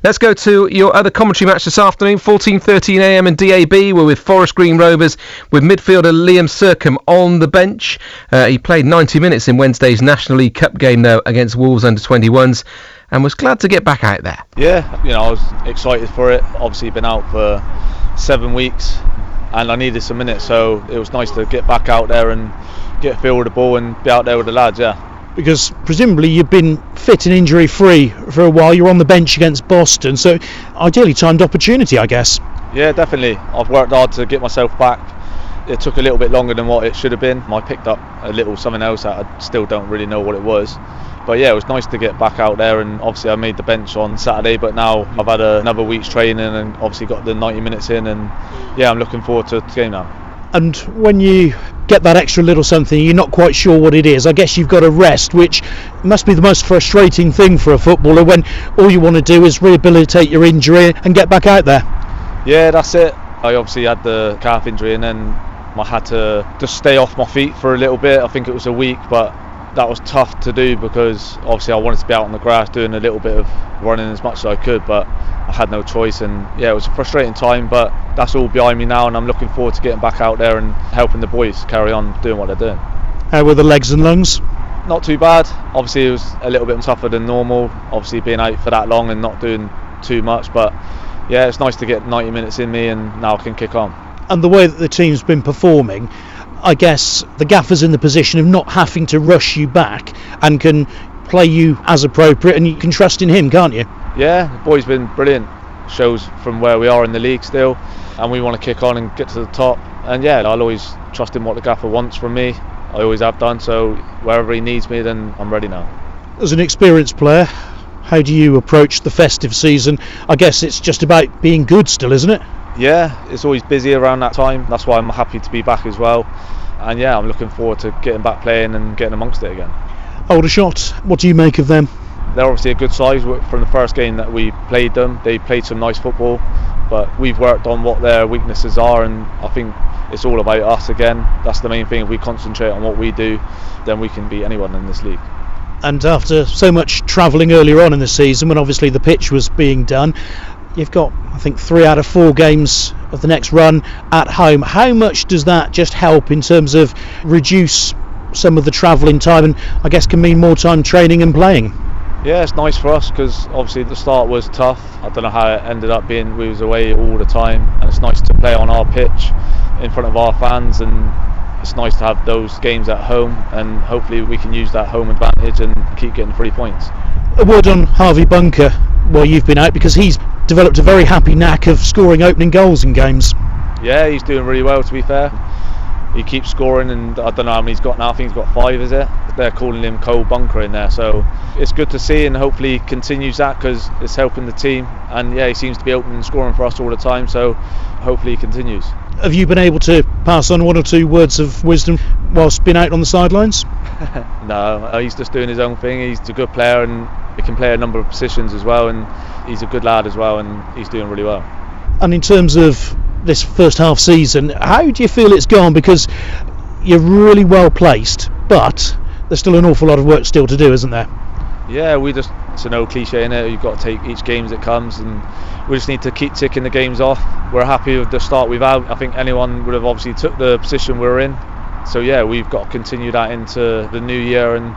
Let's go to your other commentary match this afternoon, 14:13am in DAB. We're with Forest Green Rovers with midfielder Liam Sercombe on the bench. He played 90 minutes in Wednesday's National League Cup game though against Wolves under-21s and was glad to get back out there. Yeah, I was excited for it. Obviously been out for 7 weeks and I needed some minutes, so it was nice to get back out there and get a feel with the ball and be out there with the lads, yeah. Because presumably you've been fit and injury free for a while. You're on the bench against Boston, so ideally timed opportunity, I guess. Yeah, definitely. I've worked hard to get myself back. It took a little bit longer than what it should have been. I picked up a little something else that I still don't really know what it was. But yeah, it was nice to get back out there, and obviously I made the bench on Saturday, but now I've had another week's training and obviously got the 90 minutes in, and yeah, I'm looking forward to the game now. And when you get that extra little something, you're not quite sure what it is. I guess you've got to rest, which must be the most frustrating thing for a footballer when all you want to do is rehabilitate your injury and get back out there. Yeah, that's it. I obviously had the calf injury and then I had to just stay off my feet for a little bit. I think it was a week, but that was tough to do because obviously I wanted to be out on the grass doing a little bit of running as much as I could, but I had no choice, and yeah, it was a frustrating time, but that's all behind me now and I'm looking forward to getting back out there and helping the boys carry on doing what they're doing. How were the legs and lungs? Not too bad. Obviously it was a little bit tougher than normal, obviously being out for that long and not doing too much, but yeah, it's nice to get 90 minutes in me and now I can kick on. And the way that the team's been performing, I guess the gaffer's in the position of not having to rush you back and can play you as appropriate, and you can trust in him, can't you? Yeah, the boy's been brilliant. Shows from where we are in the league still, and we want to kick on and get to the top, and yeah, I'll always trust in what the gaffer wants from me. I always have done, so wherever he needs me, then I'm ready now. As an experienced player, how do you approach the festive season? I guess it's just about being good still, isn't it? Yeah, it's always busy around that time. That's why I'm happy to be back as well, and yeah, I'm looking forward to getting back playing and getting amongst it again. Aldershot, what do you make of them? They're obviously a good size. From the first game that we played them, they played some nice football, but we've worked on what their weaknesses are, and I think it's all about us again. That's the main thing. If we concentrate on what we do, then we can beat anyone in this league. And after so much travelling earlier on in the season, when obviously the pitch was being done, you've got, I think, 3 out of 4 games of the next run at home. How much does that just help in terms of reduce some of the travelling time, and I guess can mean more time training and playing? Yeah, it's nice for us because obviously the start was tough. I don't know how it ended up being. We was away all the time, and it's nice to play on our pitch in front of our fans, and it's nice to have those games at home, and hopefully we can use that home advantage and keep getting 3 points. A word on Harvey Bunker while you've been out, because he's developed a very happy knack of scoring opening goals in games. Yeah, he's doing really well, to be fair. He keeps scoring, and I don't know how many he's got now. I think he's got 5, is it? They're calling him Cold Bunker in there, so it's good to see, and hopefully he continues that because it's helping the team, and yeah, he seems to be opening and scoring for us all the time, so hopefully he continues. Have you been able to pass on 1 or 2 words of wisdom whilst being out on the sidelines? No, he's just doing his own thing. He's a good player and he can play a number of positions as well, and he's a good lad as well, and he's doing really well. And in terms of this first half season, how do you feel it's gone? Because you're really well placed, but there's still an awful lot of work still to do, isn't there? Yeah, it's an old cliche, innit? You've got to take each game as it comes, and we just need to keep ticking the games off. We're happy with the start we've had. I think anyone would have obviously took the position we're in, so yeah, we've got to continue that into the new year, and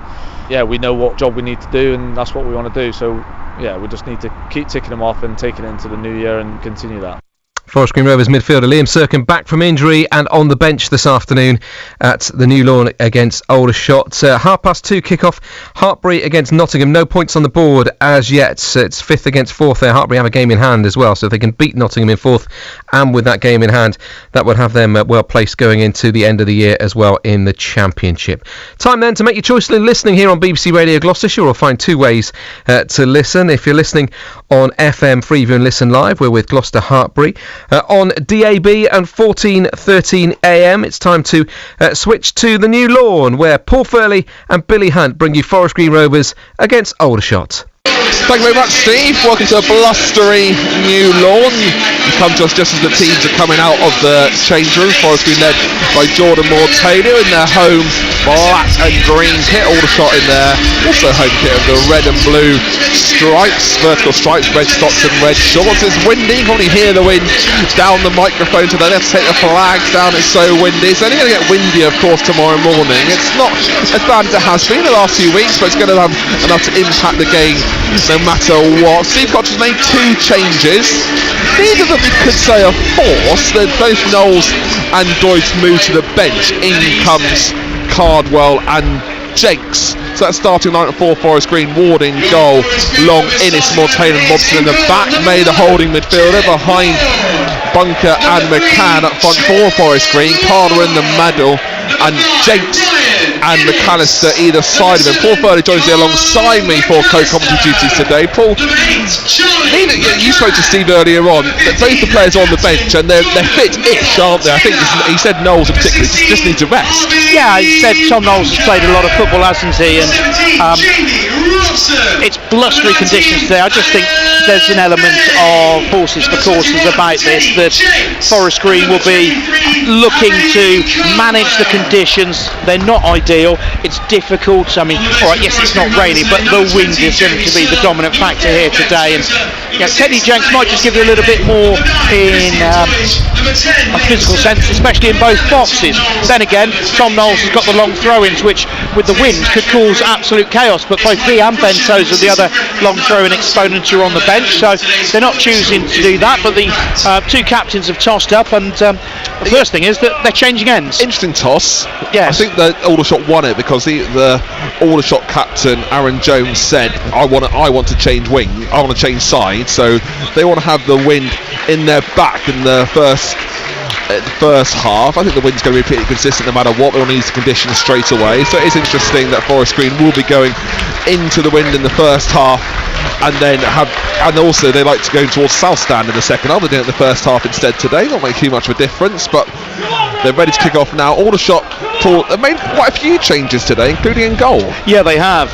yeah, we know what job we need to do, and that's what we want to do, so yeah, we just need to keep ticking them off and taking it into the new year and continue that. Forest Green Rovers midfielder Liam Sercombe back from injury and on the bench this afternoon at the New Lawn against Aldershot. 2:30 kick-off. Hartpury against Nottingham. No points on the board as yet. It's 5th against 4th there. Hartpury have a game in hand as well, so if they can beat Nottingham in 4th and with that game in hand, that would have them well placed going into the end of the year as well in the Championship. Time then to make your choice in listening here on BBC Radio Gloucestershire. You'll find 2 ways to listen. If you're listening on FM Freeview and listen live, we're with Gloucester Hartpury. On DAB and 14:13am, it's time to switch to the New Lawn, where Paul Furley and Billy Hunt bring you Forest Green Rovers against Aldershot. Thank you very much, Steve. Welcome to a blustery new lawn. You come to us just as the teams are coming out of the change room. Forest Green led by Jordan Moore-Taylor in their home black and green kit. Aldershot in their also home kit of the red and blue stripes, vertical stripes, red socks and red shorts. It's windy. You can probably hear the wind down the microphone today. Let's take the flags down. It's so windy. It's only going to get windier, of course, tomorrow morning. It's not as bad as it has been the last few weeks, but it's going to have enough to impact the game no matter what. Steve Koch has made 2 changes. Neither of them you could say are forced. They're both Knowles and Deutsch moved to the bench. In comes Cardwell and Jenks. So that's starting line at 4, Forest Green. Ward in goal. Long, Innes, Moore-Taylor and Robson in the back. May the holding midfielder behind Bunker and McCann up front for Forest Green. Cardwell in the middle and Jenks and McAllister either side of him. Paul Furley joins me alongside me for co-commentary duties today. Paul, you spoke to Steve earlier on that both the players are on the bench and they're fit-ish, aren't they? I think he said Knowles in particular just needs a rest. Yeah, he said Tom Knowles has played a lot of football, hasn't he? And it's blustery conditions today. I just think there's an element of horses for courses about this, that Forest Green will be looking to manage the conditions. They're not ideal. It's difficult. I mean, all right, yes, it's not rainy, but the wind is going to be the dominant factor here today. And Teddy Jenks might just give you a little bit more in a physical sense, especially in both boxes. Then again, Tom Knowles has got the long throw-ins, which with the wind could cause absolute chaos. But both he and Ben Tozer, the other long throw-in exponents, are on the bench, so they're not choosing to do that. But the 2 captains have tossed up, and the first thing is that they're changing ends. Interesting toss. Yes. I think that Aldershot won it because the Aldershot captain Aaron Jones said, I want to change wing, I want to change side, so they want to have the wind in their back in the first half. I think the wind's going to be pretty consistent no matter what. They'll need the conditions straight away, so it is interesting that Forest Green will be going into the wind in the first half and then also they like to go towards South Stand in the second half. They're doing it in the first half instead today. Not make too much of a difference, but they're ready to kick off now. Aldershot have made quite a few changes today, including in goal. Yeah, they have.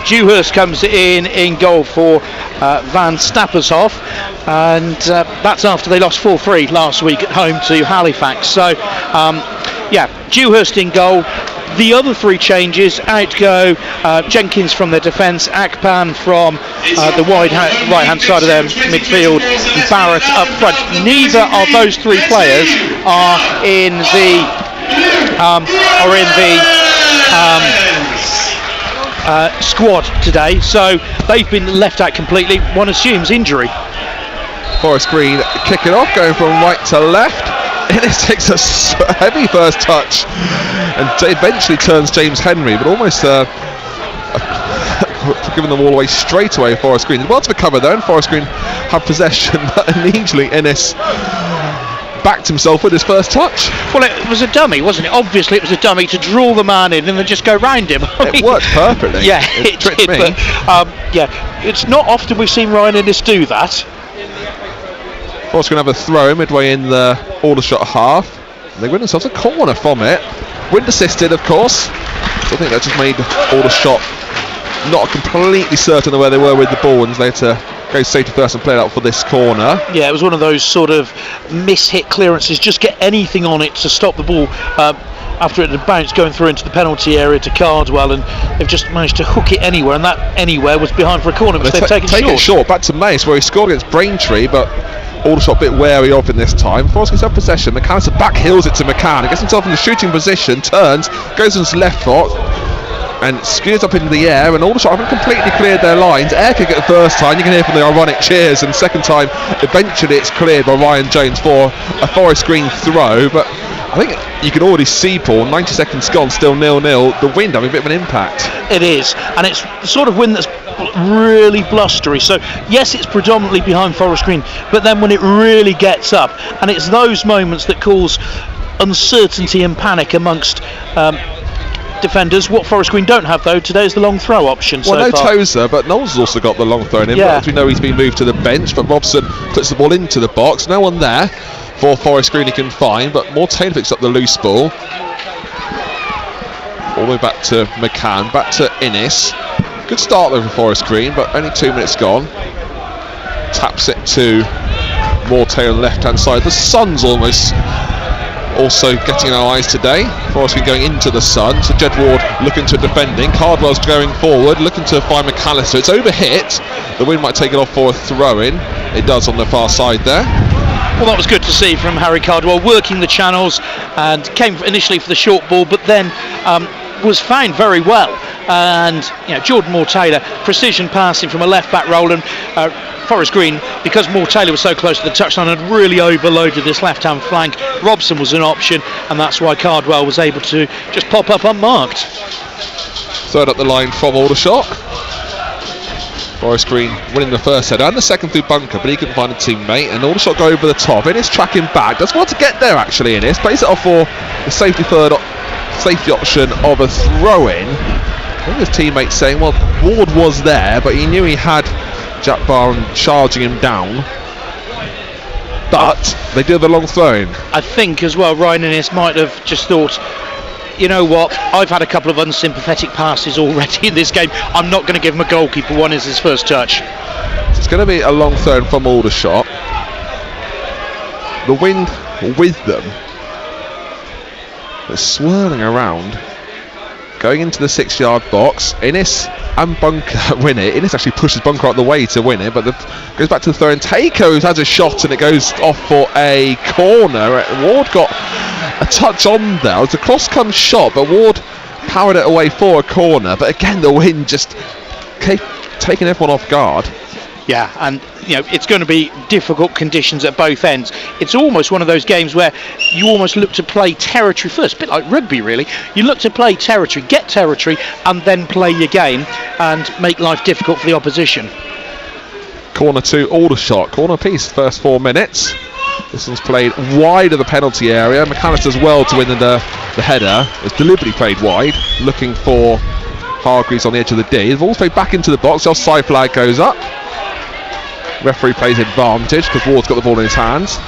Dewhurst comes in goal for Van Stappershoff, and that's after they lost 4-3 last week at home to Halifax. So, Dewhurst in goal. The other 3 changes, out go Jenkins from their defence, Akpan from the right hand side of their midfield, and Barrett up front. Neither of those 3 players are in the squad today, so they've been left out completely. One assumes injury. Forest Green kick it off, going from right to left. Innes takes a heavy first touch and eventually turns James Henry, but almost giving them all away straight away. Forest Green well to recover though, and Forest Green have possession, but immediately Innes backed himself with his first touch. Well, it was a dummy, wasn't it? Obviously it was a dummy to draw the man in and then just go round him. It worked perfectly. Yeah, it did, but it's not often we've seen Ryan Innes do that. Forest going to have a throw midway in the Aldershot half. They win themselves a corner from it. Wind assisted, of course. So I think that just made Aldershot not completely certain of where they were with the ball, and they had to go safety first and play it out for this corner. Yeah, it was one of those sort of miss-hit clearances. Just get anything on it to stop the ball after it had bounced going through into the penalty area to Cardwell, and they've just managed to hook it anywhere, and that anywhere was behind for a corner, which they've taken short. Back to Mace, where he scored against Braintree, but Aldershot a bit wary of in this time. Forest gets up possession. McAllister back heels it to McCann. He gets himself in the shooting position, turns, goes on his left foot, and skewers up into the air. And Aldershot haven't completely cleared their lines. Air kick at the first time. You can hear from the ironic cheers. And second time, eventually it's cleared by Ryan Jones for a Forest Green throw. But I think you can already see, Paul, 90 seconds gone, still 0-0. The wind having a bit of an impact. It is, and it's the sort of wind that's really blustery. So yes, it's predominantly behind Forest Green, but then when it really gets up, and it's those moments that cause uncertainty and panic amongst defenders. What Forest Green don't have though today is the long throw option. Well, no Tozer, but Knowles has also got the long throw in him. Yeah. As we know, he's been moved to the bench, but Robson puts the ball into the box. No one there for Forest Green he can find, but Moore-Taylor picks up the loose ball. All the way back to McCann, back to Innes. Good start though for Forest Green, but only 2 minutes gone. Taps it to Mortail on the left hand side. The sun's almost also getting our eyes today. Forest Green going into the sun, so Jed Ward looking to defending. Cardwell's going forward, looking to find McAllister. It's overhit. The wind might take it off for a throw-in. It does on the far side there. Well, that was good to see from Harry Cardwell, working the channels, and came initially for the short ball, but then was found very well. And Jordan Moore-Taylor, precision passing from a left-back roll, and Forest Green, because Moore-Taylor was so close to the touchline, had really overloaded this left-hand flank. Robson was an option, and that's why Cardwell was able to just pop up unmarked. Third up the line from Aldershot. Forest Green winning the first header and the second through Bunker, but he couldn't find a teammate, and Aldershot go over the top. Innes tracking back, does want to get there actually. Innes plays it off for the safety option of a throw-in. I think his teammate saying, well, Ward was there, but he knew he had Jack Barron charging him down. But they do the long throw-in. I think as well Ryan Innes might have just thought, you know what, I've had a couple of unsympathetic passes already in this game. I'm not going to give him a goalkeeper one as his first touch. So it's going to be a long throw from Aldershot. The wind with them. They're swirling around. Going into the 6-yard box. Innes and Bunker win it. Innes actually pushes Bunker out the way to win it, but goes back to the throw-in. Takos has a shot and it goes off for a corner. Ward got a touch on there. It was a cross-come shot, but Ward powered it away for a corner. But again, the wind just taking everyone off guard. Yeah, and it's going to be difficult conditions at both ends. It's almost one of those games where you almost look to play territory first, a bit like rugby really. You look to play territory, get territory, and then play your game and make life difficult for the opposition. Corner to Aldershot, corner piece, first 4 minutes. This one's played wide of the penalty area. McAllister's well to win the header. It's deliberately played wide, looking for Hargreaves on the edge of the D. The ball's played back into the box, offside flag goes up. Referee plays advantage because Ward's got the ball in his hands.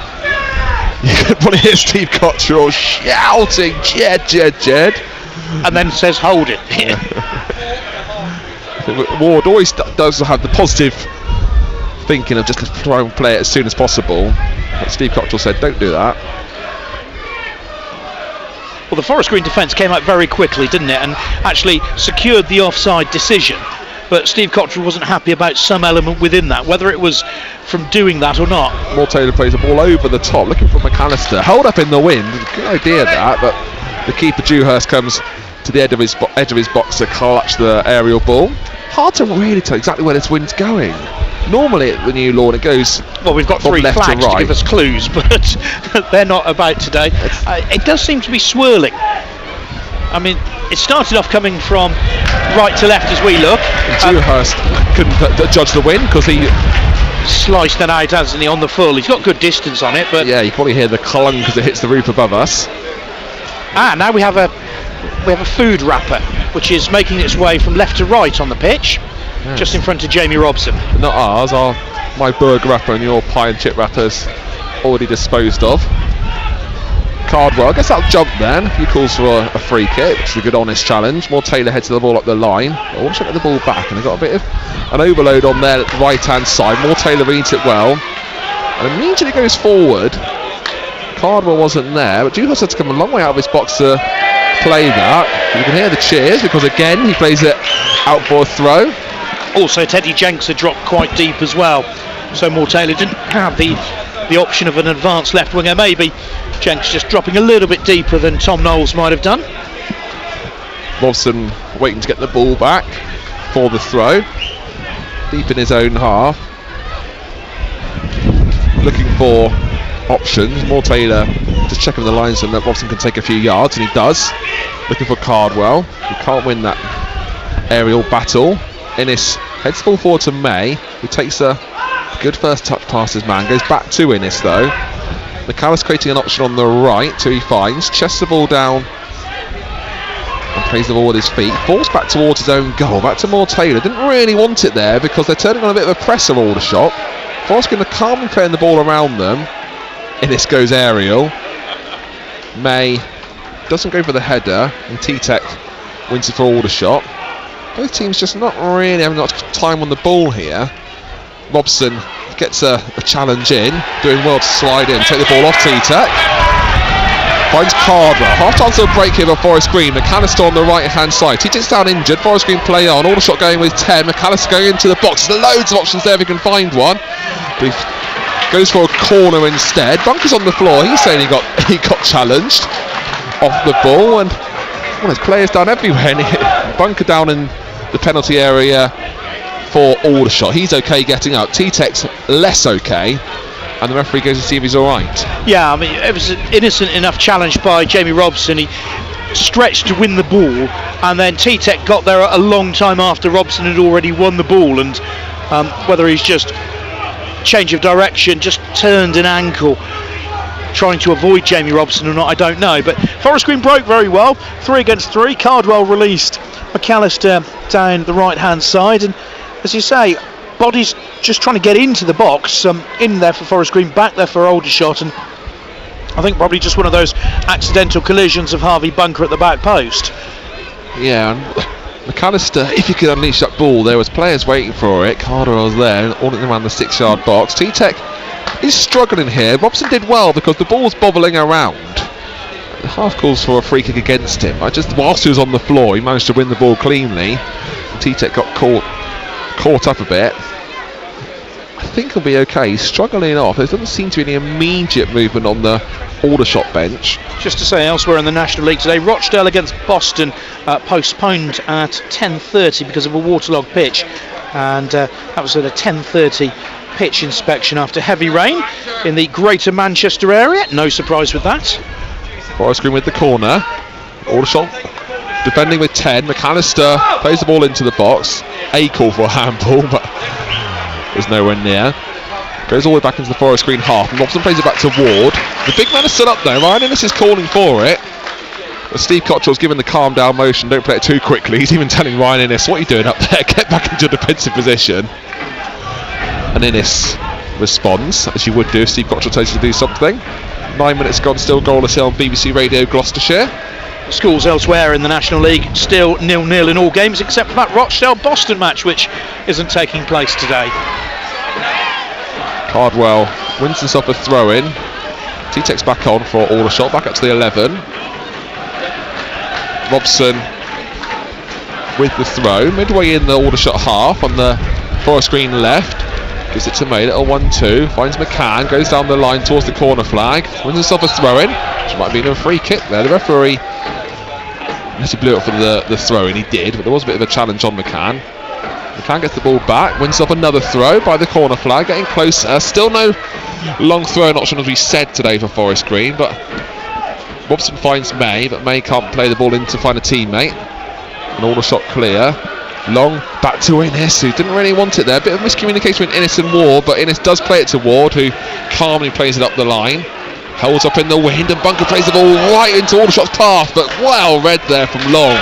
You could probably hear Steve Cottrell shouting, Jed. And then says, hold it. Ward always does have the positive thinking of just try and play it as soon as possible. But Steve Cottrell said, don't do that. Well, the Forest Green defence came out very quickly, didn't it? And actually secured the offside decision. But Steve Cottrell wasn't happy about some element within that, whether it was from doing that or not. Moore-Taylor plays the ball over the top, looking for McAllister. Held up in the wind, good idea that, but the keeper Dewhurst comes to the edge of his box to clutch the aerial ball. Hard to really tell exactly where this wind's going. Normally at the New Lawn it goes. Well, we've got 3 flags to give us clues, but they're not about today. It does seem to be swirling. I mean, it started off coming from right to left as we look. Dewhurst couldn't judge the wind because he sliced it out, hasn't he, on the full. He's got good distance on it, but yeah, you probably hear the clung because it hits the roof above us. Now we have a food wrapper which is making its way from left to right on the pitch, just in front of Jamie Robson. Not ours, my burger wrapper and your pie and chip wrappers already disposed of. Cardwell, I guess that'll jump then. He calls for a free kick, which is a good honest challenge. Moore-Taylor heads the ball up the line. I want to get the ball back, and they've got a bit of an overload on their right hand side. Moore-Taylor reads it well and immediately goes forward. Cardwell wasn't there, but Dewhurst had to come a long way out of his box to play that. You can hear the cheers because again he plays it out for a throw. Also Teddy Jenks had dropped quite deep as well, so Moore-Taylor didn't have the option of an advanced left winger. Maybe Jenks just dropping a little bit deeper than Tom Knowles might have done. Robson waiting to get the ball back for the throw, deep in his own half, looking for options. Moore-Taylor just checking the lines so that Robson can take a few yards, and he does. Looking for Cardwell, who can't win that aerial battle. Innes heads the ball forward to May, who takes a good first touch past his man, goes back to Innes though. McAllister creating an option on the right, who he finds, chests the ball down and plays the ball with his feet, falls back towards his own goal, back to Moore-Taylor. Didn't really want it there because they're turning on a bit of a press of Aldershot. Forest going to calmly playing the ball around them. Innes goes aerial. May doesn't go for the header, and T-Tech wins it for Aldershot. Both teams just not really having much time on the ball here. Robson gets a challenge in, doing well to slide in, take the ball off T-Tech. Finds Cardwell. Half chance of a break here by Forest Green. McAllister on the right hand side. T-Tech's down injured. Forest Green play on. Aldershot going with 10. McAllister going into the box. There's loads of options there if he can find one. But he goes for a corner instead. Bunker's on the floor. He's saying he got challenged off the ball, and there's players down everywhere. Bunker down in the penalty area for Aldershot. He's okay getting up. T-Tech's less okay, and the referee goes to see if he's alright. Yeah, I mean, it was an innocent enough challenge by Jamie Robson. He stretched to win the ball, and then T-Tech got there a long time after Robson had already won the ball, and whether he's just change of direction, just turned an ankle trying to avoid Jamie Robson or not, I don't know. But Forest Green broke very well, 3 against 3. Cardwell released McAllister down the right hand side, and as you say, Body's just trying to get into the box, in there for Forest Green, back there for Aldershot, and I think probably just one of those accidental collisions of Harvey Bunker at the back post. Yeah, and McAllister, if he could unleash that ball, there was players waiting for it. Cardwell's there, all around the 6-yard box. T-Tech is struggling here. Robson did well because the ball was bobbling around. The half calls for a free kick against him. Whilst he was on the floor, he managed to win the ball cleanly. T-Tech got caught up a bit. I think he'll be okay. He's struggling off. There doesn't seem to be any immediate movement on the Aldershot bench. Just to say, elsewhere in the National League today, Rochdale against Boston postponed at 10:30 because of a waterlogged pitch, and that was at a 10:30 pitch inspection after heavy rain in the Greater Manchester area. No surprise with that. Forest Green with the corner. Aldershot defending with 10. McAllister plays the ball into the box. A call for a handball, but is nowhere near. Goes all the way back into the Forest Green half, and Robson plays it back to Ward. The big man is still up there. Ryan Innes is calling for it, but Steve Cottrell's given the calm down motion. Don't play it too quickly. He's even telling Ryan Innes, what are you doing up there? Get back into a defensive position. And Innes responds, as you would do if Steve Cottrell tells you to do something. 9 minutes gone, still goalless here on BBC Radio Gloucestershire. Scores elsewhere in the National League still 0-0 in all games except for that Rochdale-Boston match, which isn't taking place today. Cardwell wins himself a throw-in. T-Tech's back on for Aldershot, back up to the 11. Robson with the throw, midway in the Aldershot half on the Forest Green left. Gives it to May, little 1-2, finds McCann, goes down the line towards the corner flag, wins himself a throw-in, which might have been a free kick there. The referee, unless he blew it for the throw-in, he did, but there was a bit of a challenge on McCann. McCann gets the ball back, wins himself another throw by the corner flag, getting closer. Still no long throw-in option as we said today for Forest Green, but Robson finds May, but May can't play the ball in to find a teammate. And Aldershot clear. Long back to Innes, who didn't really want it there. Bit of miscommunication with Innes and Ward, but Innes does play it to Ward, who calmly plays it up the line. Holds up in the wind, and Bunker plays the ball right into Aldershot's path, but well read there from Long.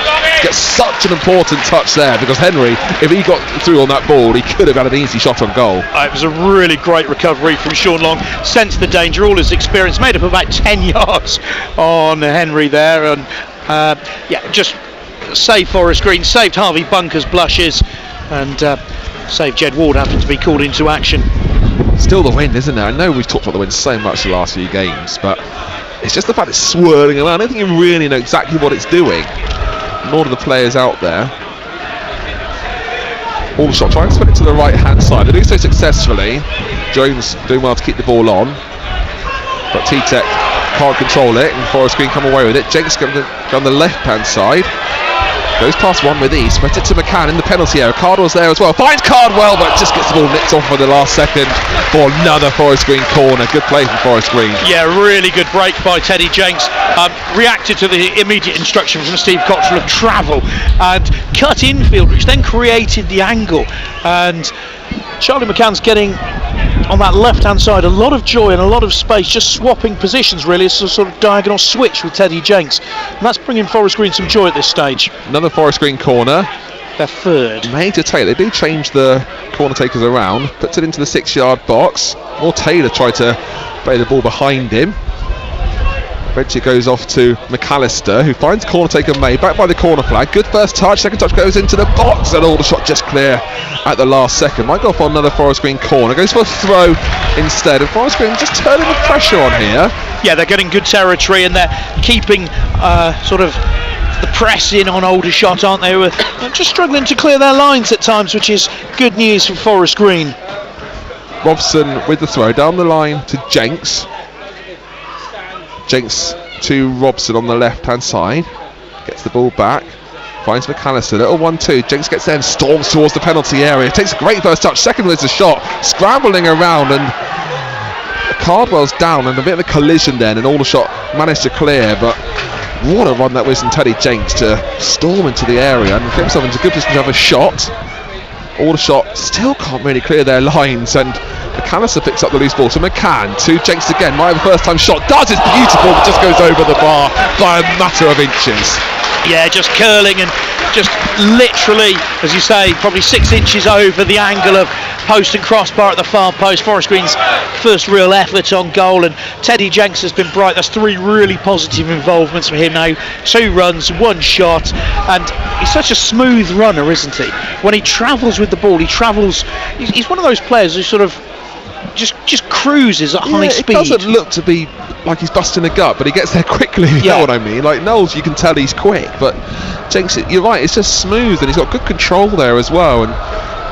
Gets such an important touch there, because Henry, if he got through on that ball, he could have had an easy shot on goal. It was a really great recovery from Sean Long. Sensed the danger, all his experience, made up about 10 yards on Henry there, and just saved Forest Green, saved Harvey Bunker's blushes, and saved Jed Ward having to be called into action. Still the wind, isn't there? I know we've talked about the wind so much the last few games, but it's just the fact it's swirling around. I don't think you really know exactly what it's doing, nor do the players out there. Aldershot trying to spin it to the right hand side. They do so successfully. Jones doing well to keep the ball on, but T-Tech can't control it, and Forest Green come away with it. Jenks going down the left hand side. Goes past one with ease, spreads it to McCann in the penalty area. Cardwell's there as well. Finds Cardwell, but just gets the ball nicked off for the last second for another Forest Green corner. Good play from Forest Green. Yeah, really good break by Teddy Jenks. Reacted to the immediate instruction from Steve Cottrell of travel and cut infield, which then created the angle. And Charlie McCann's getting on that left hand side a lot of joy and a lot of space, just swapping positions really. It's a sort of diagonal switch with Teddy Jenks, and that's bringing Forest Green some joy at this stage. Another Forest Green corner, their third. May to Taylor. They do change the corner takers around, puts it into the 6 yard box. Or Taylor tried to play the ball behind him. Eventually goes off to McAllister, who finds corner taker May, back by the corner flag. Good first touch, second touch goes into the box, and Aldershot just clear at the last second. Might go off on another Forest Green corner, goes for a throw instead, and Forest Green just turning the pressure on here. Yeah, they're getting good territory and they're keeping sort of the press in on Aldershot, aren't they? They're just struggling to clear their lines at times, which is good news for Forest Green. Robson with the throw down the line to Jenks. Jenks to Robson on the left hand side, gets the ball back, finds McAllister, little 1-2, Jenks gets there and storms towards the penalty area, takes a great first touch, second was a shot, scrambling around, and Cardwell's down, and a bit of a collision then, and Aldershot managed to clear, but what a run that was from Teddy Jenks to storm into the area and get himself into a good position to have a shot. Aldershot still can't really clear their lines, and McAllister picks up the loose ball to McCann, to Jenks again, might have a first time shot, does, it's beautiful, but just goes over the bar by a matter of inches. Yeah, just curling and just literally, as you say, probably 6 inches over the angle of post and crossbar at the far post. Forest Green's first real effort on goal, and Teddy Jenks has been bright. That's 3 really positive involvements for him now. 2 runs, 1 shot, and he's such a smooth runner, isn't he? When he travels with the ball, he's one of those players who sort of just cruises at high speed. It doesn't look to be like he's busting a gut, but he gets there quickly. You know what I mean? Like Knowles, you can tell he's quick, but Jenks, you're right, it's just smooth, and he's got good control there as well, and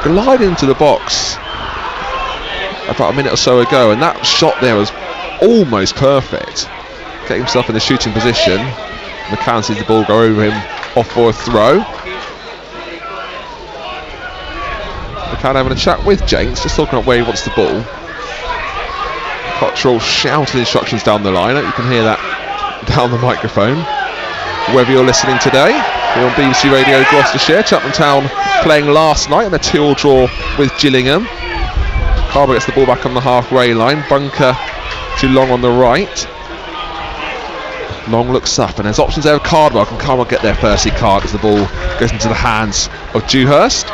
gliding into the box about a minute or so ago, and that shot there was almost perfect. Get himself in the shooting position. McCann sees the ball go over him, off for a throw. McCann having a chat with Jenks, just talking about where he wants the ball. Cottrell shouting instructions down the line. You can hear that down the microphone. Wherever you're listening today, we're on BBC Radio Gloucestershire. Cheltenham Town playing last night in a 2-2 draw with Gillingham. Carver gets the ball back on the halfway line. Bunker to Long on the right. Long looks up, and there's options there of Cardwell. Can Cardwell get there first? He can't, as the ball goes into the hands of Dewhurst.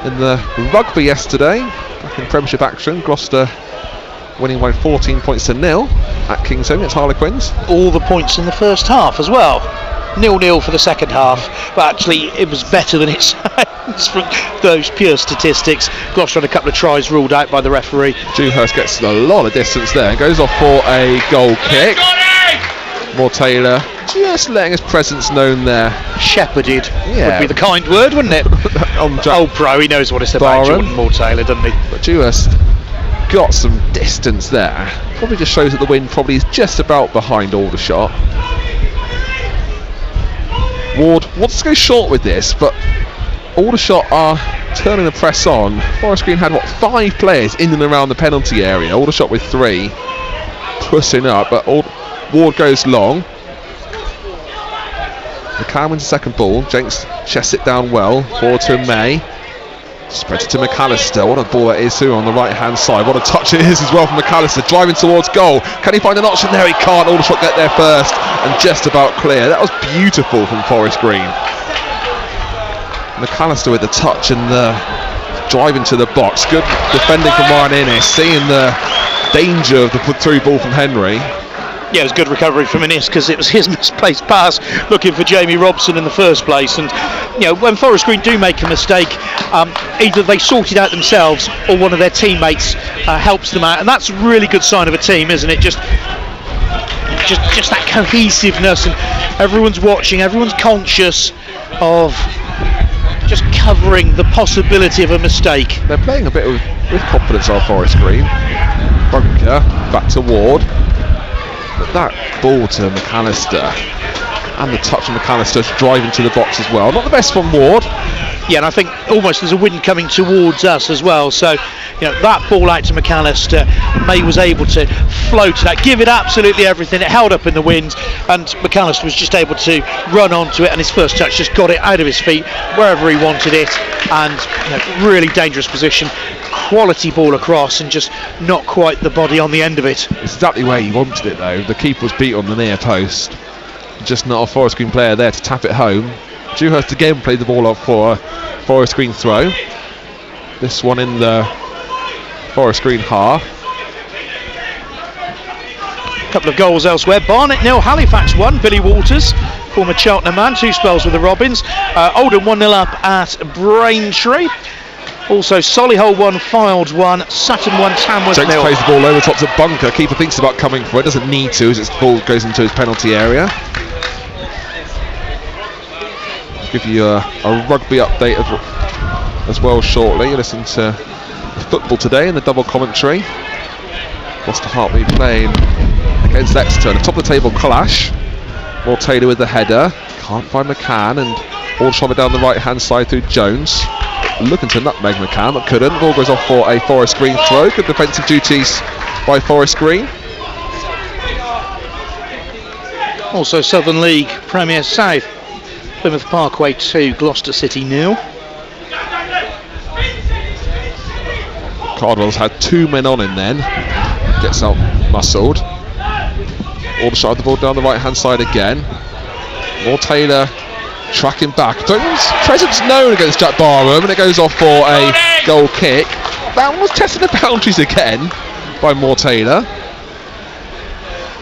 In the rugby yesterday, back in Premiership action, Gloucester winning by 14 points to 0 at Kingston against Harlequins. All the points in the first half as well. 0-0 for the second half, but actually it was better than it sounds from those pure statistics. Gloucester had a couple of tries ruled out by the referee. Dewhurst gets a lot of distance there and goes off for a goal kick. Moore Taylor just letting his presence known there. Shepherded would be the kind word, wouldn't it? Old pro, he knows what it's about, Jordan Moore Taylor, doesn't he? But Dewhurst got some distance there. Probably just shows that the wind probably is just about behind Aldershot. Ward wants to go short with this, but Aldershot are turning the press on. Forest Green had 5 players in and around the penalty area. Aldershot with 3 pushing up, but Ward goes long. McCann wins the second ball. Jenks chests it down well. Forward to May. Spreads it to McAllister. What a ball that is too on the right hand side. What a touch it is as well from McAllister. Driving towards goal. Can he find an option there? He can't. Aldershot get there first and just about clear. That was beautiful from Forest Green. McAllister with the touch and the drive into the box. Good defending from Ryan Innes. Seeing the danger of the through ball from Henry. Yeah, it was good recovery from Innes because it was his misplaced pass looking for Jamie Robson in the first place. And when Forest Green do make a mistake, either they sort it out themselves or one of their teammates helps them out, and that's a really good sign of a team, isn't it? Just that cohesiveness, and everyone's watching, everyone's conscious of just covering the possibility of a mistake. They're playing a bit with confidence on Forest Green. Bunker back to Ward. But that ball to McAllister and the touch of McAllister driving to the box as well. Not the best from Ward. Yeah, and I think almost there's a wind coming towards us as well. So, that ball out to McAllister, May was able to float that, give it absolutely everything. It held up in the wind, and McAllister was just able to run onto it, and his first touch just got it out of his feet wherever he wanted it. And really dangerous position. Quality ball across, and just not quite the body on the end of it. It's exactly where he wanted it though. The keeper was beat on the near post. Just not a Forest Green player there to tap it home. Dewhurst again played the ball off for a Forest Green throw. This one in the Forest Green half. couple of goals elsewhere. Barnet 0, Halifax 1. Billy Walters, former Cheltenham man, 2 spells with the Robins. Oldham 1-0 up at Braintree. Also Solihull 1, Fylde 1, Sutton 1, Tamworth 0. Jenks plays the ball over top to Bunker. Keeper thinks about coming for it, doesn't need to as its ball goes into his penalty area. Give you a rugby update as well shortly. You listen to football today in the double commentary. Gloucester Hartby playing against Exeter. The top of the table clash. More Taylor with the header. Can't find McCann, and Aldershot it down the right hand side through Jones. Looking to nutmeg McCann, but couldn't. Ball goes off for a Forest Green throw. Good defensive duties by Forest Green. Also Southern League Premier South. Plymouth Parkway 2, Gloucester City 0. Cardwell's had 2 men on him then. Gets out muscled. Aldershot have the ball down the right hand side again. More Taylor tracking back. Jones' presence known against Jack Barham, and it goes off for a goal kick. That one was testing the boundaries again by Moore Taylor.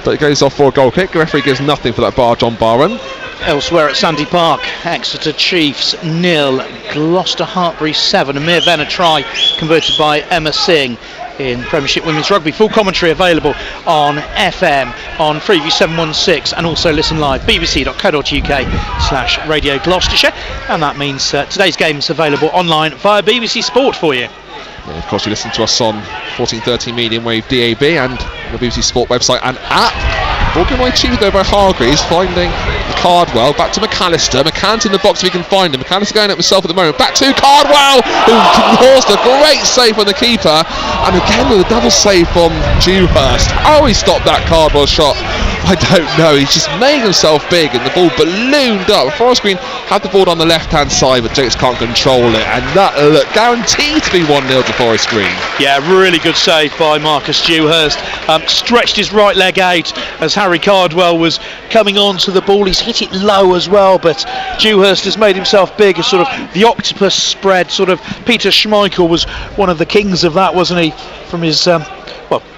But it goes off for a goal kick. The referee gives nothing for that barge on Barham. Elsewhere at Sandy Park, Exeter Chiefs 0, Gloucester Hartbury 7. Amir Venner try converted by Emma Singh in Premiership Women's Rugby. Full commentary available on FM, on Freeview 716, and also listen live, bbc.co.uk/Radio Gloucestershire. And that means today's game is available online via BBC Sport for you. Yeah, of course, you listen to us on 1430 medium wave DAB and the BBC Sport website and app. Ball given away cheaply though by Hargreaves, finding Cardwell. Back to McAllister. McCann's in the box if he can find him. McAllister going up himself at the moment. Back to Cardwell, who caused a great save on the keeper. And again with a double save from Dewhurst. How he stopped that Cardwell shot, I don't know. He's just made himself big and the ball ballooned up. Forest Green had the ball on the left hand side, but Jakes can't control it. And that look guaranteed to be 1-0 to Forest Green. Yeah, really good save by Marcus Dewhurst. Stretched his right leg out as Harry Cardwell was coming on to the ball. He's hit it low as well, but Dewhurst has made himself big as sort of the octopus spread. Sort of Peter Schmeichel was one of the kings of that, wasn't he, from his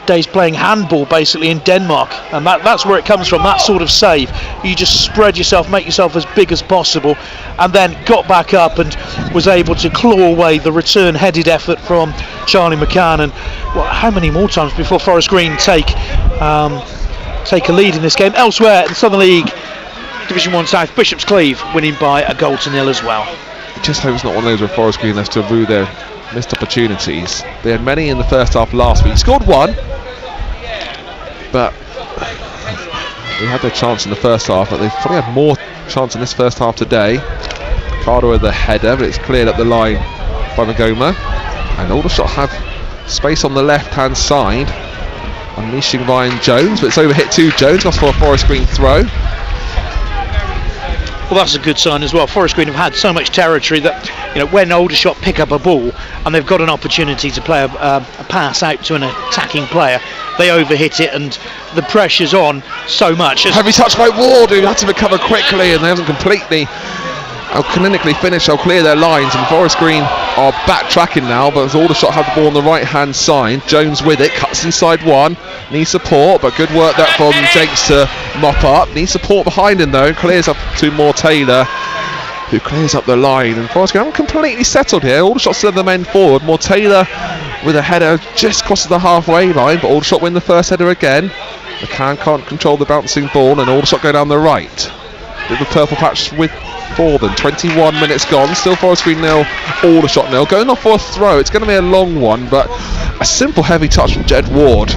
days playing handball basically in Denmark, and that's where it comes from, that sort of save. You just spread yourself, make yourself as big as possible, and then got back up and was able to claw away the return headed effort from Charlie McCann. And how many more times before Forest Green take a lead in this game? Elsewhere in Southern League Division 1 South, Bishop's Cleeve winning by a 0-0 as well. Just hope it's not one of those where Forest Green has to rue their missed opportunities. They had many in the first half last week. Scored one, but they had their chance in the first half, but they've probably had more chance in this first half today. Carter with the header, but it's cleared up the line by Magoma. And Aldershot have space on the left hand side, unleashing Ryan Jones, but it's overhit to Jones, goes for a Forest Green throw. Well, that's a good sign as well. Forest Green have had so much territory that, when Aldershot pick up a ball and they've got an opportunity to play a pass out to an attacking player, they overhit it and the pressure's on so much. Heavy touch by Ward, who had to recover quickly, and they haven't completely clinically finished. They'll clear their lines, and Forest Green are backtracking now, but as Aldershot have the ball on the right hand side, Jones with it, cuts inside one, needs support, but good work that from Jenks to mop up. Needs support behind him though, clears up to Moore Taylor, who clears up the line, and Forest Green haven't completely settled here. Aldershot send the men forward. Moore Taylor with a header just crosses the halfway line, but Aldershot win the first header again. McCann can't control the bouncing ball, and Aldershot go down the right. Bit of a purple patch for them. 21 minutes gone, still Forest Green 0, Aldershot 0. Going off for a throw, it's going to be a long one, but a simple heavy touch from Jed Ward.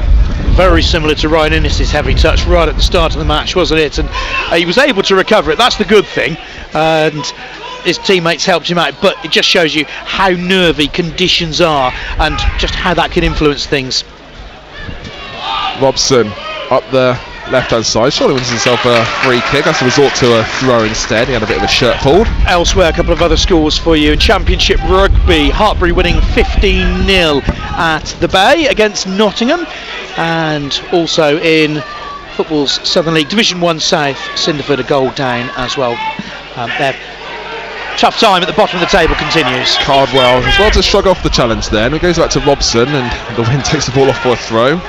Very similar to Ryan Innes' heavy touch right at the start of the match, wasn't it? And he was able to recover it, that's the good thing, and his teammates helped him out, but it just shows you how nervy conditions are and just how that can influence things. Robson up the left hand side, surely wins himself a free kick, has to resort to a throw instead. He had a bit of a shirt pulled. Elsewhere, a couple of other scores for you. In Championship Rugby, Hartbury winning 15-0 at the Bay against Nottingham, and also in football's Southern League Division 1 South, Cinderford a goal down as well. Their tough time at the bottom of the table continues. Cardwell as well to shrug off the challenge then. It goes back to Robson, and the wind takes the ball off for a throw.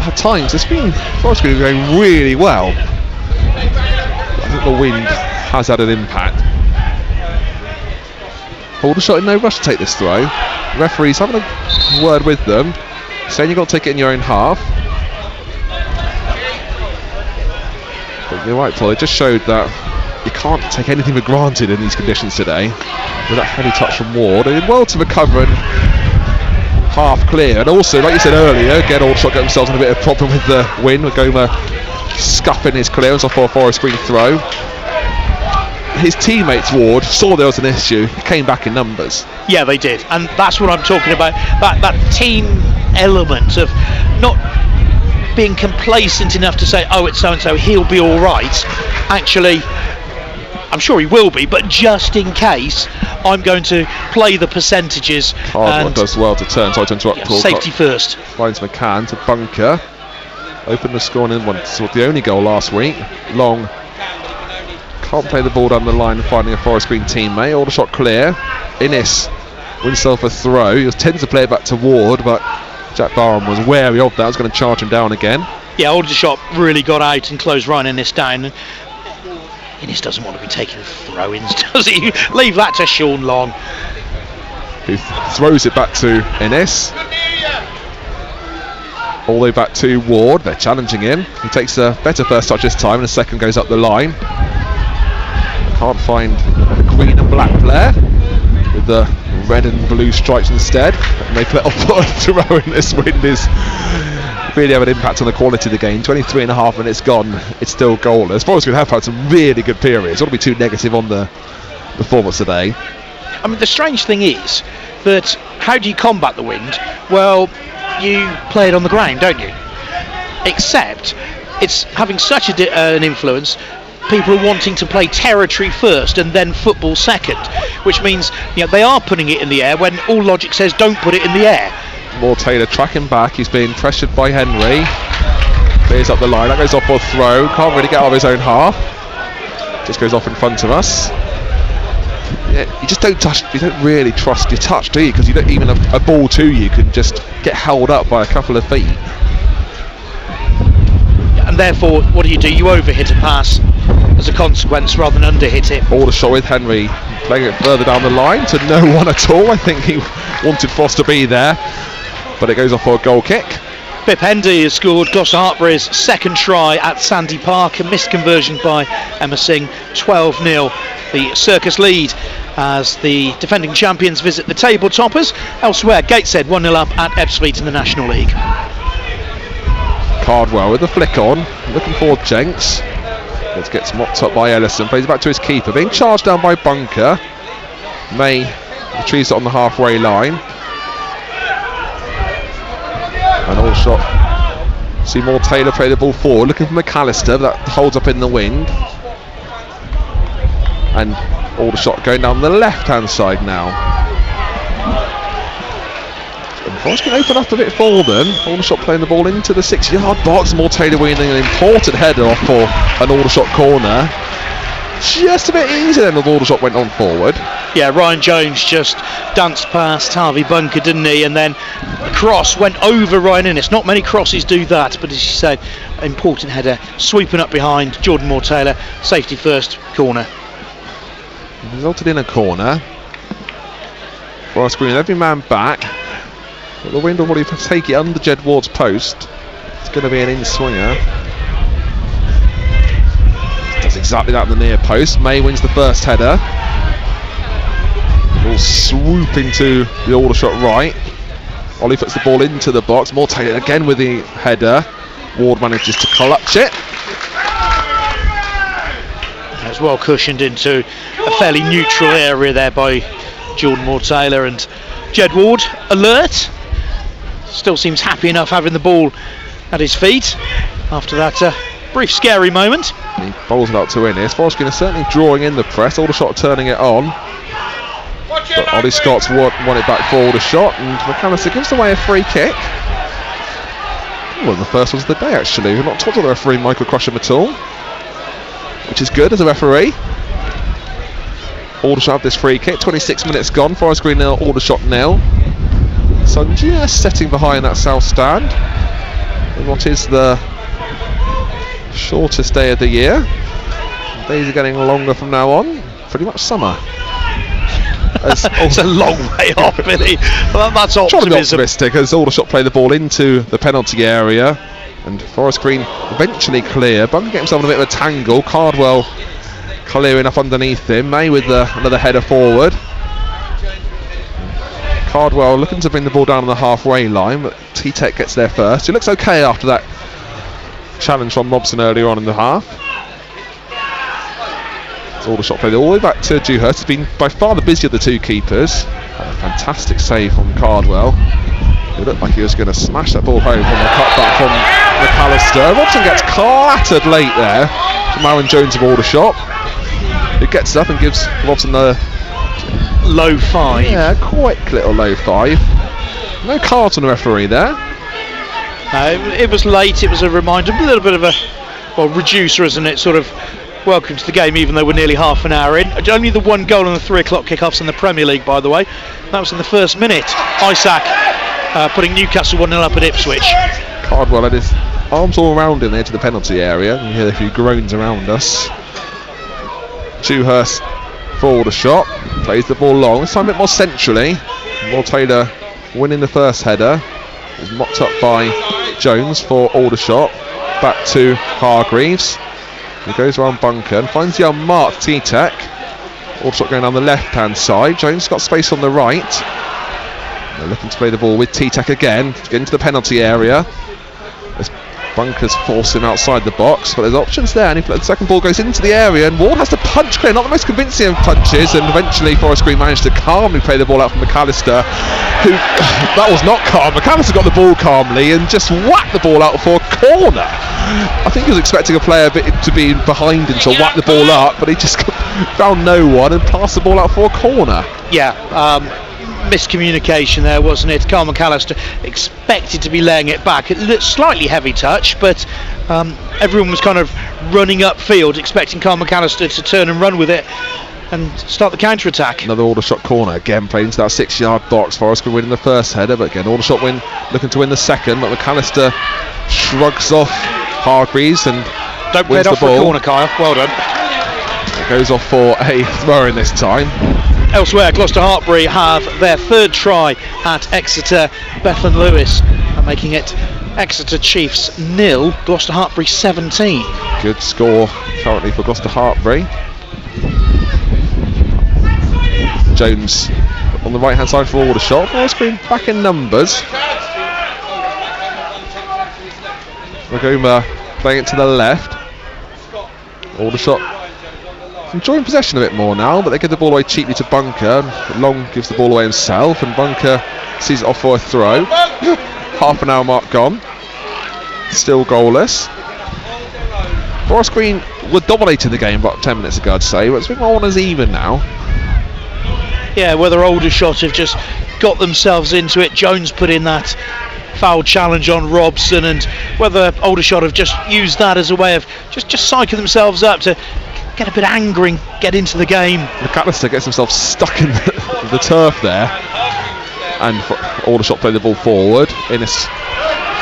at times it's been Forest Green going really well. I think the wind has had an impact. Aldershot in no rush to take this throw. Referees having a word with them, saying you've got to take it in your own half. But you're right, Paul, it just showed that you can't take anything for granted in these conditions today. With that heavy touch from Ward, they did well to recover and half clear. And also, like you said earlier, again, Aldershot got themselves in a bit of a problem with the wind, with Goma scuffing his clearance off for a Forest Green throw. His teammates, Ward, saw there was an issue, came back in numbers. Yeah, they did, and that's what I'm talking about. That team element of not being complacent enough to say, oh, it's so and so, he'll be all right. Actually, I'm sure he will be, but just in case, I'm going to play the percentages. Cardwell does well to turn. Sorry to interrupt, yeah, Paul. Safety first. Finds McCann to bunker. Open the score in one. So the only goal last week. Long can't play the ball down the line, finding a Forest Green teammate. Aldershot clear. Innes wins himself a throw. He was tends to play it back to Ward, but Jack Barham was wary of that. Was going to charge him down again. Yeah, Aldershot really got out and closed Ryan Innes down. Innes doesn't want to be taking throw-ins, does he? Leave that to Sean Long, who throws it back to Innes. All the way back to Ward. They're challenging him. He takes a better first touch this time, and the second goes up the line. Can't find a green and black player with the red and blue stripes instead. And they let off a throw in. This wind is really have an impact on the quality of the game. 23.5 minutes gone, it's still goalless. Forest Green have had some really good periods. I don't want to be too negative on the performance today. I mean, the strange thing is that how do you combat the wind? Well, you play it on the ground, don't you? Except it's having such an influence. People are wanting to play territory first and then football second, which means they are putting it in the air when all logic says don't put it in the air. More Taylor tracking back. He's being pressured by Henry. Clears up the line. That goes off for a throw. Can't really get out of his own half. Just goes off in front of us. Yeah, you just don't touch. You don't really trust your touch, do you? Because you don't even a ball to you can just get held up by a couple of feet. And therefore, what do? You overhit a pass as a consequence rather than underhit it. Aldershot with Henry playing it further down the line to no one at all. I think he wanted Frost to be there, but it goes off for a goal kick. Pip Hendy has scored Gloucester Hartpury's second try at Sandy Park, a missed conversion by Emma Singh. 12-0 the Circus lead as the defending champions visit the table toppers. Elsewhere, Gateshead 1-0 up at Ebbsfleet in the National League. Cardwell with a flick on, looking for Jenks. It gets mopped up by Ellison, plays it back to his keeper, being charged down by Bunker. May retrieves it on the halfway line. And Aldershot see more Taylor play the ball forward, looking for McAllister, that holds up in the wind. And Aldershot going down the left hand side now. Forest can open up a bit for them. Aldershot playing the ball into the 6-yard box. More Taylor winning an important header off for an Aldershot corner. Just a bit easier than the Aldershot went on forward. Yeah, Ryan Jones just danced past Harvey Bunker, didn't he? And then the cross went over Ryan Innes. Not many crosses do that, but as you said, important header sweeping up behind Jordan Moore Taylor. Safety first, corner. Resulted in a corner. Forest Green, every man back. But the wind will probably take it under Jed Ward's post. It's going to be an in-swinger. Does exactly that in the near post. May wins the first header. Ball swooping to the Aldershot right. Ollie puts the ball into the box. More Taylor again with the header. Ward manages to clutch it. It's well cushioned into a fairly neutral area there by Jordan Moore Taylor, and Jed Ward alert. Still seems happy enough having the ball at his feet after that brief scary moment. He bowls it out to Innes. Forest Green are certainly drawing in the press. Aldershot turning it on. But Ollie Scott's won it back for Aldershot, and McAllister gives away a free kick. One of the first ones of the day actually. We're not told to the referee Michael Crusham at all, which is good as a referee. Aldershot have this free kick. 26 minutes gone. Forest Green 0, Aldershot 0. Sun just setting behind that south stand. what is the shortest day of the year. Days are getting longer from now on. Pretty much summer. It's a long way off, Billy. Well, that's optimism. Trying to be optimistic as Aldershot play the ball into the penalty area, and Forest Green eventually clear. Bunker gets himself in a bit of a tangle. Cardwell clearing up underneath him. May with another header forward. Cardwell looking to bring the ball down on the halfway line, but T-Tech gets there first. He looks okay after that challenge from Robson earlier on in the half. Aldershot played all the way back to Dewhurst. He's been by far the busier of the two keepers. Had a fantastic save from Cardwell. It looked like he was going to smash that ball home from a cutback from McAllister. Robson gets clattered late there from Aaron Jones of Aldershot. He gets up and gives Robson the low 5. Yeah, quick little low 5. No cards on the referee there. It was late. It was a reminder, a little bit of a reducer, isn't it? Sort of welcome to the game, even though we're nearly half an hour in. Only the one goal on the 3 o'clock kickoffs in the Premier League, by the way. That was in the first minute. Isaac putting Newcastle 1-0 up at Ipswich. Cardwell had his arms all around him there to the penalty area. You hear a few groans around us. Dewhurst for Aldershot. Plays the ball long. This time a bit more centrally. Moore Taylor winning the first header. It was mocked up by Jones for Aldershot. Back to Hargreaves. He goes around Bunker and finds the unmarked T-Tech. Aldershot going down the left-hand side. Jones got space on the right. They're looking to play the ball with T-Tech again to get into the penalty area. As Bunker's forced him outside the box, but there's options there, and the second ball goes into the area, and Ward has to punch clear. Not the most convincing of punches, and eventually Forest Green managed to calmly play the ball out from McAllister, who that was not calm. McAllister got the ball calmly and just whacked the ball out for a corner. I think he was expecting a player to be behind him to whack the ball up, but he just found no one and passed the ball out for a corner. Yeah, miscommunication there, wasn't it? Carl McAllister expected to be laying it back. It looked slightly heavy touch, but everyone was kind of running upfield, expecting Carl McAllister to turn and run with it and start the counter-attack. Another Aldershot corner, again played into that 6-yard box. Forest Green winning the first header, but again Aldershot looking to win the second, but McAllister shrugs off Hargreaves and don't play it off for a corner, Kyle. Well done. It goes off for a throw-in this time. Elsewhere, Gloucester Hartbury have their third try at Exeter. Bethan Lewis are making it Exeter Chiefs 0, Gloucester Hartbury 17. Good score currently for Gloucester Hartbury. Jones on the right hand side for Aldershot. Forest Green back in numbers. Ragoma playing it to the left. Aldershot enjoying possession a bit more now, but they give the ball away cheaply to Bunker. Long gives the ball away himself, and Bunker sees it off for a throw. Half an hour mark gone. Still goalless. Forest Green were dominating the game about 10 minutes ago, I'd say, but it's a bit more on as even now. Yeah, whether Aldershot have just got themselves into it. Jones put in that foul challenge on Robson, and whether Aldershot have just used that as a way of just psyching themselves up to get a bit angry and get into the game. McAllister gets himself stuck in the turf there, and Aldershot play the ball forward. Innes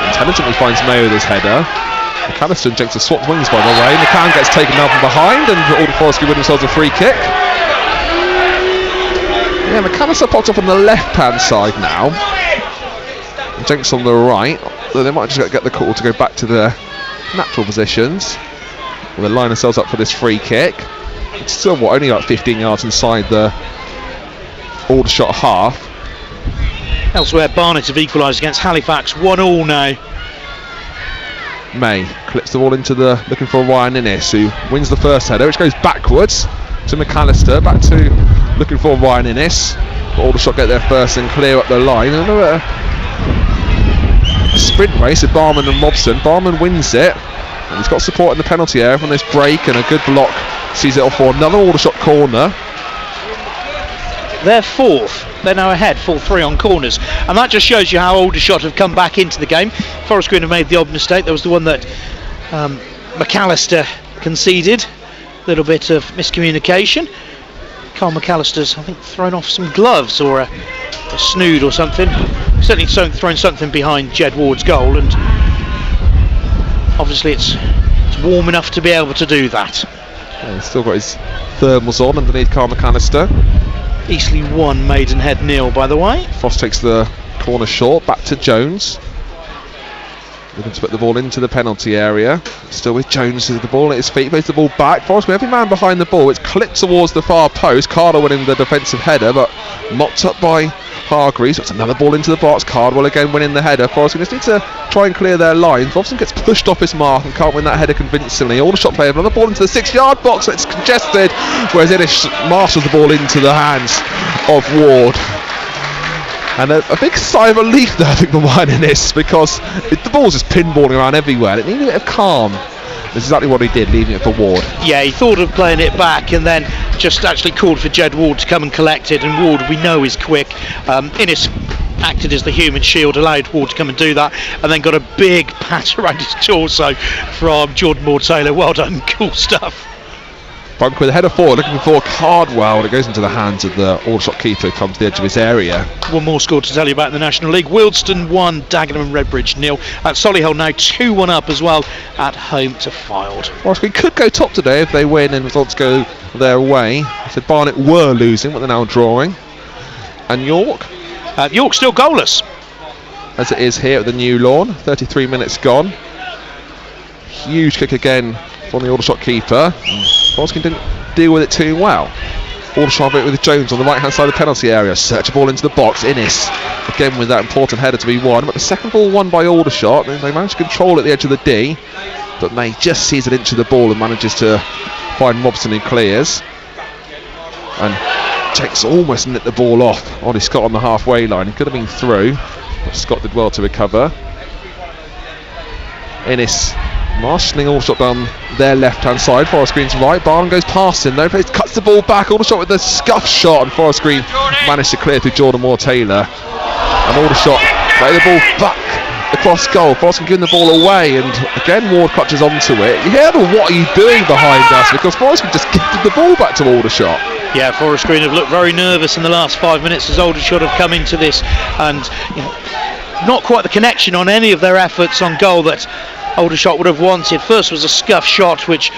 intelligently finds Mayo with his header. McAllister injects a swap wings, by the way. McCann gets taken down from behind, and Forest Green win themselves a free kick. Yeah, McAllister popped up on the left-hand side now. Jenks on the right. So they might just get the call to go back to their natural positions. Well, they line themselves up for this free kick. It's still only like 15 yards inside the Aldershot half. Elsewhere, Barnet have equalised against Halifax 1-1 now. May clips the ball into looking for Ryan Innes, who wins the first header, which goes backwards to McAllister, back to looking for Ryan Innes. Aldershot get there first and clear up the line. Another sprint race with Barman and Robson. Barman wins it, and he's got support in the penalty area from this break, and a good block sees it off for another Aldershot corner. They're fourth. They're now ahead, 4-3 on corners, and that just shows you how Aldershot have come back into the game. Forest Green have made the odd mistake. There was the one that McAllister conceded. A little bit of miscommunication. Carl McAllister's, I think, thrown off some gloves or a snood or something. Certainly thrown something behind Jed Ward's goal, and obviously it's warm enough to be able to do that. Yeah, he's still got his thermals on underneath Carl McAllister. Eastleigh 1, Maidenhead 0, by the way. Frost takes the corner short, back to Jones. Looking to put the ball into the penalty area. Still with Jones with the ball at his feet, plays the ball back. Forest with every man behind the ball. It's clipped towards the far post. Cardwell winning the defensive header, but mopped up by Hargreaves. It's another ball into the box. Cardwell again winning the header. Forest just need to try and clear their lines. Robson gets pushed off his mark and can't win that header convincingly. Aldershot player, another ball into the 6-yard box. It's congested, whereas Innish marshals the ball into the hands of Ward. And a big sigh of relief there, I think, for Ryan Innes, because the ball's just pinballing around everywhere. It needed a bit of calm. This is exactly what he did, leaving it for Ward. Yeah, he thought of playing it back and then just actually called for Jed Ward to come and collect it. And Ward, we know, is quick. Innes acted as the human shield, allowed Ward to come and do that, and then got a big pat around his torso from Jordan Moore-Taylor. Well done, cool stuff. Bunk with a header forward, looking for Cardwell, and it goes into the hands of the Aldershot keeper who comes to the edge of his area. One more score to tell you about in the National League. Wealdstone 1, Dagenham and Redbridge 0. Solihull now 2-1 up as well at home to Fylde. Forest Green could go top today if they win and results go their way. I said Barnet were losing, but they're now drawing. And York? York still goalless. As it is here at the new lawn, 33 minutes gone. Huge kick again from the Aldershot keeper. Forest Green didn't deal with it too well. Aldershot with Jones on the right hand side of the penalty area. Search a ball into the box. Innes again with that important header to be won, but the second ball won by Aldershot. They managed to control at the edge of the D, but May just sees an inch of the ball and manages to find Robson who clears. And Jake's almost nipped the ball off Ollie Scott on the halfway line. He could have been through, but Scott did well to recover. Innes marshalling Aldershot down their left hand side. Forest Green's right. Barham goes past him though. Cuts the ball back. Aldershot with a scuff shot, and Forest Green managed to clear through Jordan Moore-Taylor. And Aldershot play the ball back across goal. Forest Green giving the ball away, and again Ward clutches onto it. You hear what are you doing behind us, because Forest Green just gifted the ball back to Aldershot. Yeah, Forest Green have looked very nervous in the last 5 minutes as Aldershot have come into this, and not quite the connection on any of their efforts on goal that Aldershot would have wanted. First was a scuff shot which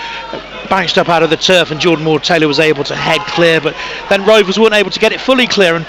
bounced up out of the turf, and Jordan Moore-Taylor was able to head clear, but then Rovers weren't able to get it fully clear, and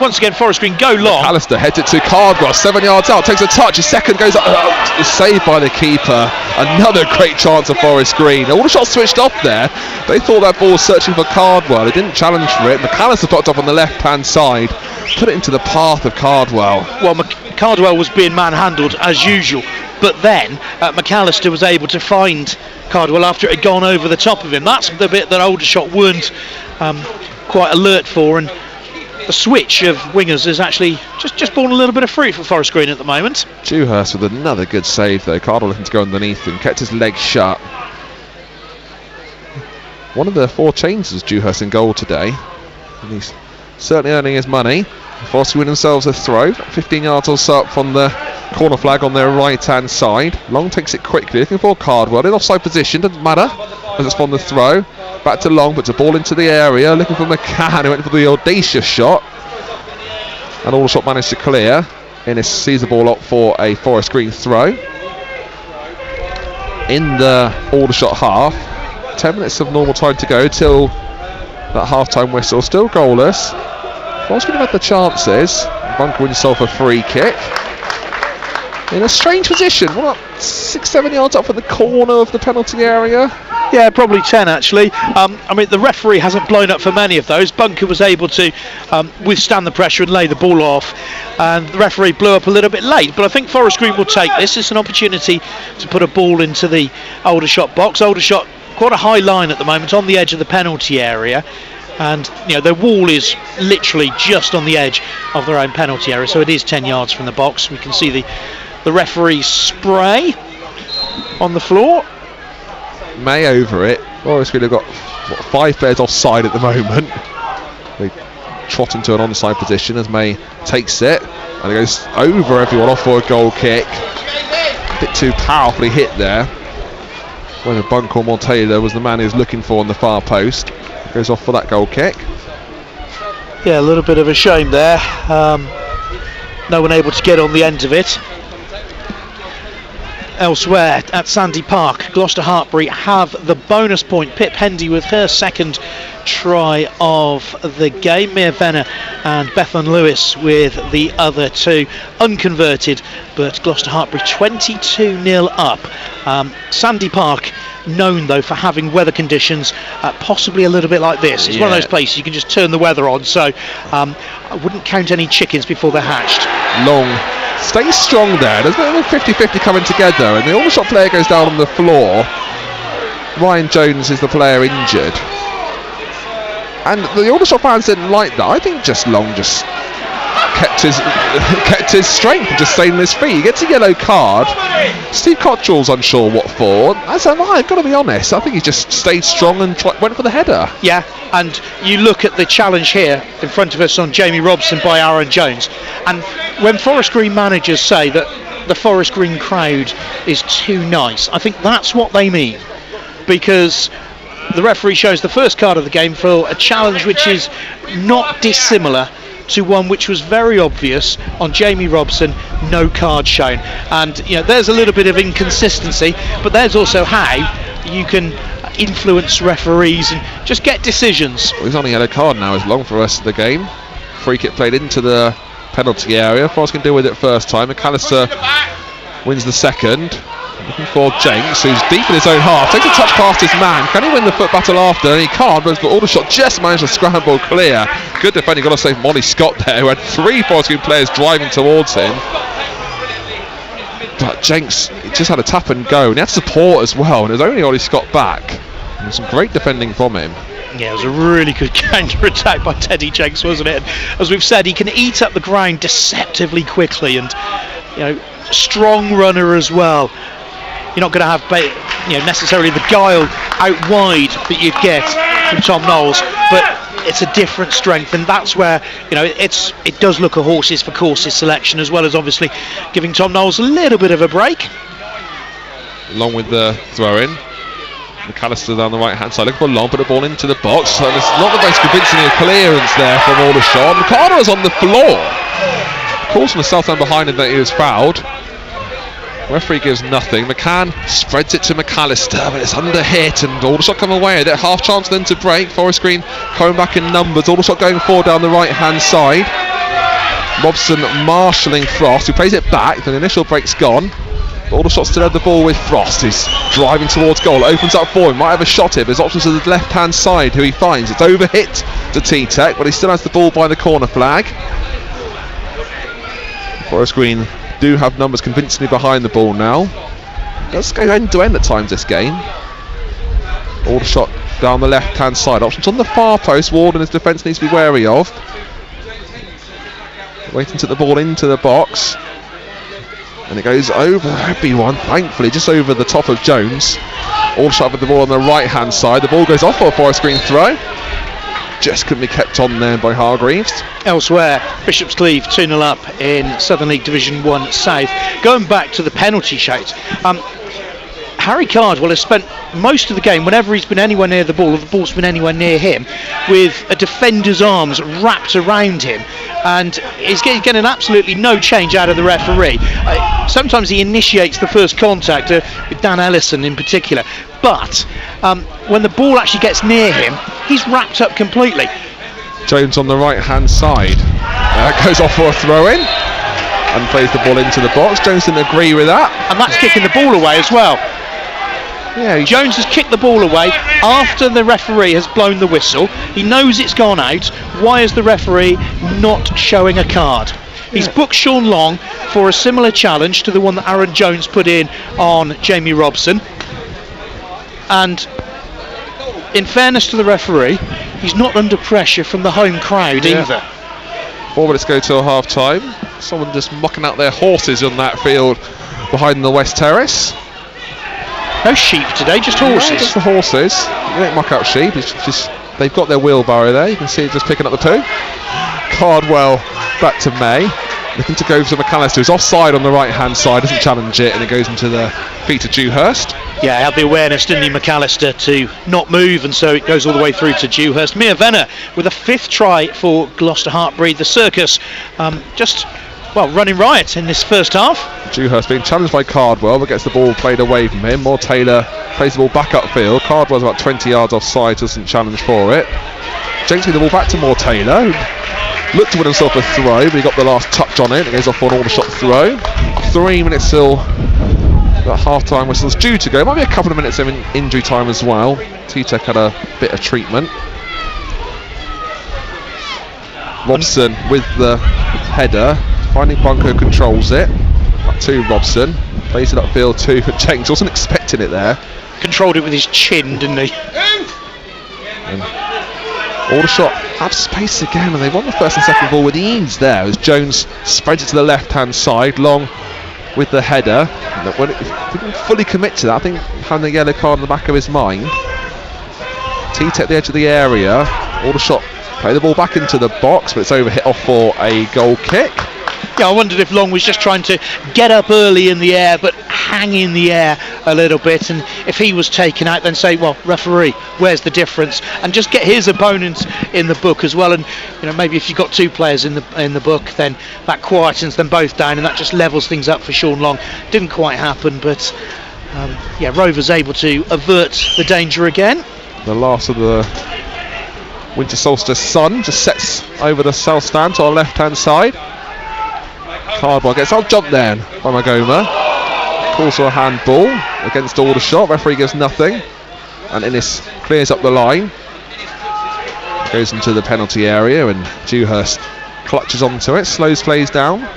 once again Forest Green go long. Alistair heads it to Cardwell, 7 yards out, takes a touch, a second goes up, is saved by the keeper. Another great chance of Forest Green. Aldershot switched off there. They thought that ball was searching for Cardwell. They didn't challenge for it. McAllister popped up on the left hand side, put it into the path of Cardwell. Well, Cardwell was being manhandled as usual, but then McAllister was able to find Cardwell after it had gone over the top of him. That's the bit that Aldershot weren't quite alert for, and the switch of wingers is actually just borne a little bit of fruit for Forest Green at the moment. Dewhurst with another good save though. Cardwell looking to go underneath him, kept his legs shut. One of the 4 chains was Dewhurst in goal today, and he's certainly earning his money. Forest win themselves a throw, 15 yards or so up from the corner flag on their right hand side. Long takes it quickly, looking for Cardwell in offside position, doesn't matter as it's from the throw. Back to Long, puts a ball into the area, looking for McCann, who went for the audacious shot, and Aldershot managed to clear. Innes sees the ball up for a Forest Green throw in the Aldershot half. 10 minutes of normal time to go till that half-time whistle. Still goalless. Forest Green have had the chances. Bunker wins himself a free kick in a strange position. What, 6-7 yards up from the corner of the penalty area? Yeah, probably 10 actually. I mean, the referee hasn't blown up for many of those. Bunker was able to withstand the pressure and lay the ball off, and the referee blew up a little bit late, but I think Forest Green will take this. It's an opportunity to put a ball into the Aldershot box. Aldershot quite a high line at the moment on the edge of the penalty area, and their wall is literally just on the edge of their own penalty area, so it is 10 yards from the box. We can see the referee's spray on the floor. May over it. Forest Green have got 5 players offside at the moment. They trot into an onside position as May takes it, and it goes over everyone off for a goal kick. A bit too powerfully hit there. Whether Bunker or Moore-Taylor was the man he was looking for on the far post. Goes off for that goal kick. Yeah, a little bit of a shame there. No one able to get on the end of it. Elsewhere at Sandy Park, Gloucester Hartpury have the bonus point. Pip Hendy with her second try of the game. Mia Venner and Bethan Lewis with the other two unconverted, but Gloucester Hartpury 22-0 up. Sandy Park known though for having weather conditions possibly a little bit like this. It's one of those places you can just turn the weather on, so I wouldn't count any chickens before they're hatched. Long stays strong there. There's a bit of a 50-50 coming together, and the Aldershot player goes down on the floor. Ryan Jones is the player injured, and the Aldershot fans didn't like that. I think just Long just kept his strength and just stayed on his feet. He gets a yellow card. Steve Cottrell's unsure what for. As am I, I've got to be honest. I think he just stayed strong and went for the header. Yeah, and you look at the challenge here in front of us on Jamie Robson by Aaron Jones, and when Forest Green managers say that the Forest Green crowd is too nice, I think that's what they mean, because the referee shows the first card of the game for a challenge which is not dissimilar to one which was very obvious on Jamie Robson, no card shown. And there's a little bit of inconsistency, but there's also how you can influence referees and just get decisions. Well, he's on a yellow card now, is Long for the rest of the game. Free kick played into the penalty area. Forrest can deal with it first time. McAllister wins the second. Looking for Jenks, who's deep in his own half. Takes a touch past his man. Can he win the foot battle after? And he can't, but Aldershot just managed to scramble clear. Good defending, got to save Molly Scott there, who had three Forest Green players driving towards him. But Jenks, he just had a tap and go, and he had support as well, and it was only Ollie Scott back. And some great defending from him. Yeah, it was a really good counter-attack by Teddy Jenks, wasn't it? And as we've said, he can eat up the ground deceptively quickly, and strong runner as well. You're not going to have necessarily the guile out wide that you'd get from Tom Knowles, but it's a different strength, and that's where it does look a horses for courses selection, as well as obviously giving Tom Knowles a little bit of a break. Along with the throw-in, McAllister down the right-hand side, looking for Long, put the ball into the box. So there's not the most convincing clearance there from Aldershot. Ricardo's on the floor. Calls from the south end behind him that he was fouled. Referee gives nothing. McCann spreads it to McAllister, but it's under hit, and Aldershot come away with it. Half chance then to break. Forest Green coming back in numbers. Aldershot going forward down the right hand side. Robson marshalling Frost, who plays it back. The initial break's gone. Aldershot still had the ball with Frost. He's driving towards goal. It opens up for him. Might have a shot here. There's options to the left hand side, who he finds. It's over hit to T-Tech, but he still has the ball by the corner flag. Forest Green do have numbers convincingly behind the ball now. Let's go end to end at times this game. Aldershot down the left hand side. Options on the far post. Ward and his defence needs to be wary of. Waiting to the ball into the box. And it goes over everyone, thankfully, just over the top of Jones. Aldershot with the ball on the right hand side. The ball goes off for a Forest Green throw. Just couldn't be kept on there by Hargreaves. Elsewhere, Bishop's Cleeve 2-0 up in Southern League Division 1 South. Going back to the penalty shout, Harry Cardwell has spent most of the game, whenever he's been anywhere near the ball, or the ball's been anywhere near him, with a defender's arms wrapped around him, and he's getting absolutely no change out of the referee. Sometimes he initiates the first contact, with Dan Ellison in particular, but when the ball actually gets near him, he's wrapped up completely. Jones on the right hand side. Goes off for a throw in and plays the ball into the box. Jones didn't agree with that. And that's kicking the ball away as well. Yeah, Jones has kicked the ball away after the referee has blown the whistle. He knows it's gone out. Why is the referee not showing a card? He's booked Sean Long for a similar challenge to the one that Aaron Jones put in on Jamie Robson. And in fairness to the referee, he's not under pressure from the home crowd either. 4 minutes go till half time. Someone just mucking out their horses on that field behind the West Terrace. No sheep today, just horses. No, just the horses. You don't muck out sheep. It's just they've got their wheelbarrow there. You can see it just picking up the poo. Cardwell back to May. Looking to go to McAllister, who's offside on the right hand side, doesn't challenge it, and it goes into the feet of Dewhurst. Yeah, he had the awareness, didn't he, McAllister, to not move, and so it goes all the way through to Dewhurst. Mia Venner with a 5th try for Gloucester Hartpury. The circus just running riot in this first half. Dewhurst being challenged by Cardwell, but gets the ball played away from him. Moore Taylor plays the ball back upfield. Cardwell's about 20 yards offside, doesn't challenge for it. Jenks the ball back to Moore Taylor. Looked to win himself a throw, but he got the last touch on it. It goes off for an Aldershot throw. 3 minutes still. That half-time whistle's due to go. Might be a couple of minutes of injury time as well. T-Tech had a bit of treatment. Robson with the header. Finding Bunko controls it. Back to Robson. Plays it upfield to Jenks. Wasn't expecting it there. Controlled it with his chin, didn't he? Aldershot have space again, and they won the first and second ball with ease there as Jones spreads it to the left-hand side. Long with the header. When he didn't fully commit to that, I think having the yellow card in the back of his mind. T-Tech the edge of the area. Aldershot play the ball back into the box, but it's over hit off for a goal kick. Yeah, I wondered if Long was just trying to get up early in the air but hang in the air a little bit, and if he was taken out then say, well, referee, where's the difference, and just get his opponent in the book as well. And maybe if you've got two players in the book, then that quietens them both down and that just levels things up for Sean Long. Didn't quite happen, but Rovers able to avert the danger again. The last of the winter solstice sun just sets over the south stand to our left hand side. Cardwell gets out jumped then by Magoma. Calls for a handball against Aldershot. Referee gives nothing, and Innes clears up the line. Goes into the penalty area, and Dewhurst clutches onto it. Slows plays down.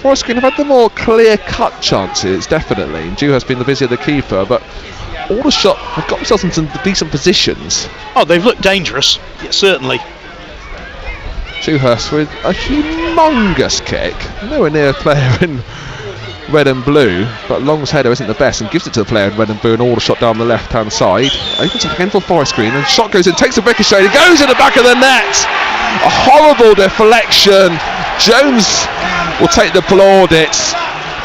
Forest Green have had the more clear-cut chances, definitely. And Dewhurst been the busier the keeper, but Aldershot have got themselves into some decent positions. Oh, they've looked dangerous, yeah, certainly. Dewhurst with a humongous kick, nowhere near a player in red and blue, but Long's header isn't the best and gives it to the player in red and blue, and Aldershot down the left hand side. Opens up again for Forest Green, and shot goes in, takes a ricochet, it goes in the back of the net. A horrible deflection. Jones will take the plaudits.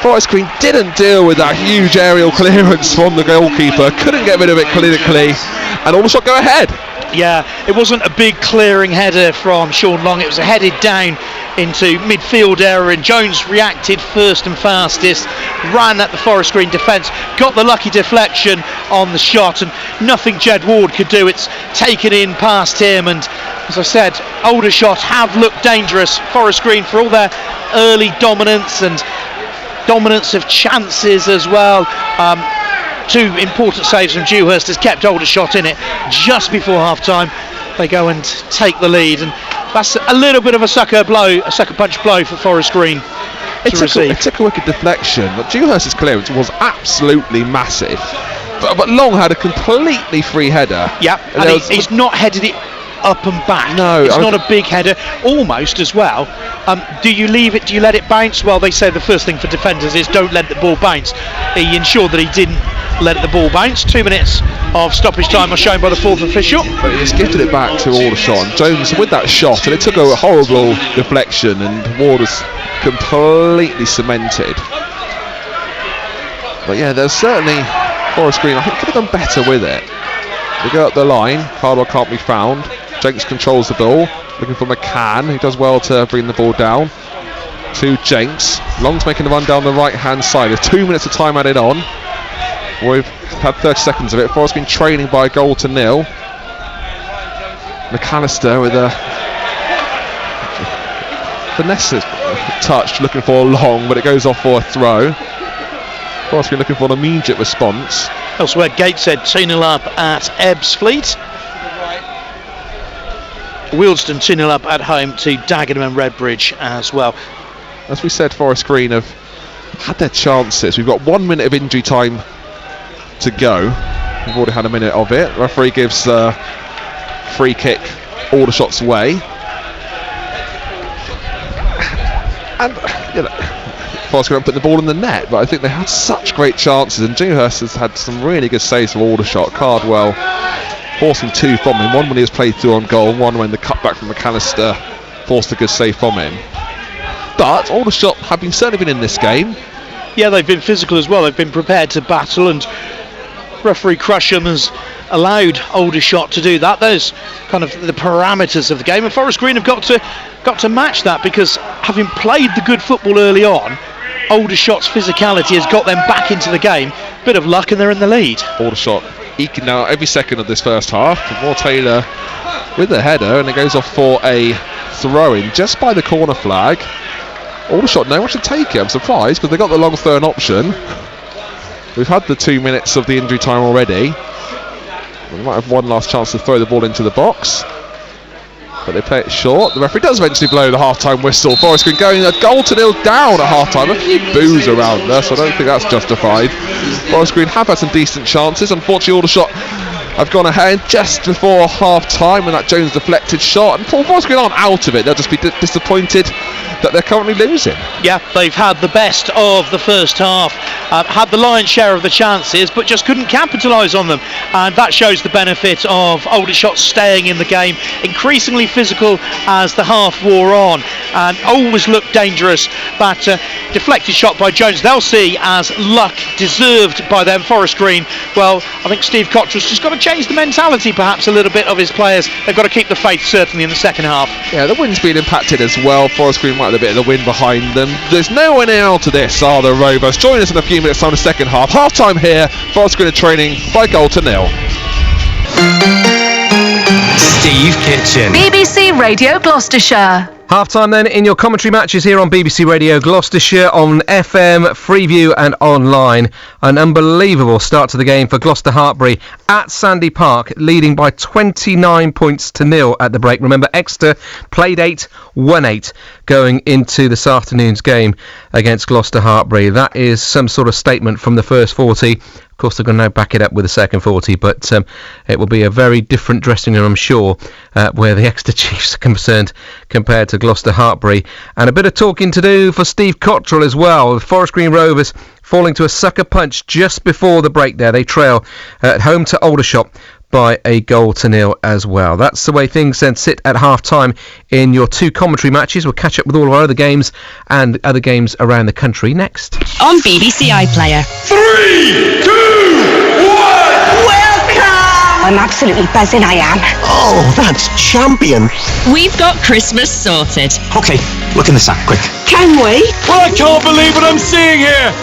Forest Green didn't deal with that huge aerial clearance from the goalkeeper, couldn't get rid of it clinically, and Aldershot go ahead. Yeah, it wasn't a big clearing header from Sean Long, it was a headed down into midfield area, and Jones reacted first and fastest, ran at the Forest Green defence, got the lucky deflection on the shot, and nothing Jed Ward could do. It's taken in past him, and as I said, Aldershot have looked dangerous. Forest Green, for all their early dominance and dominance of chances as well, two important saves from Dewhurst has kept Aldershot in it. Just before half time they go and take the lead, and that's a little bit of a sucker punch blow for Forest Green. It took a wicked deflection, but Dewhurst's clearance was absolutely massive, but Long had a completely free header. Yeah, and he's not headed it up and back. No, it's not a big header, almost as well. Do you leave it? Do you let it bounce? Well, they say the first thing for defenders is don't let the ball bounce. He ensured that he didn't let the ball bounce. 2 minutes of stoppage time are shown by the fourth official. But he's gifted it back to Aldershot. Jones with that shot, and it took a horrible deflection, and Ward was completely cemented. But yeah, there's certainly Forest Green, I think, could have done better with it. They go up the line, Cardwell can't be found. Jenks controls the ball, looking for McCann, who does well to bring the ball down to Jenks. Long's making the run down the right hand side. There's 2 minutes of time added on. We've had 30 seconds of it. Forest been trailing by a goal to nil. McAllister with a finesse touch, looking for Long, but it goes off for a throw. Forest been looking for an immediate response. Elsewhere, Gateshead 2-0 up at Ebbsfleet. Wealdstone 2-0 up at home to Dagenham and Redbridge as well. As we said, Forest Green have had their chances. We've got 1 minute of injury time to go. We've already had a minute of it. The referee gives a free kick Aldershot's way. And, Forest Green put the ball in the net, but I think they had such great chances, and Dewhurst has had some really good saves from Aldershot. Cardwell forcing two from him, one when he was played through on goal, one when the cutback from McAllister forced a good save from him. But Aldershot have certainly been in this game. Yeah, they've been physical as well. They've been prepared to battle, and referee Crusham has allowed Aldershot to do that. Those kind of the parameters of the game, and Forest Green have got to match that, because having played the good football early on, Aldershot's physicality has got them back into the game. Bit of luck and they're in the lead. Aldershot eking out every second of this first half. Moore Taylor with the header, and it goes off for a throw-in just by the corner flag. Aldershot no one should take it. I'm surprised, because they got the long throw-in option. We've had the 2 minutes of the injury time already. We might have one last chance to throw the ball into the box, but they play it short. The referee does eventually blow the half-time whistle. Forest Green going a goal to nil down at half-time. A few boos around there, so I don't think that's justified. Forest Green have had some decent chances. Unfortunately, Aldershot have gone ahead just before half-time when that Jones deflected shot, and Forest Green aren't out of it. They'll just be disappointed that they're currently losing. Yeah, they've had the best of the first half, had the lion's share of the chances, but just couldn't capitalise on them, and that shows the benefit of Aldershot staying in the game, increasingly physical as the half wore on, and always looked dangerous. But deflected shot by Jones, they'll see as luck deserved by them. Forest Green, well, I think Steve Cottrell's just got to change the mentality perhaps a little bit of his players. They've got to keep the faith, certainly, in the second half. Yeah, the wind's been impacted as well. Forest Green might have a bit of the wind behind them. There's no one out of this, are the Rovers. Join us in a few minutes time, the second half. Half time here. Forest Green are training by goal to nil. Steve Kitchen. BBC Radio Gloucestershire. Half-time then in your commentary matches here on BBC Radio Gloucestershire, on FM, Freeview and online. An unbelievable start to the game for Gloucester Hartpury at Sandy Park, leading by 29 points to nil at the break. Remember, Exeter played 8, won 8 going into this afternoon's game against Gloucester Hartpury. That is some sort of statement from the first 40. Of course, they're going to now back it up with the second 40, but it will be a very different dressing room, I'm sure, where the Exeter Chiefs are concerned compared to Gloucester Hartpury. And a bit of talking to do for Steve Cottrell as well. The Forest Green Rovers falling to a sucker punch just before the break there. They trail at home to Aldershot by a goal to nil as well. That's the way things then sit at half-time in your two commentary matches. We'll catch up with all of our other games and other games around the country next. On BBC iPlayer. 3, 2, 1. Welcome! I'm absolutely buzzing, I am. Oh, that's champion. We've got Christmas sorted. Okay, look in the sack, quick. Can we? Well, I can't believe what I'm seeing here.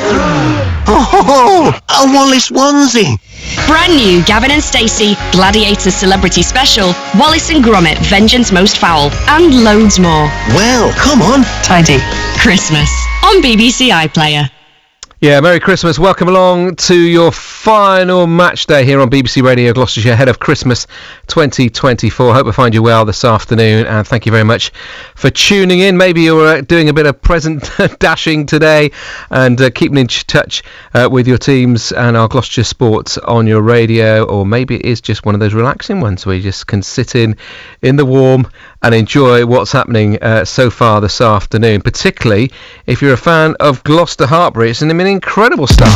Oh, a Wallace onesie. Brand new Gavin and Stacey Gladiator Celebrity Special, Wallace and Gromit Vengeance Most Foul, and loads more. Well, come on. Tidy. Christmas on BBC iPlayer. Yeah, Merry Christmas. Welcome along to your final match day here on BBC Radio Gloucestershire ahead of Christmas 2024. Hope I find you well this afternoon, and thank you very much for tuning in. Maybe you're doing a bit of present dashing today and keeping in touch with your teams and our Gloucestershire sports on your radio, or maybe it is just one of those relaxing ones where you just can sit in the warm and enjoy what's happening so far this afternoon, particularly if you're a fan of Gloucester Hartpury. It's an incredible start.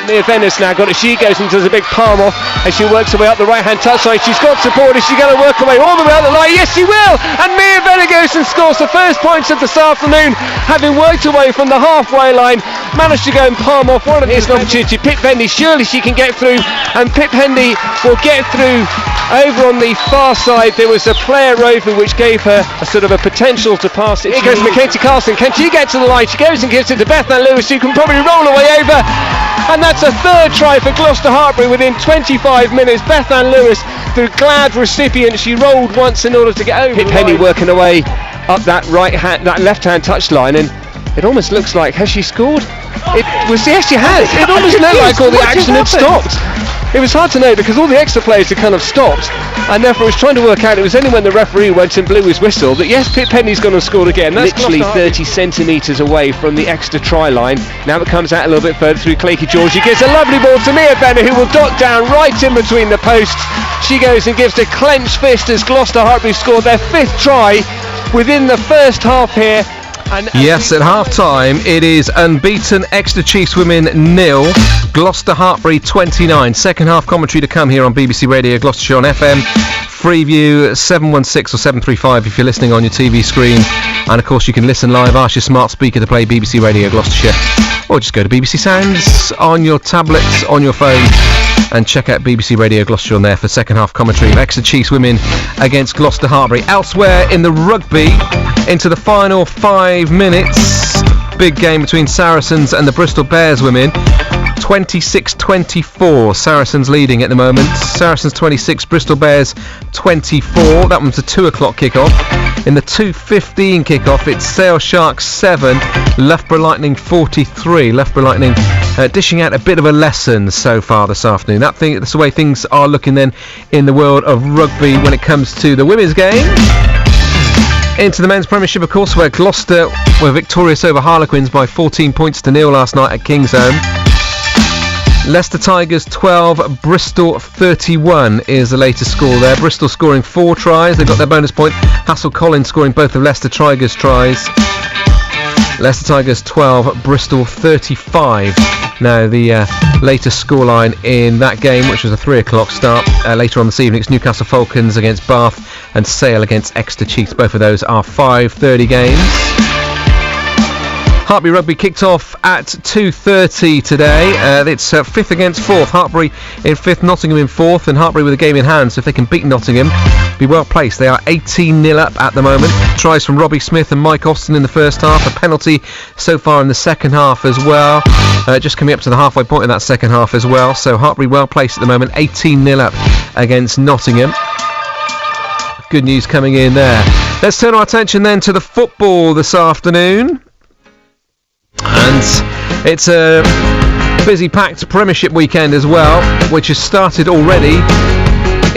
Mia Venice now got it. She goes and does a big palm off and she works her way up the right hand touchline. She's got support. Is she going to work her way all the way up the line? Yes, she will. And Mia Venice goes and scores the first points of this afternoon, having worked away from the halfway line. Managed to go and palm off one of these. Here's an opportunity. Pip Hendy, surely she can get through, and Pip Hendy will get through. Over on the far side there was a player over which gave her a sort of a potential to pass it. Here goes Mackenzie Carlson. Can she get to the line? She goes and gives it to Beth Ann Lewis, who can probably roll her way over. And that's a third try for Gloucester Hartpury within 25 minutes. Beth Ann Lewis, the glad recipient, she rolled once in order to get over. Pip Hendy working away up that left hand touchline, and it almost looks like, has she scored? Yes, she has. It almost looked like all the action had stopped. It was hard to know because all the extra players had kind of stopped, and therefore it was trying to work out. It was only when the referee went and blew his whistle that yes, Pip Hendy's gone and scored again. That's literally 30 centimetres away from the extra try line. Now it comes out a little bit further through Claky George. He gives a lovely ball to Mia Benner, who will dot down right in between the posts. She goes and gives a clenched fist as Gloucester Hartpury scored their fifth try within the first half here. Yes, at half-time it is unbeaten Exeter Chiefs women 0, Gloucester Hartpury 29. Second half commentary to come here on BBC Radio Gloucestershire on FM, Freeview 716 or 735 if you're listening on your TV screen. And of course you can listen live, ask your smart speaker to play BBC Radio Gloucestershire, or just go to BBC Sounds on your tablets, on your phone, and check out BBC Radio Gloucestershire on there for second half commentary of Exeter Chiefs women against Gloucester Hartbury. Elsewhere in the rugby, into the final 5 minutes, big game between Saracens and the Bristol Bears women. 26-24, Saracens leading at the moment. Saracens 26, Bristol Bears 24. That one's a 2 o'clock kick-off. In the 2:15 kick-off, it's Sale Sharks 7, Loughborough Lightning 43. Loughborough Lightning dishing out a bit of a lesson so far this afternoon. That's the way things are looking then in the world of rugby when it comes to the women's game. Into the men's premiership, of course, where Gloucester were victorious over Harlequins by 14 points to 0 last night at Kingsholm. Leicester Tigers 12, Bristol 31 is the latest score there. Bristol scoring 4 tries. They've got their bonus point. Hassel Collins scoring both of Leicester Tigers tries. Leicester Tigers 12, Bristol 35. Now the latest scoreline in that game, which was a 3 o'clock start. Later on this evening, it's Newcastle Falcons against Bath and Sale against Exeter Chiefs. Both of those are 5:30 games. Hartbury Rugby kicked off at 2:30 today. It's 5th against 4th. Hartbury in 5th, Nottingham in 4th, and Hartbury with a game in hand, so if they can beat Nottingham, be well placed. They are 18-0 up at the moment. Tries from Robbie Smith and Mike Austin in the first half. A penalty so far in the second half as well. Just coming up to the halfway point in that second half as well. So Hartbury well placed at the moment, 18-0 up against Nottingham. Good news coming in there. Let's turn our attention then to the football this afternoon. And it's a busy packed Premiership weekend as well, which has started already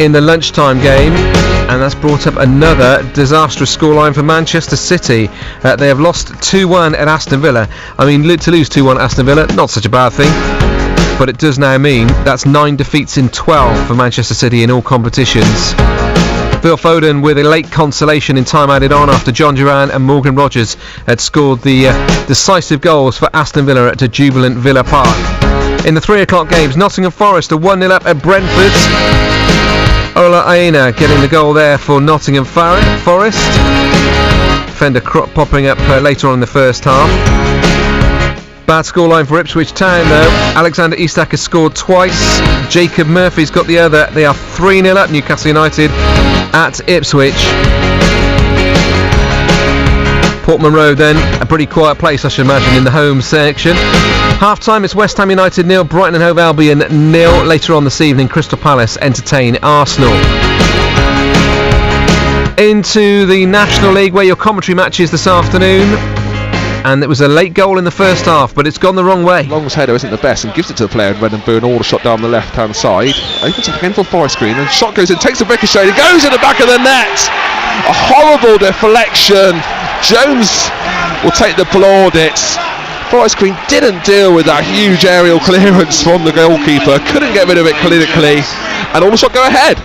in the lunchtime game, and that's brought up another disastrous scoreline for Manchester City. They have lost 2-1 at Aston Villa. I mean, to lose 2-1 at Aston Villa, not such a bad thing, but it does now mean that's 9 defeats in 12 for Manchester City in all competitions. Phil Foden with a late consolation in time added on after John Duran and Morgan Rogers had scored the decisive goals for Aston Villa at a jubilant Villa Park. In the 3 o'clock games, Nottingham Forest are 1-0 up at Brentford. Ola Aina getting the goal there for Nottingham Forest. Fender popping up later on in the first half. Bad scoreline for Ipswich Town though. Alexander Isak has scored twice. Jacob Murphy's got the other. They are 3-0 up, Newcastle United at Ipswich. Portman Road then, a pretty quiet place I should imagine in the home section. Half time it's West Ham United 0, Brighton and Hove Albion 0. Later on this evening, Crystal Palace entertain Arsenal. Into the National League where your commentary matches this afternoon. And it was a late goal in the first half, but it's gone the wrong way. Long's header isn't the best and gives it to the player in red and blue, and Aldershot down the left hand side. Opens up again for Forest Green, and shot goes in, takes a ricochet, and goes in the back of the net. A horrible deflection. Jones will take the plaudits. Forest Green didn't deal with that huge aerial clearance from the goalkeeper, couldn't get rid of it clinically, and Aldershot go ahead.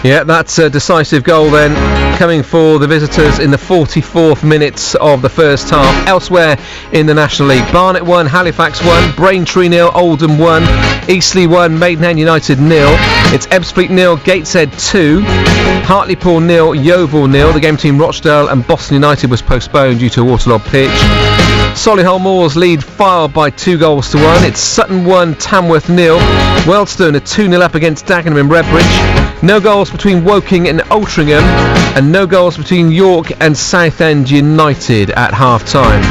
Yeah, that's a decisive goal then, coming for the visitors in the 44th minutes of the first half. Elsewhere in the National League, Barnet 1, Halifax 1, Braintree 0, Oldham 1, Eastleigh 1, Maidenhead United 0. It's Ebbsfleet 0, Gateshead 2, Hartlepool 0, Yeovil 0. The game between Rochdale and Boston United was postponed due to a waterlogged pitch. Solihull Moors lead Fylde by 2-1. It's Sutton 1, Tamworth 0. Wealdstone are 2-0 up against Dagenham and Redbridge. No goals between Woking and Altrincham, and no goals between York and Southend United at half-time.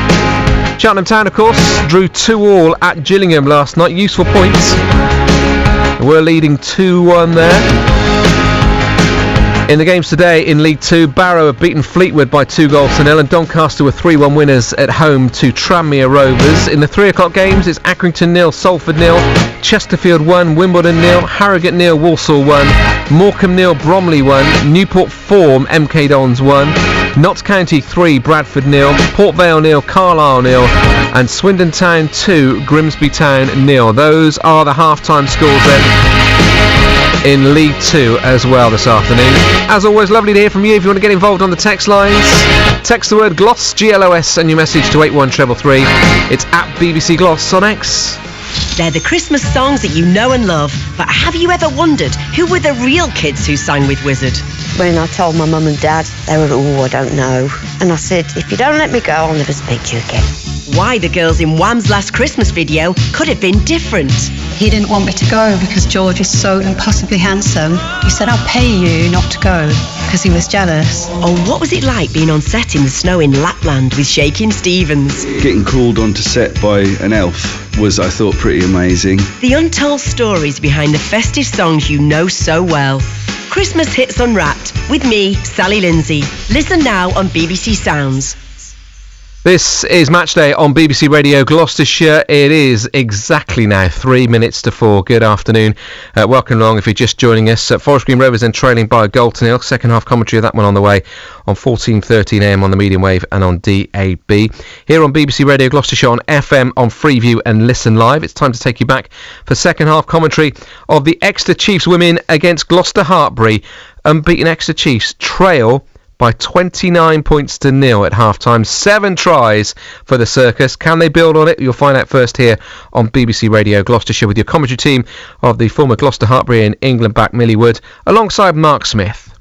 Cheltenham Town, of course, drew 2-2 at Gillingham last night. Useful points. We're leading 2-1 there. In the games today in League 2, Barrow have beaten Fleetwood by 2-0, and Doncaster were 3-1 winners at home to Tranmere Rovers. In the 3 o'clock games, it's Accrington 0, Salford 0, Chesterfield 1, Wimbledon 0, Harrogate 0, Walsall 1, Morecambe 0, Bromley 1, Newport 4, MK Dons 1, Notts County 3, Bradford 0, Port Vale 0, Carlisle 0, and Swindon Town 2, Grimsby Town 0. Those are the half-time scores then in League 2 as well this afternoon. As always, lovely to hear from you. If you want to get involved on the text lines, text the word GLOSS, GLOS, and your message to 81333. It's at BBC Gloss on X. They're the Christmas songs that you know and love. But have you ever wondered who were the real kids who sang with Wizard? When I told my mum and dad, they were, I don't know. And I said, if you don't let me go, I'll never speak to you again. Why the girls in Wham's last Christmas video could have been different. He didn't want me to go because George is so impossibly handsome. He said, I'll pay you not to go, because he was jealous. Oh, what was it like being on set in the snow in Lapland with Shakin' Stevens? Getting called onto set by an elf was, I thought, pretty amazing. The untold stories behind the festive songs you know so well. Christmas Hits Unwrapped with me, Sally Lindsay. Listen now on BBC Sounds. This is Matchday on BBC Radio Gloucestershire. It is exactly now 3 minutes to 4. Good afternoon. Welcome along if you're just joining us. Forest Green Rovers then trailing by a goal to nil. Second half commentary of that one on the way on 14:13 AM on the medium wave and on DAB. Here on BBC Radio Gloucestershire on FM, on Freeview and Listen Live. It's time to take you back for second half commentary of the Exeter Chiefs women against Gloucester Hartpury. Unbeaten Exeter Chiefs trail by 29 points to 0 at half-time. 7 tries for the Circus. Can they build on it? You'll find out first here on BBC Radio Gloucestershire with your commentary team of the former Gloucester Hartpury and England back Millie Wood, alongside Mark Smith.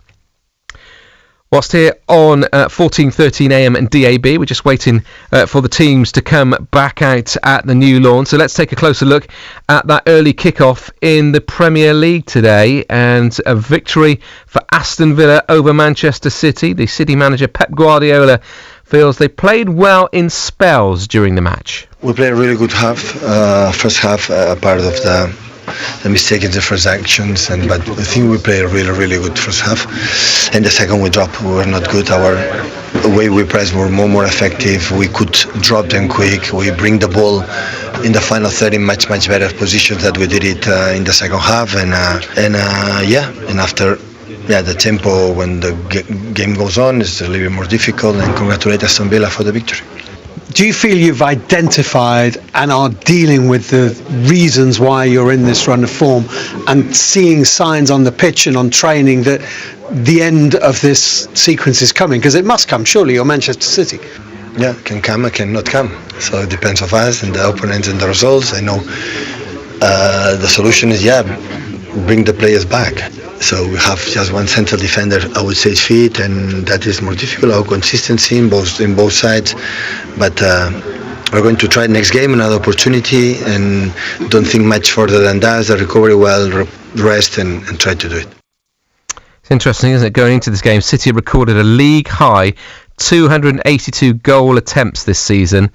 Whilst here on 14:13 AM and DAB, we're just waiting for the teams to come back out at the new lawn. So let's take a closer look at that early kick-off in the Premier League today, and a victory for Aston Villa over Manchester City. The City manager Pep Guardiola feels they played well in spells during the match. We played a really good half. First half, part of the mistake in the first actions, but I think we played a really good first half. And the second we dropped, we were not good. Our way we pressed were more effective. We could drop them quick. We bring the ball in the final third in much better positions than we did it in the second half. And after the tempo when the game goes on is a little bit more difficult. And congratulate Aston Villa for the victory. Do you feel you've identified and are dealing with the reasons why you're in this run of form, and seeing signs on the pitch and on training that the end of this sequence is coming? Because it must come, surely. You're Manchester City. Yeah, it can come, it cannot come. So it depends on us and the opponents and the results. I know the solution is, bring the players back. So we have just one central defender, I would say, fit, and that is more difficult. Our consistency in both sides, but we're going to try next game, another opportunity, and don't think much further than that. The recovery well, rest, and try to do it. It's interesting, isn't it? Going into this game, City recorded a league high 282 goal attempts this season.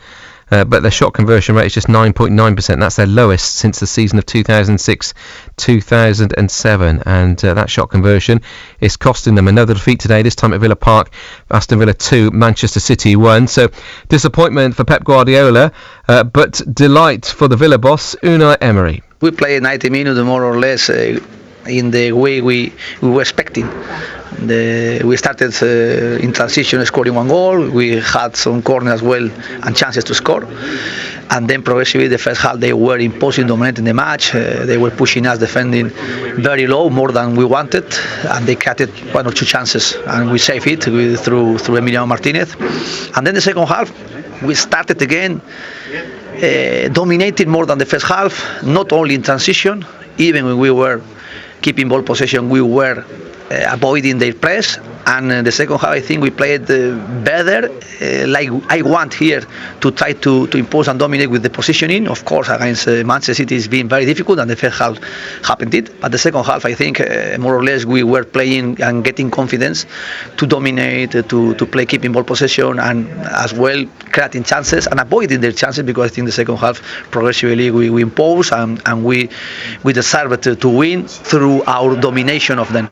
But their shot conversion rate is just 9.9%. That's their lowest since the season of 2006-2007. And that shot conversion is costing them another defeat today, this time at Villa Park. Aston Villa 2, Manchester City 1. So disappointment for Pep Guardiola, but delight for the Villa boss, Unai Emery. We played 90 minutes more or less in the way we were expecting. We started in transition scoring one goal. We had some corners as well and chances to score, and then progressively the first half they were imposing, dominating the match. They were pushing us, defending very low, more than we wanted, and they created one or two chances and we saved it through Emiliano Martinez. And then the second half we started again dominating more than the first half, not only in transition. Even when we were keeping ball possession, we were avoiding their press, and the second half I think we played better, like I want here to try to impose and dominate with the positioning. Of course against Manchester City it's been very difficult, and the first half happened it, but the second half I think more or less we were playing and getting confidence to dominate, to play keeping ball possession, and as well creating chances and avoiding their chances, because I think the second half progressively we impose and we deserved to win through our domination of them.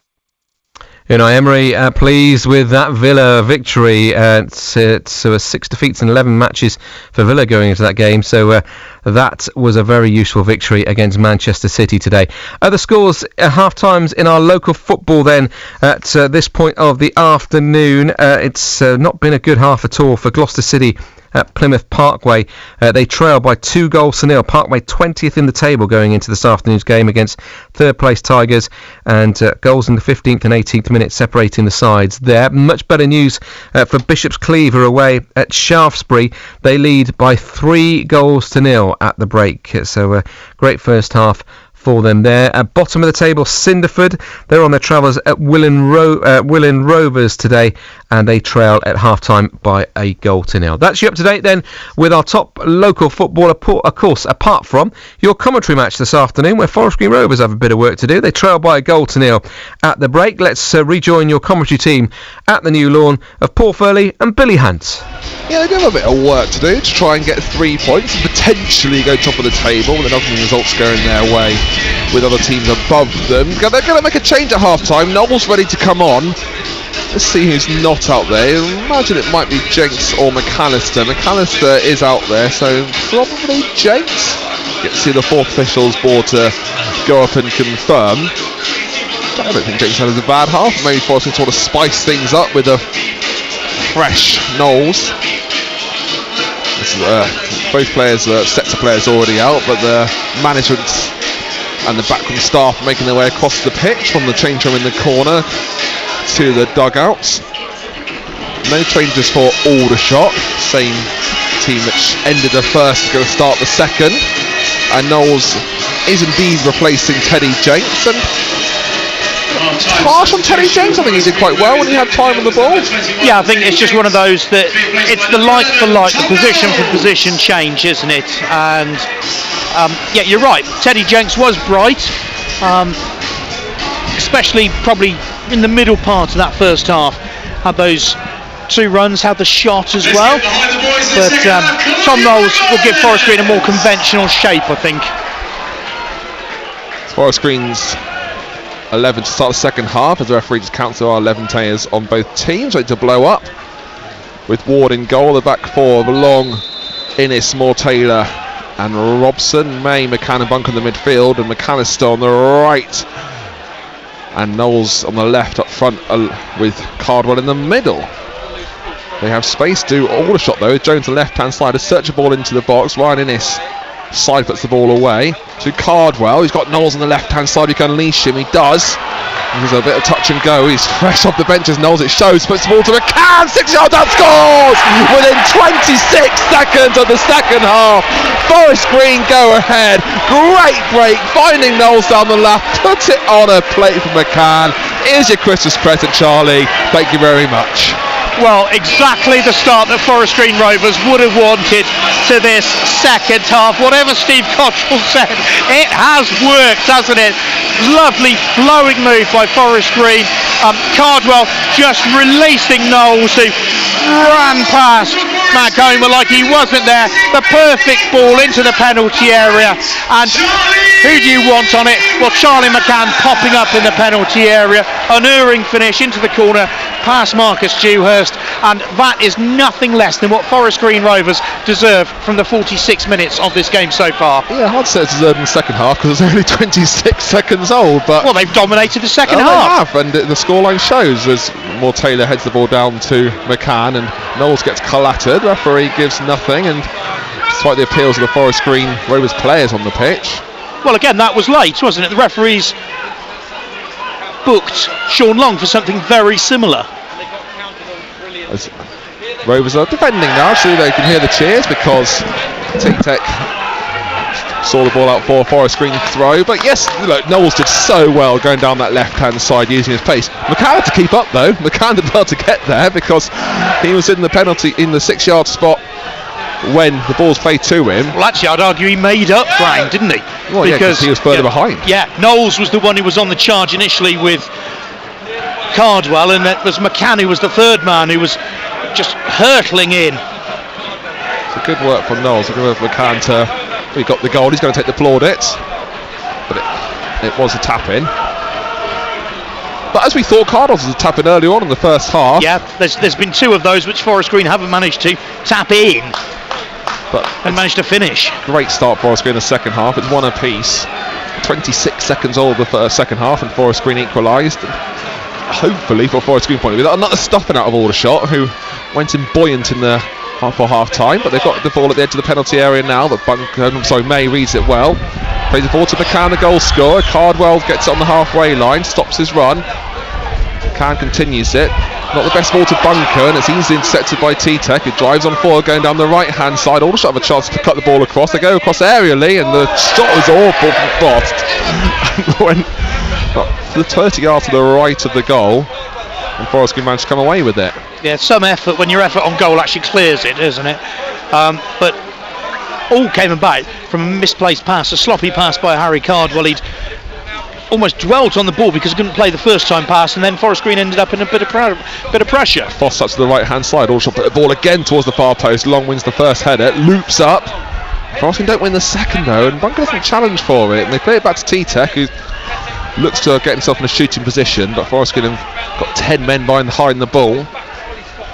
Unai Emery pleased with that Villa victory. It's 6 defeats in 11 matches for Villa going into that game, so that was a very useful victory against Manchester City today. Other scores at half-times in our local football then at this point of the afternoon. It's not been a good half at all for Gloucester City at Plymouth Parkway. They trail by 2-0. Parkway 20th in the table going into this afternoon's game against third place Tigers, and goals in the 15th and 18th minute separating the sides there. Much better news for Bishop's Cleaver away at Shaftesbury. They lead by 3-0 at the break. So a great first half for them there. At bottom of the table, Cinderford, they're on their travels at Willen Rovers today, and they trail at half-time by a 1-0. That's you up to date then with our top local football, of course, apart from your commentary match this afternoon, where Forest Green Rovers have a bit of work to do. They trail by a 1-0 at the break. Let's rejoin your commentary team at the New Lawn of Paul Furley and Billy Hunt. Yeah, they do have a bit of work to do to try and get 3 points and potentially go top of the table with enough results going their way with other teams above them. They're going to make a change at half-time. Noel's ready to come on. Let's see who's not out there. Imagine it might be Jenks or McAllister. McAllister is out there, so probably Jenks. Get to see the fourth officials board to go up and confirm. I don't think Jenks had a bad half. Maybe Forrest can sort of spice things up with a fresh Knowles. Both players, sets of players already out, but the management and the backroom staff making their way across the pitch from the change room in the corner to the dugouts. No changes for Aldershot, same team which ended the first is going to start the second, and Knowles is indeed replacing Teddy Jenks, and harsh on Teddy Jenks. I think he did quite well when he had time on the ball. Yeah, I think it's just one of those that it's the like for like, the position for position change, isn't it? And yeah, you're right, Teddy Jenks was bright, especially probably in the middle part of that first half. Had those 2 runs, had the shot as well, but Tom Knowles will give Forest Green a more conventional shape, I think. Forest Green's 11 to start the second half, as the referee just counts there are 11 players on both teams, ready to blow up. With Ward in goal, the back four of Long, Innes, Moore, Taylor and Robson, May, McCann and Bunk in the midfield, and McAllister on the right, and Knowles on the left up front with Cardwell in the middle. They have space to do Aldershot though, with Jones on the left hand side to search a ball into the box. Ryan Innes side puts the ball away to Cardwell. He's got Knowles on the left hand side, he can unleash him, he does. There's a bit of touch and go, he's fresh off the bench as Knowles, it shows, puts the ball to McCann, 6 yards out, scores within 26 seconds of the second half. Forest Green go ahead, great break, finding Knowles down the left, puts it on a plate for McCann. Here's your Christmas present, Charlie, thank you very much. Well, exactly the start that Forest Green Rovers would have wanted to this second half. Whatever Steve Cottrell said, it has worked, hasn't it? Lovely flowing move by Forest Green. Cardwell just releasing Knowles, who ran past Matt Comer like he wasn't there. The perfect ball into the penalty area. And who do you want on it? Well, Charlie McCann popping up in the penalty area. Unerring finish into the corner past Marcus Dewhurst, and that is nothing less than what Forest Green Rovers deserve from the 46 minutes of this game so far. Yeah, hard to say it's deserved in the second half because it's only 26 seconds old, but well, they've dominated the second half. They have, and the scoreline shows as Moore Taylor heads the ball down to McCann and Knowles gets collatered. Referee gives nothing, and despite the appeals of the Forest Green Rovers players on the pitch. Well, again, that was late, wasn't it? The referees booked Sean Long for something very similar. As Rovers are defending now, so they can hear the cheers because T-Tech saw the ball out for Forest Green throw. But yes, look, Knowles did so well going down that left-hand side using his pace. McCann had to keep up though. McCann did well to get there because he was in the penalty in the 6-yard spot when the ball's played to him. Well, actually, I'd argue he made up ground, didn't he? Well, because he was further behind. Yeah, Knowles was the one who was on the charge initially with Cardwell, and it was McCann who was the third man who was just hurtling in. So good work from Knowles. Good work from McCann he got the goal. He's going to take the plaudits, but it was a tap in. But as we thought, Cardwell was a tap in early on in the first half. Yeah, there's been 2 of those which Forest Green haven't managed to tap in, and managed to finish. Great start Forest Green in the second half. It's 1 apiece. 26 seconds old the second half, and Forest Green equalised. Hopefully, for Forest Green point of view, another stuffing out of Aldershot, who went in buoyant in the half time, but they've got the ball at the edge of the penalty area now. But May reads it well. Plays it forward to McCann, the goal scorer. Cardwell gets it on the halfway line, stops his run. McCann continues it. Not the best ball to Bunker, and it's easily intercepted by T-Tech, who drives on forward going down the right hand side. Aldershot have a chance to cut the ball across. They go across aerially, and the shot was awful from Frost. Went to the 30 yards to the right of the goal, and Forest Green managed to come away with it. Yeah, some effort when your effort on goal actually clears it, isn't it? But all came about from a misplaced pass, a sloppy pass by Harry Cardwell. He'd almost dwelt on the ball because he couldn't play the first time pass, and then Forest Green ended up in a bit of pressure. Foss up to the right hand side. Aldershot put the ball again towards the far post. Long wins the first header, loops up. Forest Green don't win the second though, and Bunker doesn't challenge for it, and they play it back to T-Tech, who looks to get himself in a shooting position, but Forest Green have got 10 men behind the ball.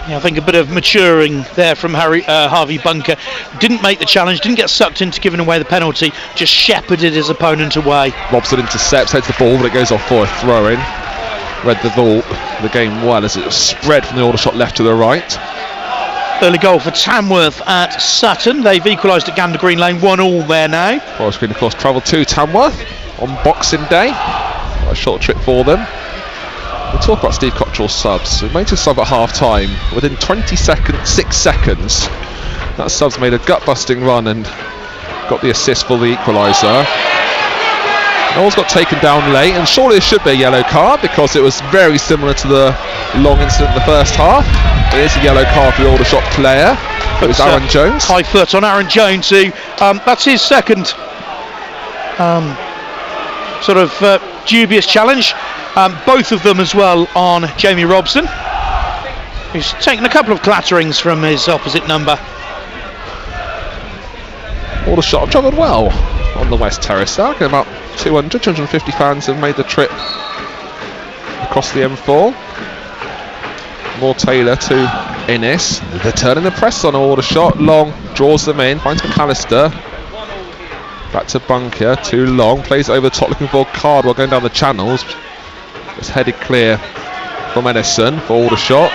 Yeah, I think a bit of maturing there from Harvey Bunker. Didn't make the challenge, didn't get sucked into giving away the penalty, just shepherded his opponent away. Robson intercepts, heads the ball, but it goes off for a throw-in. Read the game well as it was spread from the Aldershot left to the right. Early goal for Tamworth at Sutton. They've equalised at Gander Green Lane, 1-1 there now. Forest Green, of course, travel to Tamworth on Boxing Day. A short trip for them. We'll talk about Steve Cottrell's subs. He made his sub at half time. Within 6 seconds, that sub's made a gut-busting run and got the assist for the equaliser. Knowles got taken down late, and surely it should be a yellow card because it was very similar to the long incident in the first half. It is a yellow card for the Aldershot player. It was Aaron Jones. High foot on Aaron Jones, who that's his second dubious challenge. Both of them as well on Jamie Robson, who's taken a couple of clatterings from his opposite number. Aldershot have travelled well on the West Terrace. About 250 fans have made the trip across the M4. More Taylor to Innes. They're turning the press on Aldershot. Long draws them in, finds McAllister. Back to Bunker, too long. Plays over the top, looking for Cardwell going down the channels. It's headed clear from Edison for Aldershot.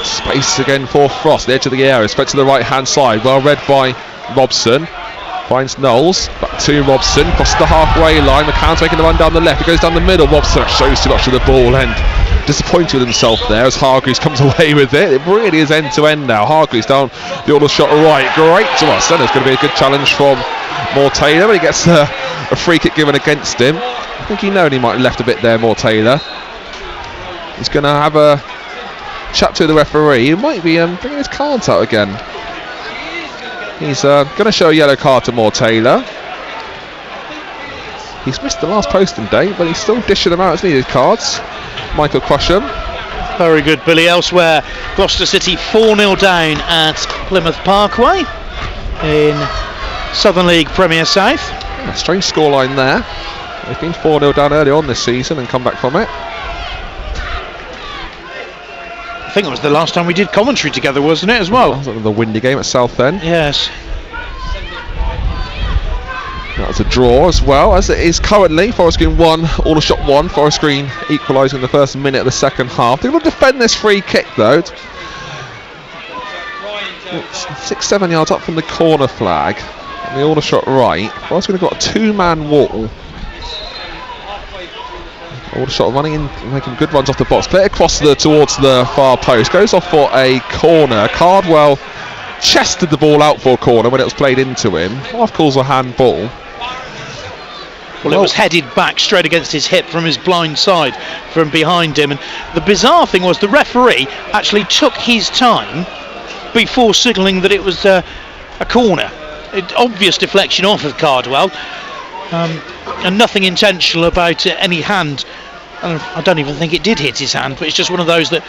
Space again for Frost, the edge of the area. Spread to the right hand side. Well read by Robson. Finds Knowles. Back to Robson. Across the halfway line. McCann's making the run down the left. It goes down the middle. Robson shows too much of the ball and disappointed with himself there as Hargreaves comes away with it. It really is end to end now. Hargreaves down the Aldershot right. Great to us. Then it's going to be a good challenge from Moore Taylor. He gets a free kick given against him. I think he known he might have left a bit there, Moore Taylor. He's going to have a chat to the referee. He might be bringing his cards out again. He's going to show a yellow card to Moore Taylor. He's missed the last posting date, but he's still dishing them out as needed cards. Michael Crusham. Very good, Billy. Elsewhere, Gloucester City 4-0 down at Plymouth Parkway in Southern League Premier South. Yeah, strange scoreline there. They've been 4-0 down early on this season and come back from it. I think it was the last time we did commentary together, wasn't it, as well? That was the windy game at Southend. Yes. That was a draw as well, as it is currently. Forest Green 1, Aldershot 1. Forest Green equalising the first minute of the second half. They're going to defend this free kick though. It's 6-7 yards up from the corner flag on the Aldershot right. Forest Green have got a two-man wall. Aldershot running in, making good runs off the box. Play it across towards the far post. Goes off for a corner. Cardwell chested the ball out for a corner when it was played into him. Half calls a handball. Well, it was headed back straight against his hip from his blind side from behind him. And the bizarre thing was the referee actually took his time before signalling that it was a corner. Obvious deflection off of Cardwell. And nothing intentional about any hand. And I don't even think it did hit his hand, but it's just one of those that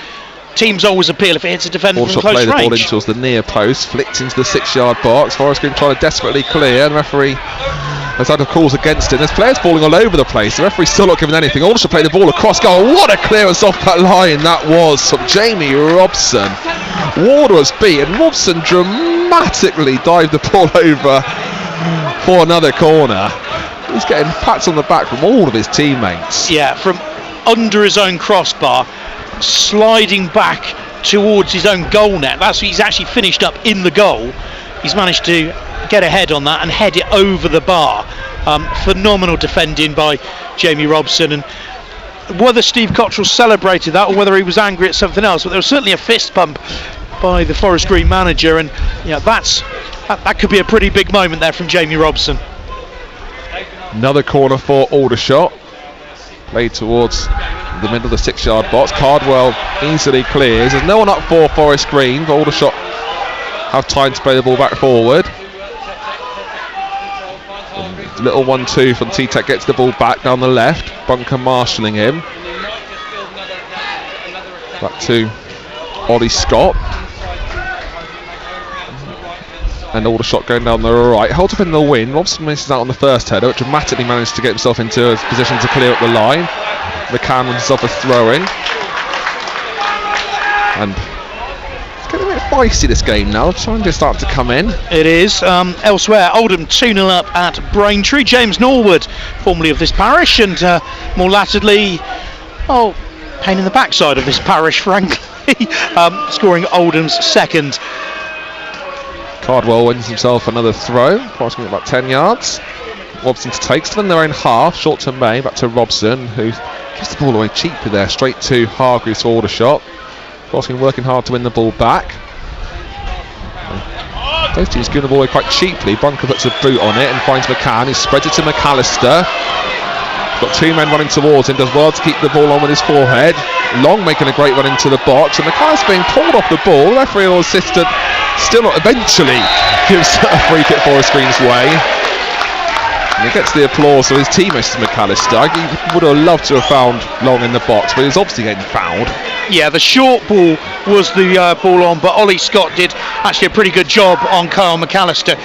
teams always appeal if it hits a defender from close range. Played the ball in towards the near post, flicked into the 6-yard box. Forest Green trying to desperately clear, and the referee has had calls against it. There's players falling all over the place. The referee's still not giving anything. Aldershot play the ball across goal. What a clearance off that line that was from Jamie Robson. Ward was beat, and Robson dramatically dived the ball over for another corner. He's getting pats on the back from all of his teammates. Yeah, from under his own crossbar, sliding back towards his own goal net. That's he's actually finished up in the goal. He's managed to get ahead on that and head it over the bar. Phenomenal defending by Jamie Robson, and whether Steve Cottrell celebrated that or whether he was angry at something else, but there was certainly a fist bump by the Forest Green manager, and that could be a pretty big moment there from Jamie Robson. Another corner for Aldershot, played towards the middle of the 6-yard box. Cardwell easily clears. There's no one up for Forest Green, but Aldershot have time to play the ball back forward. Little 1-2 from T-Tech, gets the ball back down the left. Bunker marshalling him. Back to Ollie Scott. And Aldershot going down the right. Holds up in the win. Robson misses out on the first header, but dramatically managed to get himself into a position to clear up the line. McCann himself a throw-in. And it's getting a bit feisty, this game now. Challenges start to come in. It is. Elsewhere, Oldham 2-0 up at Braintree. James Norwood, formerly of this parish, and more latterly, pain in the backside of this parish, frankly, scoring Oldham's second. Cardwell wins himself another throw, crossing it about 10 yards. Robson to take, still in their own half, short to May, back to Robson, who gives the ball away cheaply there, straight to Hargreaves for Aldershot. Crossing working hard to win the ball back. Those teams giving the ball away quite cheaply. Bunker puts a boot on it and finds McCann, he spreads it to McAllister. Got two men running towards him, does well to keep the ball on with his forehead. Long making a great run into the box, and McAllister being pulled off the ball. Referee or assistant still not, eventually gives a free kick Forest Green's way. And he gets the applause of his teammates, McAllister. He would have loved to have found Long in the box, but he was obviously getting fouled. Yeah, the short ball was the ball on, but Ollie Scott did actually a pretty good job on Kyle McAllister.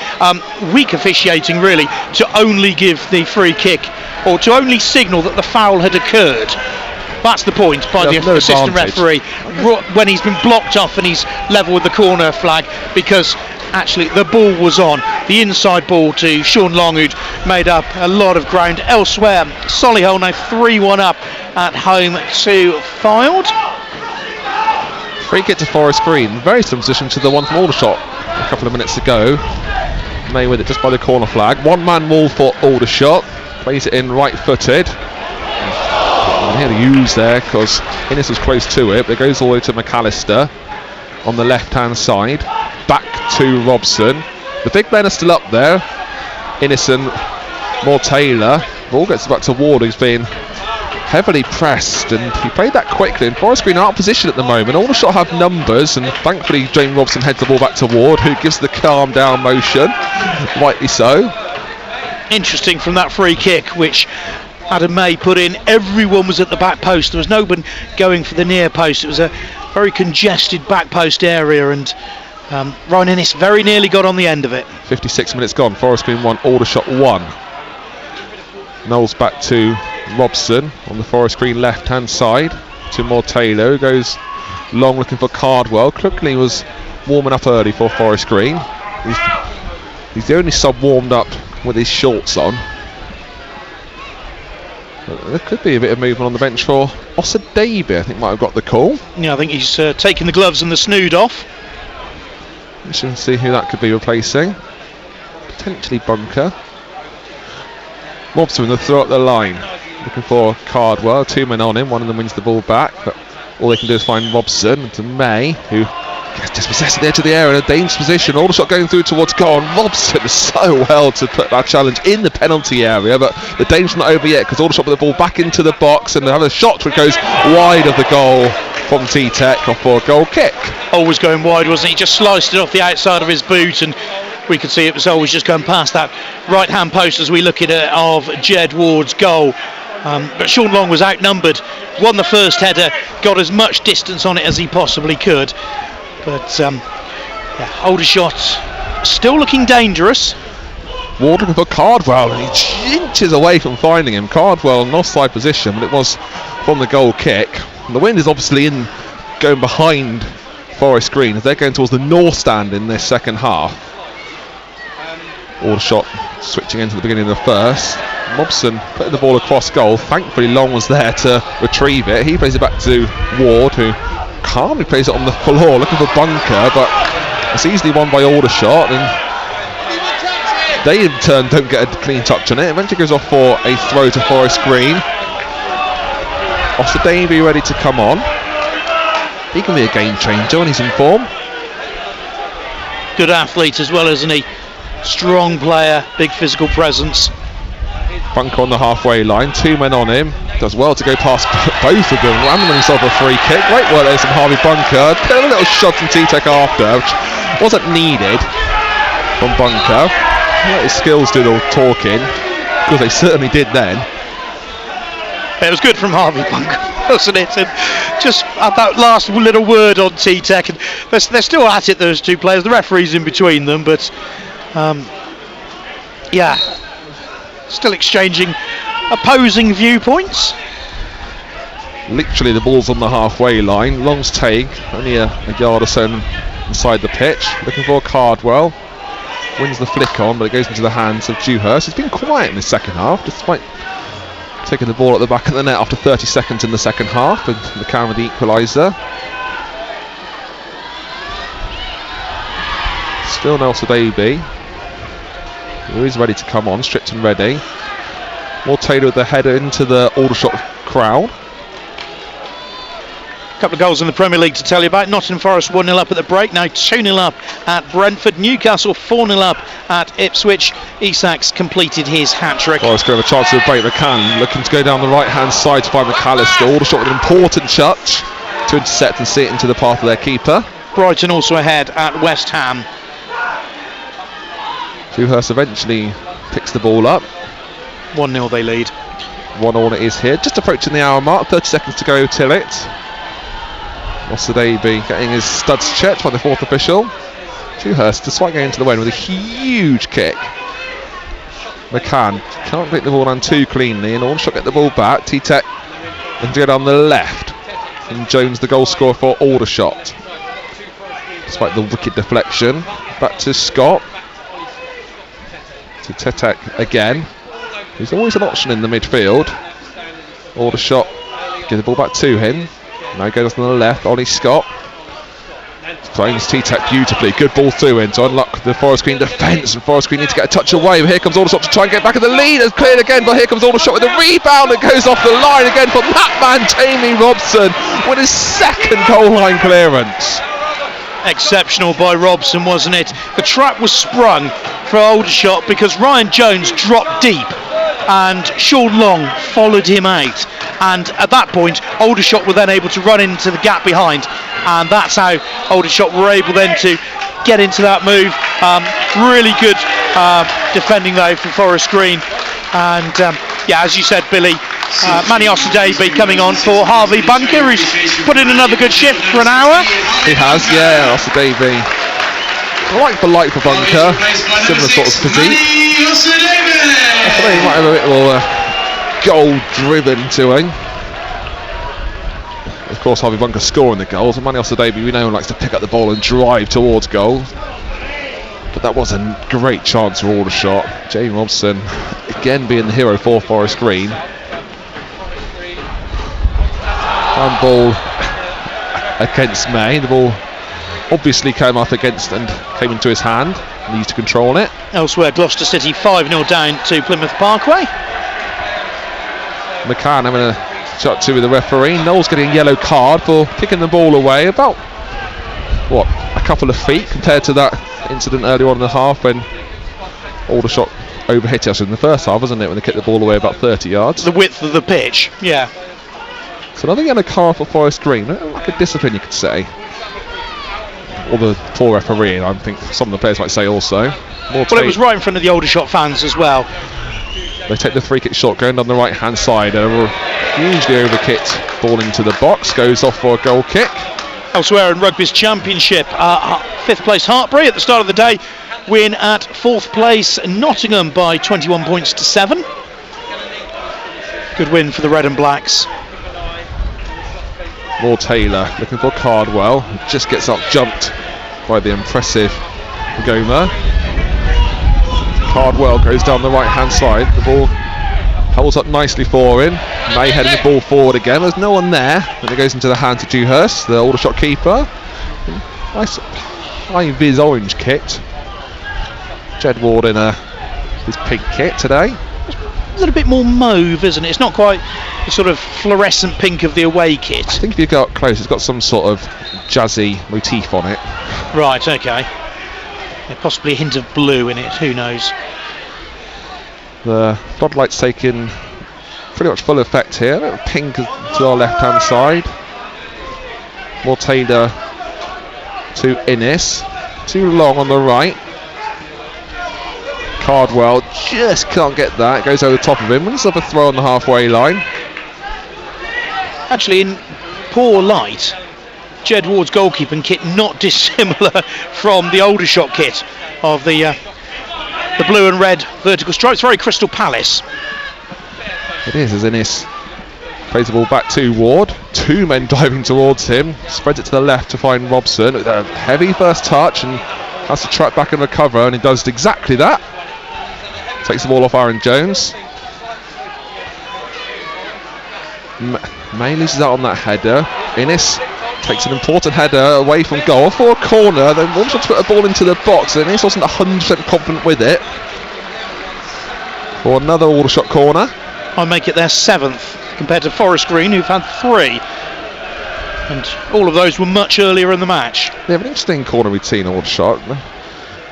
Weak officiating, really, to only give the free kick, or to only signal that the foul had occurred. That's the point by the assistant referee when he's been blocked off and he's level with the corner flag, because actually the ball was on. The inside ball to Sean Long, who'd made up a lot of ground elsewhere. Solihull now 3-1 up at home to Fylde. Free kick to Forest Green, very similar position to the one from Aldershot a couple of minutes ago. May with it just by the corner flag. One man wall for Aldershot, plays it in right footed. And he had to use there because Innes was close to it, but it goes all the way to McAllister on the left hand side. Back to Robson. The big men are still up there. Innocent, more Taylor. Ball gets back to Ward, who's been heavily pressed, and he played that quickly. And Forest Green out of position at the moment. Aldershot have numbers, and thankfully James Robson heads the ball back to Ward, who gives the calm down motion. Rightly so. Interesting from that free kick, which Adam May put in. Everyone was at the back post. There was no one going for the near post. It was a very congested back post area, and Ryan Innes very nearly got on the end of it. 56 minutes gone. Forest Green 1, Aldershot 1. Knowles back to Robson on the Forest Green left hand side to more Taylor, who goes long looking for Cardwell. Quickly was warming up early for Forest Green. He's the only sub warmed up with his shorts on. But there could be a bit of movement on the bench for Osadebe. I think might have got the call. Yeah, I think he's taking the gloves and the snood off. We should see who that could be replacing. Potentially Bunker. Robson with the throw up the line, looking for Cardwell. Two men on him, one of them wins the ball back, but all they can do is find Robson to May, who gets dispossessed at the edge of the area in a dangerous position. Aldershot going through towards goal, and Robson so well to put that challenge in the penalty area, but the danger's not over yet because Aldershot put the ball back into the box and they have a shot which goes wide of the goal from T-Tech off for a goal kick. Always going wide, wasn't he? Just sliced it off the outside of his boot, and we could see it was always just going past that right hand post as we look at it of Jed Ward's goal. But Sean Long was outnumbered, won the first header, got as much distance on it as he possibly could. But Aldershot still looking dangerous. Ward looking for Cardwell, and he inches away from finding him. Cardwell in offside position, but it was from the goal kick. And the wind is obviously in, going behind Forest Green as they're going towards the north stand in this second half. Aldershot switching into the beginning of the first. Robson putting the ball across goal. Thankfully Long was there to retrieve it. He plays it back to Ward, who calmly plays it on the floor looking for Bunker, but it's easily won by Aldershot, and they in turn don't get a clean touch on it. Eventually goes off for a throw to Forest Green. Osadebe ready to come on. He can be a game changer when he's in form. Good athlete as well, isn't he? Strong player, big physical presence. Bunker on the halfway line, 2 men on him. Does well to go past both of them. Landing himself a free kick. Great work there from Harvey Bunker. Bit of a little shot from T-Tech after, which wasn't needed from Bunker. Let his skills do the talking, because they certainly did then. It was good from Harvey Bunker, wasn't it? And just at that last little word on T-Tech, and they're still at it, those two players. The referee's in between them, but yeah, still exchanging opposing viewpoints. Literally the ball's on the halfway line. Long's take, only a yard or so inside the pitch. Looking for Cardwell. Wins the flick on, but it goes into the hands of Dewhurst. He's been quiet in the second half, despite taking the ball at the back of the net after 30 seconds in the second half, and McCann with the equaliser. Still Nelson Davey, who is ready to come on, stripped and ready. More Taylor with the header into the Aldershot crowd. Couple of goals in the Premier League to tell you about. Nottingham Forest 1-0 up at the break, now 2-0 up at Brentford. Newcastle 4-0 up at Ipswich. Isak's completed his hat-trick. Forest going to have a chance to break. McCann looking to go down the right hand side to find McAllister. Aldershot with an important touch to intercept and see it into the path of their keeper. Brighton also ahead at West Ham. Dewhurst eventually picks the ball up. 1-0 they lead. 1-1 it is here, just approaching the hour mark, 30 seconds to go till it. Osadebe getting his studs checked by the fourth official. Dewhurst, despite going into the wind with a huge kick. McCann can't break the ball down too cleanly, and Aldershot get the ball back. T-Tech and go down the left. And Jones the goal scorer for Aldershot. Despite the wicked deflection, back to Scott. To T-Tech again. There's always an option in the midfield. Aldershot give the ball back to him. Now he goes on the left, Ollie Scott. Frames T-Tech beautifully. Good ball through in to unlock the Forest Green defence, and Forest Green need to get a touch away. But here comes Aldershot to try and get back in the lead. It's cleared again, but here comes Aldershot with a rebound that goes off the line again from that man, Jamie Robson, with his second goal line clearance. Exceptional by Robson, wasn't it? The trap was sprung for Aldershot because Ryan Jones dropped deep and Sean Long followed him out, and at that point Aldershot were then able to run into the gap behind, and that's how Aldershot were able then to get into that move. Really good defending though from Forest Green, and yeah, as you said, Billy, Manny Osadebe coming on for Harvey Bunker, who's put in another good shift for an hour. He has, yeah. Osadebe, like for Bunker, similar sort of physique. I think he might have a bit more goal driven to him. Of course, Harvey Bunker scoring the goals, and Manny Osadebe, we know, likes to pick up the ball and drive towards goal. But that was a great chance for Aldershot. Jamie Robson again being the hero for Forest Green. Handball against May. The ball obviously came up against and came into his hand. He needs to control it. Elsewhere, Gloucester City 5-0 down to Plymouth Parkway. McCann having a shot to with the referee. Knowles getting a yellow card for kicking the ball away about, what, a couple of feet compared to that incident earlier on in the half when Aldershot overhit us in the first half, wasn't it, when they kicked the ball away about 30 yards. The width of the pitch, yeah. So another yellow card for Forest Green, like a discipline you could say. Or the poor referee, and I think some of the players might say also. Well, it was right in front of the Aldershot fans as well. They take the free kick shot going down the right hand side. Hugely overkicked ball into the box, goes off for a goal kick. Elsewhere in Rugby's Championship, 5th place Hartbury at the start of the day win at 4th place Nottingham by 21 points to 7. Good win for the Red and Blacks. More Taylor looking for Cardwell, just gets up jumped by the impressive Goma. Cardwell goes down the right hand side, the ball holds up nicely for him. May heading the ball forward again, there's no one there, and it goes into the hands of Dewhurst, the Aldershot keeper. Nice high vis orange kit. Jed Ward in his pink kit today. a little bit more mauve, isn't it? It's not quite the sort of fluorescent pink of the away kit. I think if you go up close, it's got some sort of jazzy motif on it. Right, okay. Yeah, possibly a hint of blue in it, who knows. The floodlights taking pretty much full effect here. A little pink to our left hand side. More Taylor to Innes. Too long on the right. Cardwell just can't get that. Goes over the top of him. Wins up a throw on the halfway line. Actually, in poor light, Jed Ward's goalkeeping kit not dissimilar from the Aldershot kit of the blue and red vertical stripes. Very Crystal Palace. It is, as Innes plays the ball back to Ward. Two men diving towards him. Spreads it to the left to find Robson. With a heavy first touch and has to track back and recover, and he does exactly that. Takes the ball off Aaron Jones. May loses out on that header. Innes takes an important header away from goal for a corner. Then wants to put a ball into the box, and Innes wasn't 100% confident with it. For another Aldershot corner. I make it their 7th compared to Forest Green, who've had 3. And all of those were much earlier in the match. They have an interesting corner routine, Aldershot.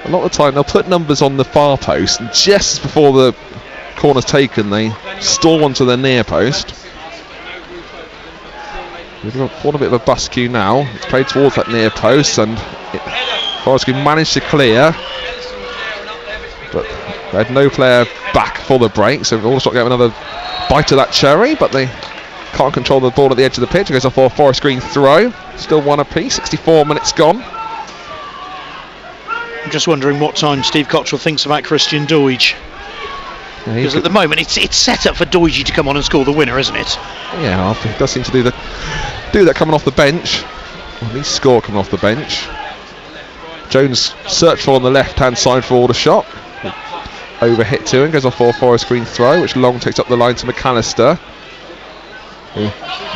A lot of the time they'll put numbers on the far post, and just before the corner's taken, they store one to the near post. We've got a bit of a bus cue now. It's played towards that near post, and Forest Green managed to clear, but they had no player back for the break, so Aldershot get another bite of that cherry, but they can't control the ball at the edge of the pitch. It goes off for a Forest Green throw. Still one apiece. 64 minutes gone. I'm just wondering what time Steve Cottrell thinks about Christian Doidge. Because at the moment it's set up for Doidge to come on and score the winner, isn't it? Yeah, he does seem to do that coming off the bench. Or at least score coming off the bench. Jones searched for on the left hand side for Aldershot. Over hit to him, goes off for a Forest Green throw, which Long takes up the line to McAllister.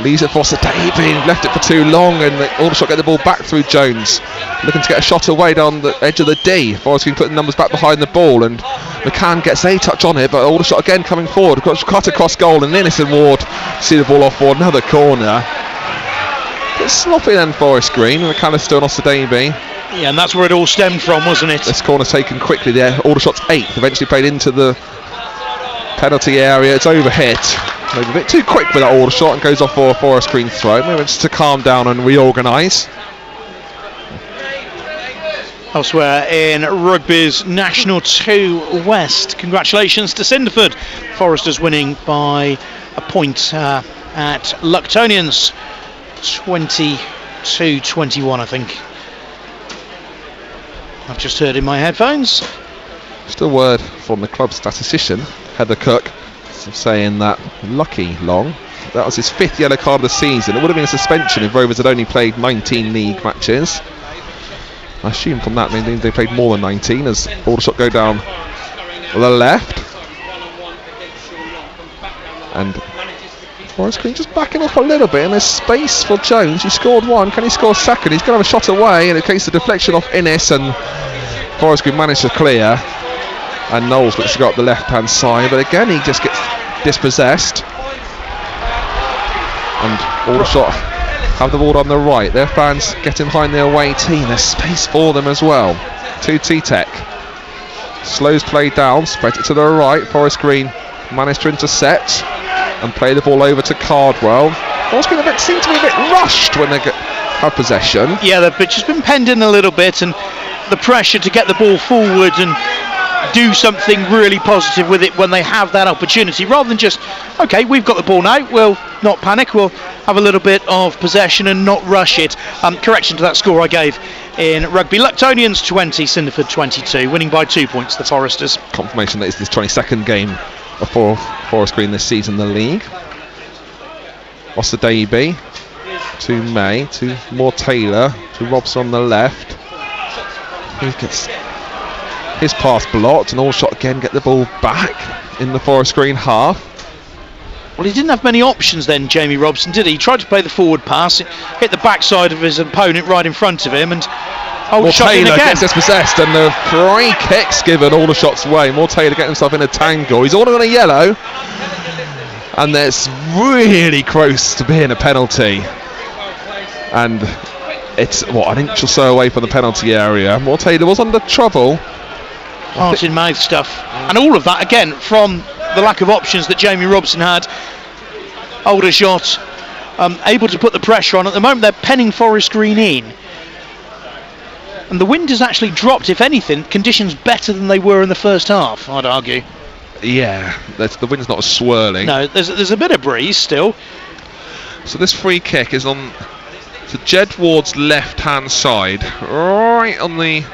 Leaves it for Sadabin, left it for too long, and Aldershot get the ball back through Jones. Looking to get a shot away down the edge of the D. Forest Green putting the numbers back behind the ball, and McCann gets a touch on it, but Aldershot again coming forward. Cut across goal, and Innes and Ward see the ball off for another corner. It's sloppy then, Forest Green. McAllister and Sadabin. Yeah, and that's where it all stemmed from, wasn't it? This corner taken quickly there. Aldershot's 8th, eventually played into the penalty area. It's overhit. Maybe a bit too quick with that Aldershot, and goes off for a Forest Green throw. Maybe just to calm down and reorganise. Elsewhere in Rugby's National 2 West, congratulations to Cinderford. Foresters winning by a point at Luctonians, 22-21, I think. I've just heard in my headphones. Just a word from the club statistician, Heather Cook, saying that lucky Long, that was his 5th yellow card of the season. It would have been a suspension if Rovers had only played 19 league matches. I assume from that they played more than 19, as Aldershot go down the left. And Forest Green just backing off a little bit, and there's space for Jones. He scored 1. Can he score 2nd? He's going to have a shot away, and it takes the deflection off Innes, and Forest Green managed to clear. And Knowles looks to go up the left hand side, but again he just gets dispossessed. And Aldershot have the ball on the right. Their fans getting behind their away team. There's space for them as well. To T-Tech. Slows play down, spreads it to the right. Forest Green managed to intercept and play the ball over to Cardwell. Forest Green seem to be a bit rushed when they have possession. Yeah, they've just been penned in a little bit, and the pressure to get the ball forward and do something really positive with it when they have that opportunity, rather than just, okay, we've got the ball now, we'll not panic, we'll have a little bit of possession and not rush it. Correction to that score I gave in rugby. Luctonians 20, Cinderford 22, winning by 2 points, the Foresters. Confirmation that it's this 22nd game for Forest Green this season in the league. Osadabe to May, to more Taylor, to Robson on the left. He gets his pass blocked, and Aldershot again get the ball back in the Forest Green half. Well, he didn't have many options then, Jamie Robson, did he? He tried to play the forward pass, it hit the backside of his opponent right in front of him, and Taylor gets dispossessed, and the free kick's given Aldershot's way. Taylor getting himself in a tangle. He's ordered on a yellow, and that's really close to being a penalty. And it's an inch or so away from the penalty area. Taylor was under trouble. Heart in mouth stuff, and all of that again from the lack of options that Jamie Robson had. Aldershot able to put the pressure on. At the moment they're penning Forest Green in, and the wind has actually dropped. If anything, conditions better than they were in the first half, I'd argue. Yeah, the wind's not swirling. No, there's a bit of breeze still. So this free kick is on Jed Ward's left hand side, right on the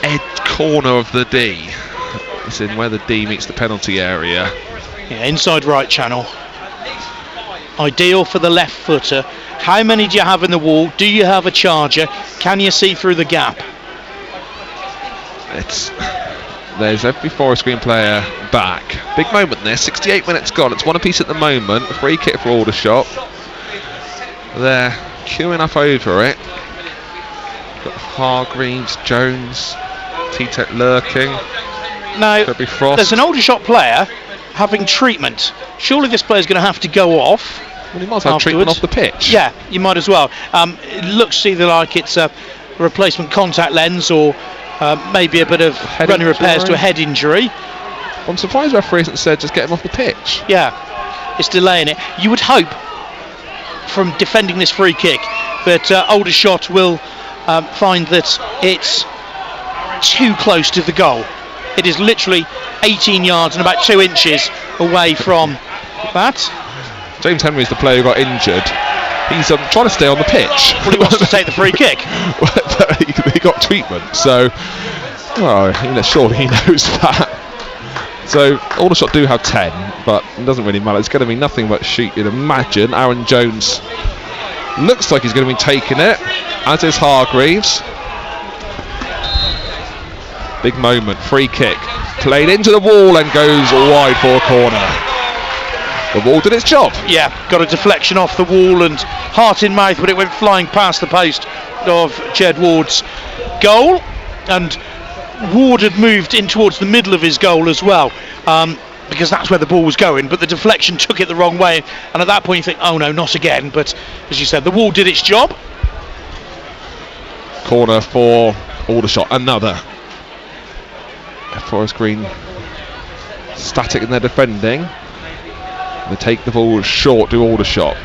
edge corner of the D. It's in where the D meets the penalty area. Yeah, inside right channel. Ideal for the left footer. How many do you have in the wall? Do you have a charger? Can you see through the gap? There's every Forest Green player back. Big moment there. 68 minutes gone. It's one apiece at the moment. A free kick for Aldershot. They're queuing up over it. Got Hargreaves, Jones, T-Tech lurking. Now, there's an Aldershot player having treatment. Surely this player's going to have to go off. Well, he might have treatment off the pitch. Yeah, you might as well. It looks either like it's a replacement contact lens or maybe a bit of running repairs to a head injury. I'm surprised the referee hasn't said just get him off the pitch. Yeah, it's delaying it. You would hope from defending this free kick that Aldershot will find that it's too close to the goal. It is literally 18 yards and about 2 inches away from that. James Henry's the player who got injured. He's trying to stay on the pitch. Well, he wants to take the free kick. He got treatment, so surely he knows that. So Aldershot do have 10, but it doesn't really matter. It's going to be nothing but shoot, you'd imagine. Aaron Jones looks like he's going to be taking it, as is Hargreaves. Big moment, free kick, played into the wall and goes wide for a corner. The wall did its job. Yeah, got a deflection off the wall and heart in mouth, but it went flying past the post of Jed Ward's goal, and Ward had moved in towards the middle of his goal as well, because that's where the ball was going, but the deflection took it the wrong way, and at that point you think, oh no, not again. But as you said, the wall did its job. Corner for Aldershot, another. Forest Green static in their defending. They take the ball short to Aldershot.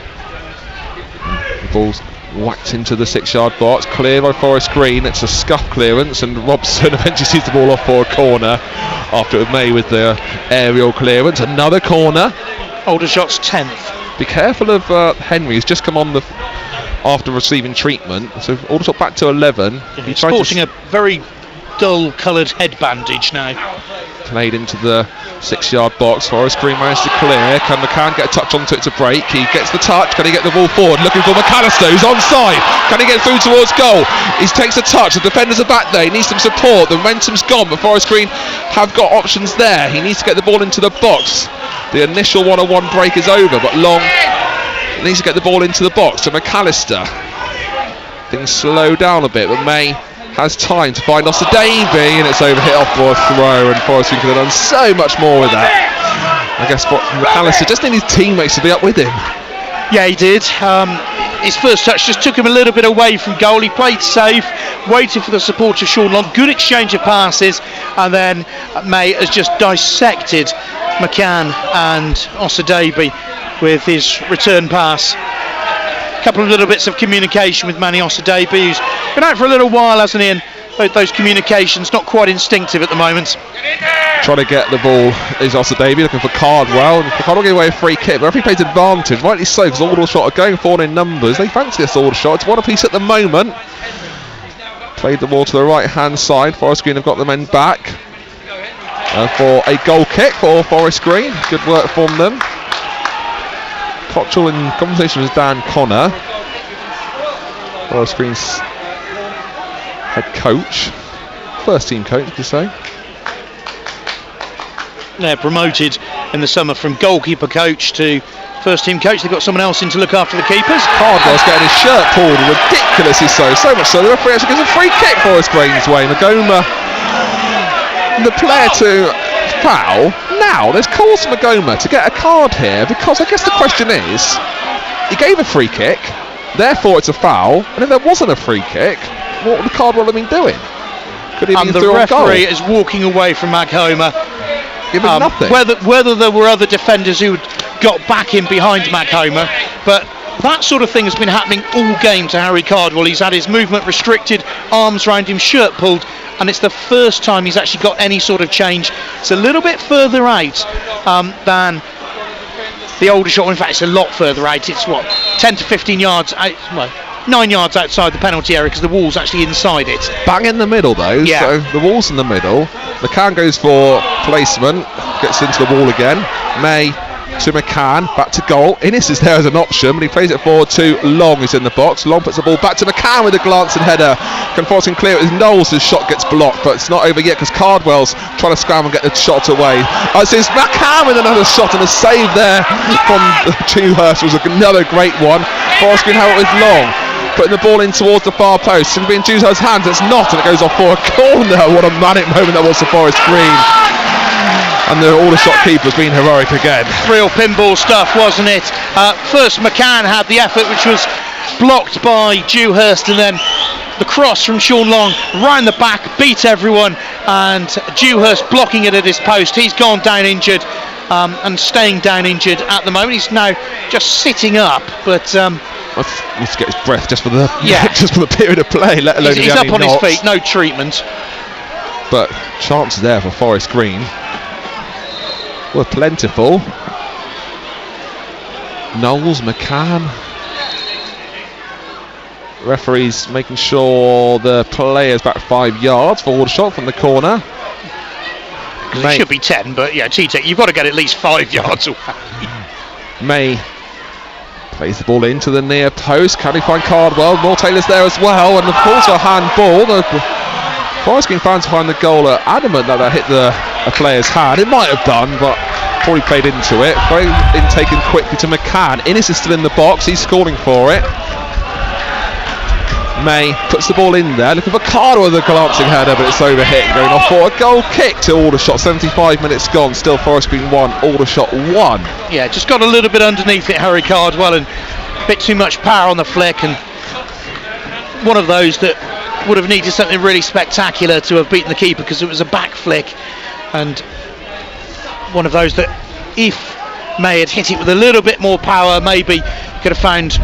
The ball's whacked into the 6-yard box, clear by Forest Green. It's a scuff clearance, and Robson eventually sees the ball off for a corner after it was made with the aerial clearance. Another corner. Aldershot's 10th. Be careful of Henry, who's just come on after receiving treatment. So Aldershot back to 11. He's sporting a very dull coloured head bandage now. Played into the 6-yard box. Forest Green managed to clear. Can McCann get a touch onto it to break? He gets the touch. Can he get the ball forward? Looking for McAllister, who's onside. Can he get through towards goal? He takes a touch. The defenders are back there. He needs some support. The momentum's gone, but Forest Green have got options there. He needs to get the ball into the box. The initial one-on-one break is over, but Long needs to get the ball into the box to McAllister. Things slow down a bit, but May has time to find Oster Davey, and it's overhit off for a throw, and Forest Green could have done so much more with that. I guess McAllister just needed his teammates to be up with him. Yeah, he did. His first touch just took him a little bit away from goal. He played safe, waited for the support of Sean Long. Good exchange of passes, and then May has just dissected McCann and Oster Davey with his return pass. Couple of little bits of communication with Manny Oster Davey, who's been out for a little while, hasn't he? And those communications not quite instinctive at the moment. Trying to get the ball is Oster Davey, looking for Cardwell, and Cardwell getting away a free kick. But referee plays advantage, rightly so, because Aldershot are going forward in numbers. They fancy this Aldershot. It's one apiece at the moment. Played the ball to the right hand side. Forest Green have got the men back for a goal kick for Forest Green. Good work from them. Cottrell in conversation with Dan Connor, Forest Green's head coach, first team coach, to say. They're promoted in the summer, from goalkeeper coach to first team coach. They've got someone else in to look after the keepers. Cardwell's getting his shirt pulled ridiculously so much so the referee actually gives a free kick for Forest Green's way. Magoma, the player to foul. Now there's calls for Magoma to get a card here, because I guess the question is, he gave a free kick, therefore it's a foul, and if there wasn't a free kick, what would Cardwell have been doing? Could he have been the through on goal? referee is walking away from Magoma. Giving nothing. Whether there were other defenders who got back in behind Magoma, but that sort of thing has been happening all game to Harry Cardwell. He's had his movement restricted, arms round him, shirt pulled, and it's the first time he's actually got any sort of change. It's a little bit further out than the Aldershot. In fact, it's a lot further out. It's 10 to 15 yards out, 9 yards outside the penalty area, because the wall's actually inside it. Bang in the middle though, yeah. So the wall's in the middle. McCann goes for placement, gets into the wall again. May to McCann, back to goal. Innes is there as an option, but he plays it forward to Long, who's in the box. Long puts the ball back to McCann with a glancing header. Force can clear it. Knowles' shot gets blocked, but it's not over yet because Cardwell's trying to scramble and get the shot away. So it's McCann with another shot, and a save there from Dewhurst was another great one. Forest Green have it with Long, putting the ball in towards the far post. It's going to be in Dewhurst's hands. It's not, and it goes off for a corner. What a manic moment that was for Forest Green. And the Aldershot keeper's been heroic again. Real pinball stuff, wasn't it? First McCann had the effort, which was blocked by Dewhurst, and then the cross from Sean Long round the back, beat everyone, and Dewhurst blocking it at his post. He's gone down injured, and staying down injured at the moment. He's now just sitting up, but he needs to get his breath just for the just for the period of play, let alone he's up on his feet, no treatment. But chances there for Forest Green were plentiful. Knowles, McCann. Referees making sure the player's back 5 yards for Aldershot from the corner. It should be 10, but yeah, T-Tech, you've got to get at least 5 yards away. May plays the ball into the near post. Can he find Cardwell? Moore Taylor's there as well, and the ball's a handball. The Forest Green fans behind the goal are adamant that hit the player's hand. It might have done, but probably played into it. Very in taken quickly to McCann. Innes is still in the box. He's scoring for it. May puts the ball in there, looking for Cardwell with a glancing header, but it's overhit, going off for a goal kick to Aldershot. 75 minutes gone, still Forest Green 1, Aldershot 1. Yeah, just got a little bit underneath it, Harry Cardwell, and a bit too much power on the flick, and one of those that would have needed something really spectacular to have beaten the keeper, because it was a back flick, and one of those that if May had hit it with a little bit more power, maybe could have found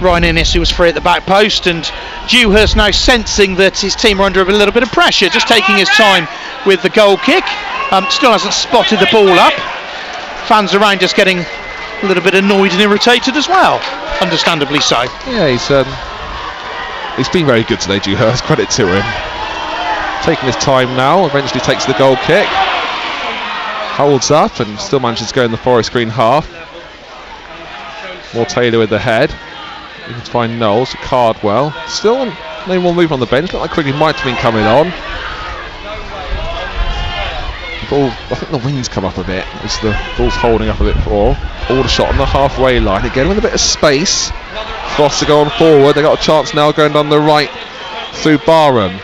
Ryan Innes, who was free at the back post. And Dewhurst now sensing that his team are under a little bit of pressure, just taking his time with the goal kick. Still hasn't spotted the ball up. Fans around just getting a little bit annoyed and irritated as well, understandably so. Yeah, he's been very good today, Dewhurst, credit to him. Taking his time now, eventually takes the goal kick, holds up and still manages to go in the Forest Green half. More Taylor with the head. You can find Knowles, Cardwell. Still no more move on the bench. Looked like Quigley might have been coming on. Ball, I think the wind's come up a bit as the ball's holding up a bit for Aldershot on the halfway line. Again with a bit of space. Foster go on forward. They got a chance now going down the right through Barham.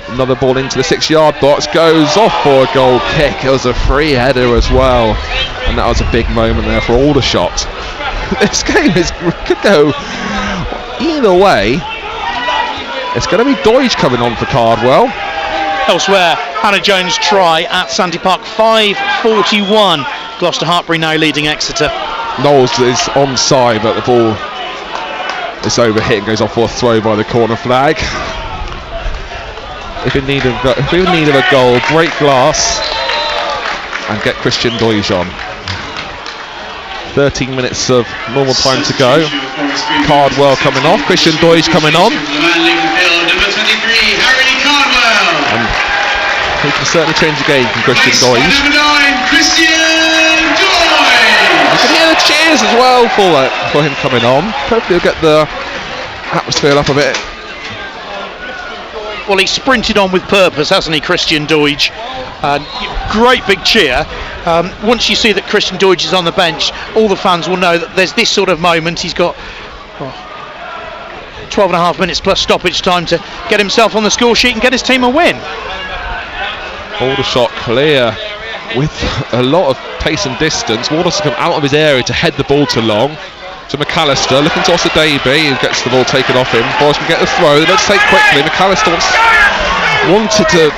Another ball into the 6 yard box, goes off for a goal kick. It was a free header as well, and that was a big moment there for Aldershot. This game could go either way. It's going to be Doige coming on for Cardwell. Elsewhere, Hannah Jones try at Sandy Park, 5:41. Gloucester Hartbury now leading Exeter. Knowles is onside, but the ball is overhit and goes off for a throw by the corner flag. If in need of a goal, break glass and get Christian Doige on. 13 minutes of normal time to go. Cardwell coming off, Christian Doige coming on. And he can certainly change the game from Christian Doige. You can hear the cheers as well for him coming on. Hopefully he'll get the atmosphere up a bit. Well, he sprinted on with purpose, hasn't he, Christian Doige? Great big cheer. once you see that Christian Deutsch is on the bench, all the fans will know that there's this sort of moment. He's got 12 and a half minutes plus stoppage time to get himself on the score sheet and get his team a win. Aldershot clear with a lot of pace and distance. Waters come out of his area to head the ball to Long. To McAllister, looking to Davey, who gets the ball taken off him. Forrest can get the throw. Let's take quickly. McAllister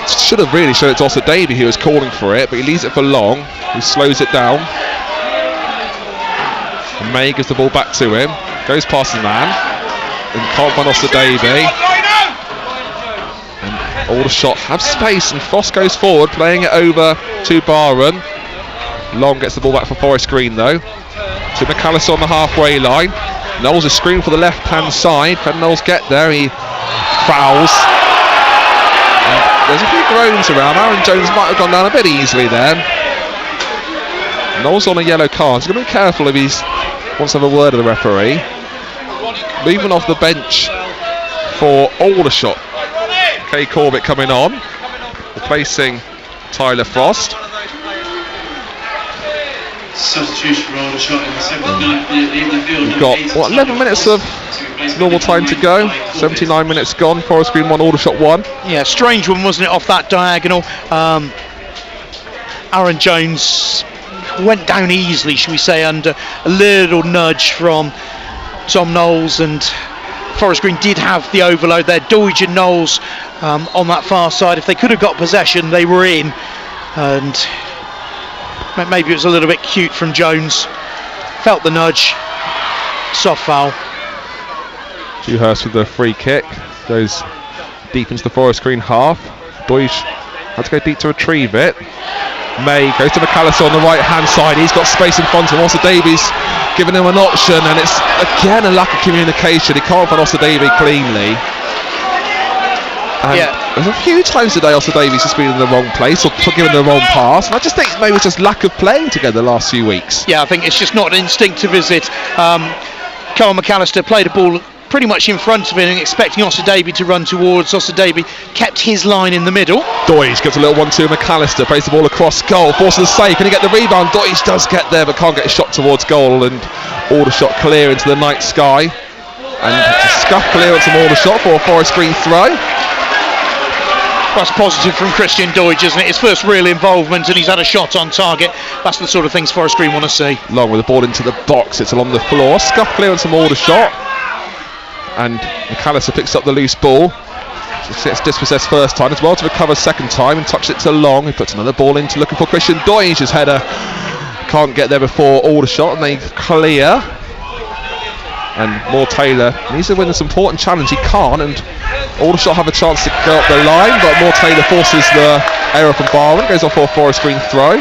should have really showed it to Davey, who was calling for it, but he leaves it for Long, who slows it down. And May gives the ball back to him, goes past the man, and can't find Davey. And Aldershot have space, and Frost goes forward, playing it over to Barron. Long gets the ball back for Forest Green though. To McAllister on the halfway line. Knowles is screening for the left hand side. Can Knowles get there? He fouls. And there's a few groans around. Aaron Jones might have gone down a bit easily there. Knowles on a yellow card. He's going to be careful if he wants to have a word with the referee. Moving off the bench for Aldershot. Kay Corbett coming on, replacing Tyler Frost. Substitution for Aldershot in the 79th minute, leaving the field. We've got 11 minutes of normal time to go. 79 minutes gone. Forest Green 1, Aldershot 1. Yeah, strange one, wasn't it, off that diagonal. Aaron Jones went down easily, shall we say, under a little nudge from Tom Knowles, and Forest Green did have the overload there. Deutsch and Knowles on that far side. If they could have got possession, they were in. And maybe it was a little bit cute from Jones. Felt the nudge. Soft foul. Dewhurst with the free kick. Goes deep into the Forest Green half. Deutsch had to go deep to retrieve it. May goes to McAllister on the right hand side. He's got space in front of him. Davies giving him an option, and it's again a lack of communication. He can't find Davey cleanly. And there's a few times today Davies has been in the wrong place or given the wrong pass, and I just think maybe it's just lack of playing together the last few weeks. Yeah, I think it's just not instinctive, is it? Carl McAllister played a ball pretty much in front of him, expecting Davey to run towards. Davey kept his line in the middle. Deutsch gets a little 1-2. McAllister plays the ball across goal, forces the save. Can he get the rebound? Deutsch does get there, but can't get a shot towards goal, and Aldershot clear into the night sky. And scuff clearance from Aldershot for a Forest Green throw. That's positive from Christian Deutsch, isn't it? His first real involvement, and he's had a shot on target. That's the sort of things Forest Green want to see. Long with the ball into the box. It's along the floor. Scuff clearance from Aldershot. And McAllister picks up the loose ball. Gets dispossessed first time as well to recover second time and touches it to Long. He puts another ball into looking for Christian Deutsch. His header can't get there before Aldershot, and they clear. And Moore Taylor needs to win this important challenge. He can't, and Aldershot have a chance to go up the line, but Moore Taylor forces the error from Barwin. Goes off for a Forest Green throw.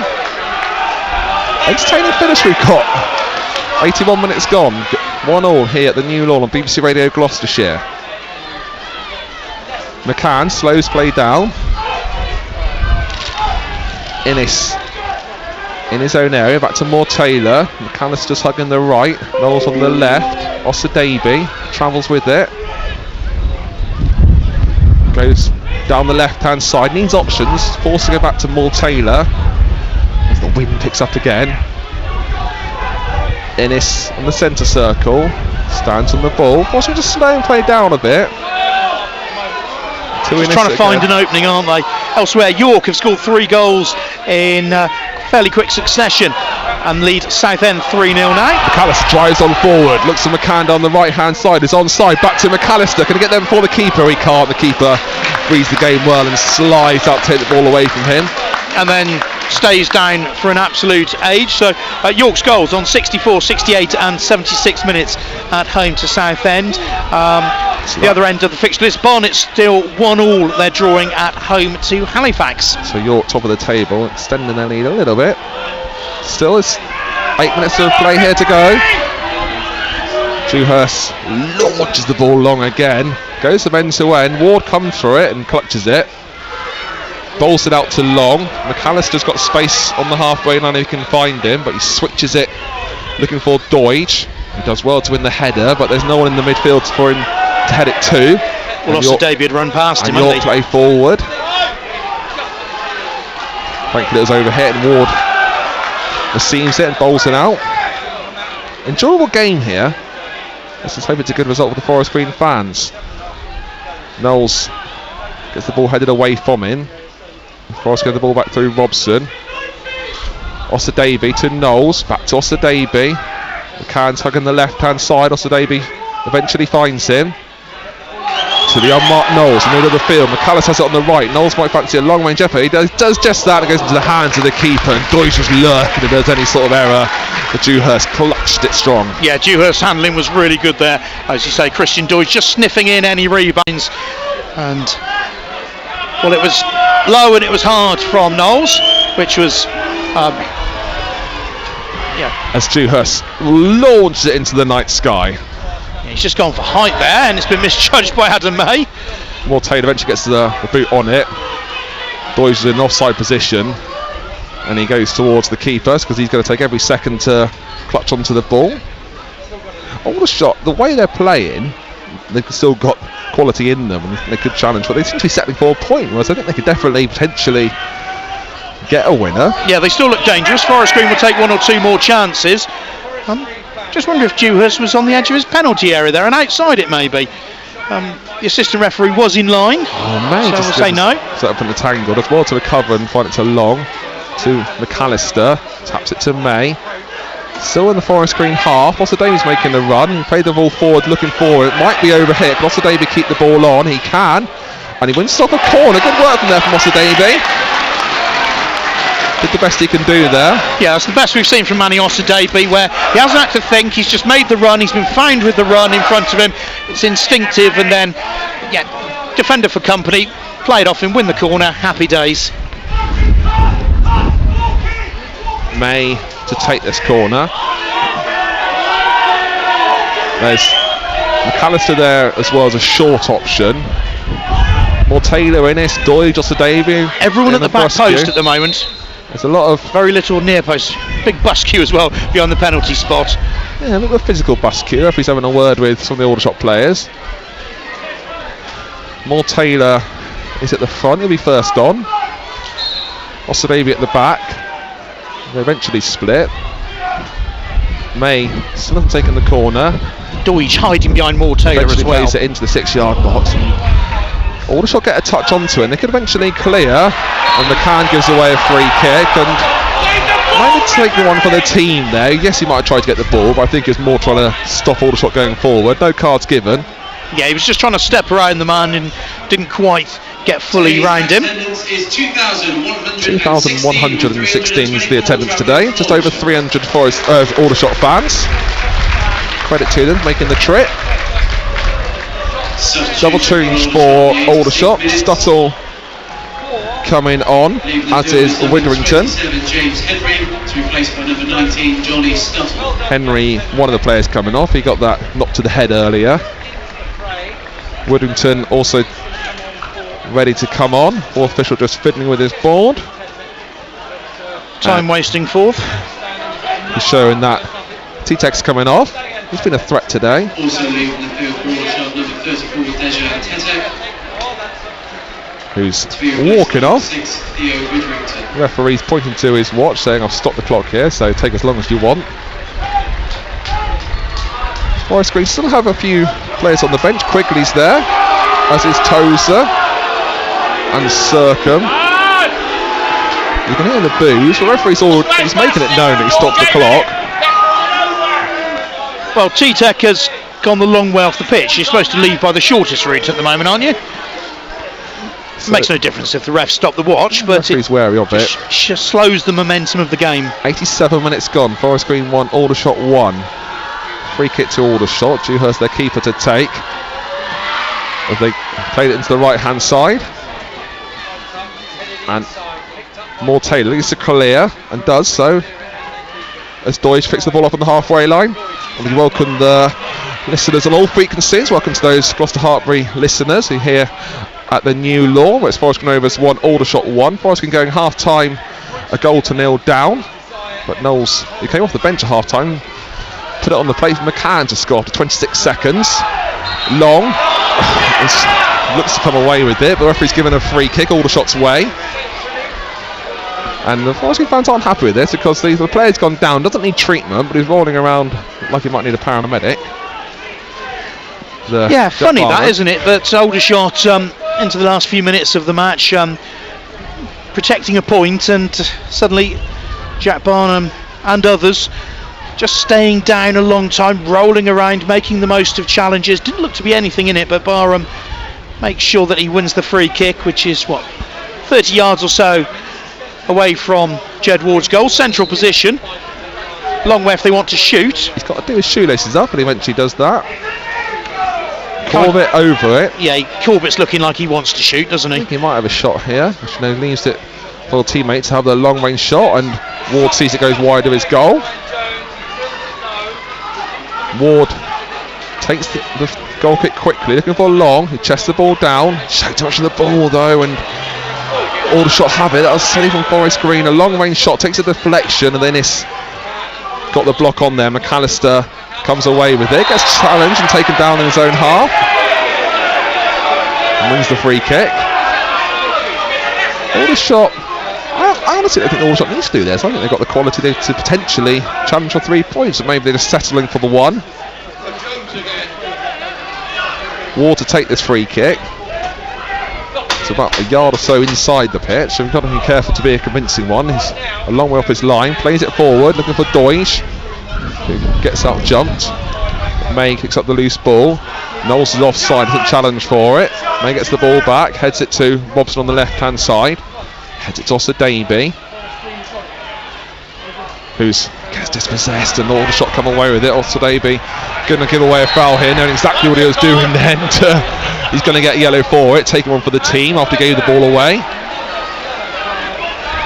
Entertaining finish we've got. 81 minutes gone. 1-1 here at the New Lawn on BBC Radio Gloucestershire. McCann slows play down. Innes in his own area, back to Moore Taylor. McAllister's hugging the right, Knowles on the left. Davey travels with it. Goes down the left hand side, needs options, forcing it back to Moore Taylor. As the wind picks up again. Innes on the centre circle, stands on the ball. Forcing just slowing play down a bit. Just trying to find an opening, aren't they? Elsewhere, York have scored 3 goals in fairly quick succession and lead Southend 3-0 now. McAllister drives on forward, looks at McCann down the right hand side, is onside, back to McAllister. Can he get there before the keeper? He can't. The keeper reads the game well and slides out to take the ball away from him. And then stays down for an absolute age. So York's goals on 64, 68 and 76 minutes at home to Southend. The other end of the fixture list, Barnet's still 1-1. They're drawing at home to Halifax. So York top of the table, extending their lead a little bit. Still is 8 minutes of play here to go. Dewhurst launches the ball long again. Goes from end to end. Ward comes for it and clutches it. Bowls it out to Long. McAllister's got space on the halfway line if he can find him, but he switches it looking for Deutsch. He does well to win the header, but there's no one in the midfield for him to head it to. Well, Davey had run past him, and York play forward. Thankfully it was overhit, and Ward receives it and bowls it out. Enjoyable game here. Let's just hope it's a good result for the Forest Green fans. Knowles gets the ball headed away from him. Forest get the ball back through Robson. Osadebe to Knowles, back to Osadebe. McCann's hugging the left hand side. Osadebe eventually finds him. To the unmarked Knowles in the middle of the field. McCallus has it on the right. Knowles might fancy a long range effort. He does just that. It goes into the hands of the keeper, and Deutsch was lurking if there's any sort of error. But Dewhurst clutched it strong. Yeah, Dewhurst's handling was really good there. As you say, Christian Deutsch just sniffing in any rebounds. And, well, it was low and it was hard from Knowles, which was, as Dewhurst launches it into the night sky. He's just gone for height there, and it's been misjudged by Adam May. Moore Taylor eventually gets the boot on it. Deutsch is in an offside position, and he goes towards the keeper because he's going to take every second to clutch onto the ball. Aldershot, the way they're playing, they've still got quality in them and they could challenge, but they seem to be settling for a point, whereas I think they could definitely potentially get a winner. Yeah, they still look dangerous. Forest Green will take one or two more chances. Just wonder if Dewhurst was on the edge of his penalty area there and outside it maybe. The assistant referee was in line, May so we'll say no. Set up in the tangle. Does well to recover and find it to Long. To McAllister, taps it to May. Still in the Forest Green half. Osadebe's making the run. He played the ball forward, looking forward. It might be overhit, but Osadebe keep the ball on. He can, and he wins stop a corner. Good work from there from Osadebe. Did the best he can do there. Yeah, that's the best we've seen from Manny Osadebe, where he hasn't had to think, he's just made the run, he's been found with the run in front of him. It's instinctive, and then, defender for company, play it off him, win the corner, happy days. May to take this corner. There's McAllister there as well as a short option. More Taylor in it, Deutsch, Osadebe. Everyone at the back post at the moment. There's a lot of very little near post. Big bus queue as well behind the penalty spot. Yeah, look at the physical bus queue. If he's having a word with some of the Aldershot players. More Taylor is at the front. He'll be first on. Osadebe at the back. They eventually split. May still hasn't taken the corner. Deutsch hiding behind More Taylor as well. Plays it into the 6-yard box. Aldershot get a touch onto it, and they could eventually clear, and McCann gives away a free kick, and might have taken one for the team there. Yes, he might have tried to get the ball, but I think it's more trying to stop Aldershot going forward. No cards given. Yeah, he was just trying to step around the man and didn't quite get fully round him. 2,116 is the attendance today. Just over 300 Aldershot fans. Credit to them making the trip. Double change for Aldershot. Stuttle coming on, as is Witherington. Henry, one of the players coming off. He got that knock to the head earlier. Witherington also ready to come on. Fourth official just fiddling with his board. Time wasting fourth. He's showing that T-Tech's coming off. He's been a threat today. Also leaving the field for Aldershot, number 34, Deja Tete. Who's walking off. The referee's pointing to his watch saying, I've stopped the clock here, so take as long as you want. Forest Green still have a few players on the bench. Quigley's there, as is Tozer and Circum. You can hear the boos. The referee's he's making it known that he stopped the clock. Well, T-Tech has gone the long way off the pitch. You're supposed to leave by the shortest route at the moment, aren't you? So makes no difference if the refs stop the watch, but he's wary of it. Just slows the momentum of the game. 87 minutes gone. Forest Green 1, Aldershot 1. Free kick to Aldershot. Dewhurst their keeper to take. As they played it into the right hand side. And More Taylor needs to clear, and does so. As Deutsch picks the ball up on the halfway line. And we welcome the listeners on all frequencies. Welcome to those Gloucester Hartbury listeners who are here at the new lawn, where it's Forest Green Rovers 1, Aldershot 1. Forest Green going half time, a 0-0 down. But Knowles, who came off the bench at half time, put it on the plate for McCann to score after 26 seconds. Long looks to come away with it, but the referee's given a free kick Aldershot's way. And the Forest Green fans aren't happy with this because the player's gone down, doesn't need treatment, but he's rolling around like he might need a paramedic. Funny that, isn't it? That Aldershot into the last few minutes of the match protecting a point, and suddenly Jack Barnum and others just staying down a long time, rolling around, making the most of challenges. Didn't look to be anything in it, but Barham makes sure that he wins the free kick, which is 30 yards or so away from Jed Ward's goal. Central position, long way if they want to shoot. He's got to do his shoelaces up, and he eventually does that. Corbett over it. Yeah, Corbett's looking like he wants to shoot, doesn't he? I think he might have a shot here. Actually, no, leaves it for teammates to have the long range shot, and Ward sees it goes wide of his goal. Ward takes the goal kick quickly, looking for Long. He chests the ball down. Showed too much of the ball though, and Aldershot have it. That was silly from Forest Green. A long range shot, takes a deflection, and then it's got the block on there. McAllister comes away with it, gets challenged and taken down in his own half, and wins the free kick. Aldershot, I honestly don't think Aldershot needs to do this. I think they've got the quality to potentially challenge for 3 points, but maybe they're just settling for the one. Ward to take this free kick. It's about a yard or so inside the pitch, so we've got to be careful to be a convincing one. He's a long way off his line, plays it forward, looking for Doige, who gets out jumped. May kicks up the loose ball. Knowles is offside, isn't challenged for it. May gets the ball back, heads it to Robson on the left hand side. Heads it to Osadabi, who's gets dispossessed, and Aldershot come away with it. Osadabi going to give away a foul here, knowing exactly what he was doing then. He's going to get yellow for it, taking one for the team after he gave the ball away.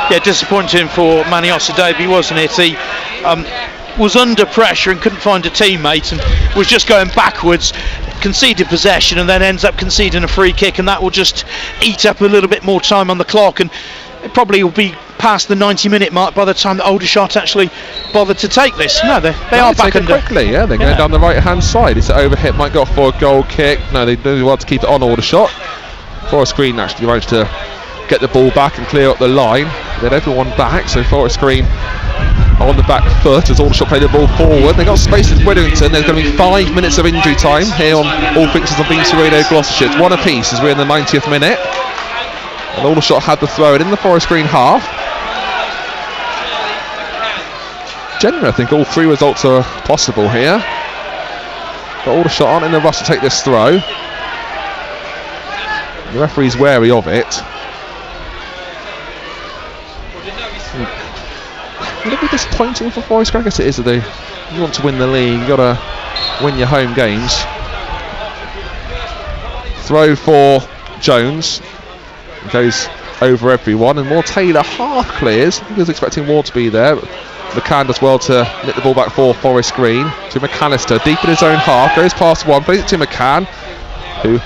Yeah, disappointing for Manny Osadabi, wasn't it? He was under pressure and couldn't find a teammate and was just going backwards, conceded possession, and then ends up conceding a free kick, and that will just eat up a little bit more time on the clock, and it probably will be past the 90-minute mark by the time that Aldershot actually bothered to take this. No, they are back under. Quickly, yeah, they're going down the right-hand side. It's an overhit, might go for a goal kick. No, they do well to keep it on Aldershot. Forest Green actually managed to get the ball back and clear up the line. They had everyone back, so Forest Green on the back foot as Aldershot play the ball forward. They got space at Widdington. There's going to be 5 minutes of injury time here on All Fixtures on BBC Radio Gloucestershire. It's one apiece as we're in the 90th minute. And Aldershot had to throw it in the Forest Green half. Generally, I think all 3 results are possible here. But Aldershot aren't in a rush to take this throw. The referee's wary of it. Would it be disappointing for Forest Green? I guess it is. You want to win the league, you've got to win your home games. Throw for Jones. It goes over everyone, and Moore Taylor half clears. He was expecting Ward to be there. McCann does well to nick the ball back for Forest Green. To McAllister, deep in his own half, goes past one, plays it to McCann, who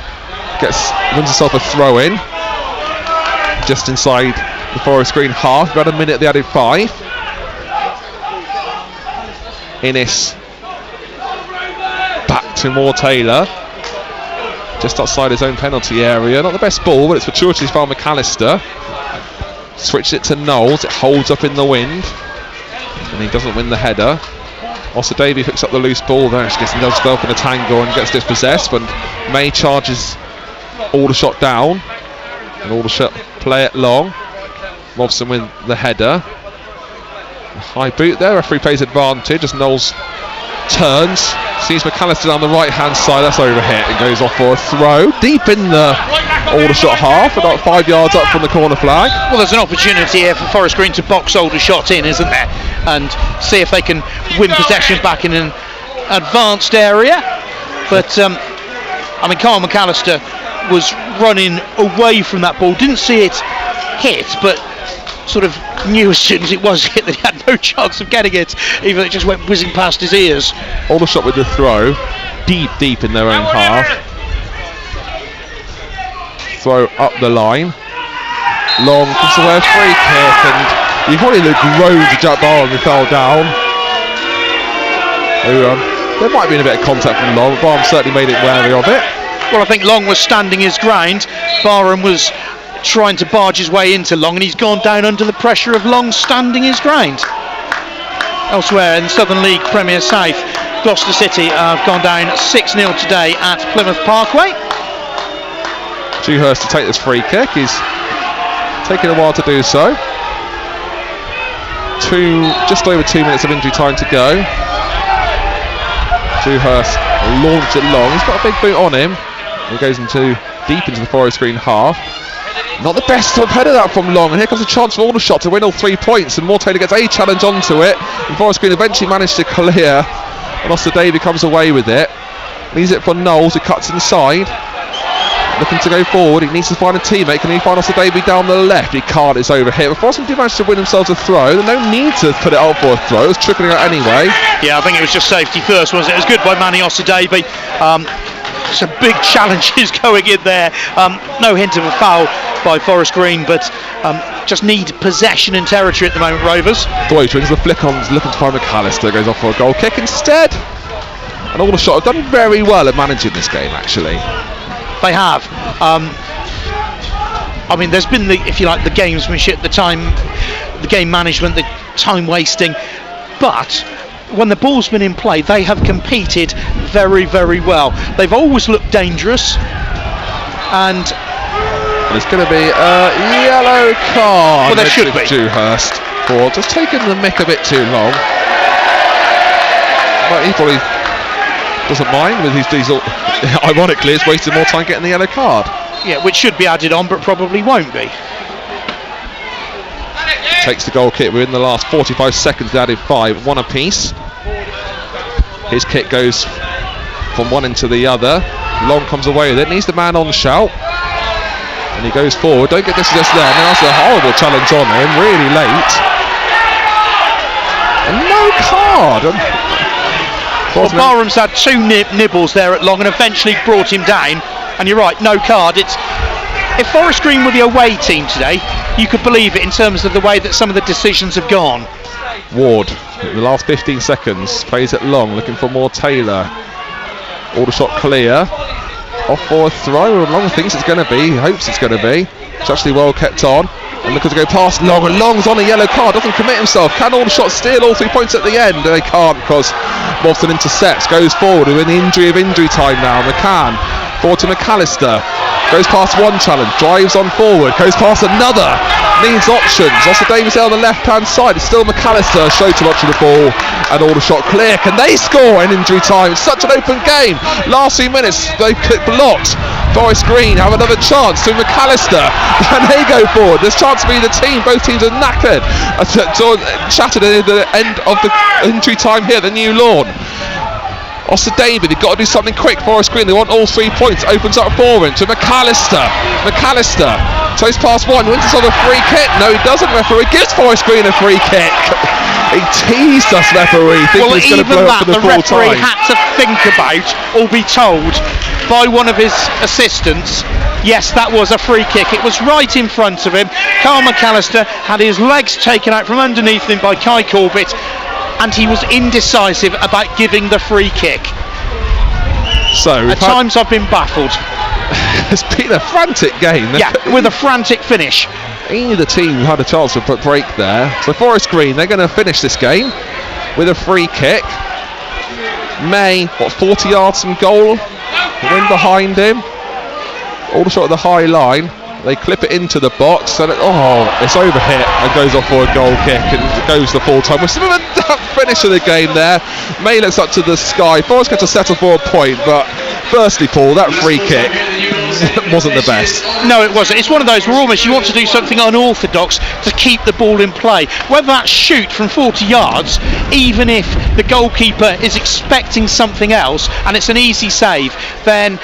wins himself a throw in. Just inside the Forest Green half, about a minute they added 5. Innes back to Moore Taylor, just outside his own penalty area. Not the best ball, but it's fortuitously found McAllister. Switches it to Knowles, it holds up in the wind, and he doesn't win the header. Osadabi picks up the loose ball there, she gets himself in a tangle and gets dispossessed, but May charges Aldershot down, and Aldershot play it long. Robson with the header. A high boot there, referee plays advantage as Knowles turns, sees McAllister down the right hand side, that's overhit and goes off for a throw deep in the Aldershot half, about 5 yards up from the corner flag. Well, there's an opportunity here for Forest Green to box Aldershot in, isn't there, and see if they can win possession back in an advanced area. But Carl McAllister was running away from that ball, didn't see it hit, but sort of knew as soon as it was hit that he had no chance of getting it, even though it just went whizzing past his ears. Aldershot with the throw, deep in their own half. Throw up the line. Long comes away, a free kick, and you probably the groans of Jack Barham who fell down. There might have been a bit of contact from Long, but Barham certainly made it wary of it. Well, I think Long was standing his ground. Barham was trying to barge his way into Long, and he's gone down under the pressure of Long standing his ground. Elsewhere in the Southern League Premier South, Gloucester City have gone down 6-0 today at Plymouth Parkway. Dewhurst to take this free kick. He's taking a while to do so. Just over 2 minutes of injury time to go. Dewhurst launch it long. He's got a big boot on him. He goes deep into the Forest Green half. Not the best of header that from Long, and here comes a chance for Aldershot to win all 3 points, and Mortaylor gets a challenge onto it, and Forest Green eventually managed to clear, and Oster Davey comes away with it. Leaves it for Knowles, who cuts inside, looking to go forward. He needs to find a teammate. Can he find Oster Davey down the left? He can't, it's over here. But Forest Green did manage to win themselves a throw. There's no need to put it out for a throw, it was trickling out anyway. Yeah, I think it was just safety first, wasn't it? It was good by Manny Oster Davey. Some big challenges going in there. No hint of a foul by Forest Green, but just need possession and territory at the moment, Rovers. Deutsch brings the flick on, looking to find McAllister, goes off for a goal kick instead. And Aldershot have done very well at managing this game, actually. They have. I mean, there's been if you like, the gamesmanship, the game management, the time wasting, but when the ball's been in play, they have competed very, very well. They've always looked dangerous, and there's going to be a yellow card. Well, there should be. Dewhurst for just taking the mick a bit too long. But he probably doesn't mind with his diesel. Ironically, it's wasted more time getting the yellow card. Yeah, which should be added on, but probably won't be. Takes the goal kick within the last 45 seconds. They added 5, 1 apiece. His kick goes from one end to the other. Long comes away with it. Needs the man on shout. And he goes forward. Don't get this just there. Now that's a horrible challenge on him. Really late. And no card. Well, Barham's had 2 nibbles there at Long and eventually brought him down. And you're right, no card. If Forest Green were the away team today, you could believe it in terms of the way that some of the decisions have gone. Ward, in the last 15 seconds, plays it Long, looking for more Taylor. Aldershot clear. Off for a throw. Long thinks it's going to be, hopes it's going to be. It's actually well kept on. And looking to go past Long, and Long's on a yellow card, doesn't commit himself. Can Aldershot steal all 3 points at the end? They can't, because Mobson intercepts, goes forward with an injury of injury time now. McCann forward to McAllister, goes past one challenge, drives on forward, goes past another, needs options. Oster Davies there on the left hand side, it's still McAllister, showed too much of the ball, and Aldershot clear. Can they score in injury time? It's such an open game. Last 2 minutes they've blocked. Forest Green have another chance to McAllister, and they go forward. There's chance to be the team. Both teams are knackered. Shattered at the end of the injury time here, the new lawn. Oster David, they've got to do something quick. Forest Green, they want all 3 points. Opens up for him to McAllister. McAllister goes past one, wins us on a free kick. No, he doesn't. Referee gives Forest Green a free kick. He teased us, referee, thinking he's going to blow up for the full time. Referee had to think about, or be told by one of his assistants, yes, that was a free kick. It was right in front of him. Carl McAllister had his legs taken out from underneath him by Kai Corbett, and he was indecisive about giving the free kick. So at times I've been baffled. It's been a frantic game. Yeah, with a frantic finish. Either team had a chance to put break there. So Forest Green, they're going to finish this game with a free kick. May, 40 yards from goal. Win behind him. Aldershot at the high line. They clip it into the box, and it's overhit and goes off for a goal kick, and it goes the full time. We're still at the finish of the game there. May looks up to the sky. Forest get to settle for a point, but firstly, Paul, that free kick wasn't the best. No, it wasn't. It's one of those where almost you want to do something unorthodox to keep the ball in play. Whether that's shoot from 40 yards, even if the goalkeeper is expecting something else and it's an easy save, then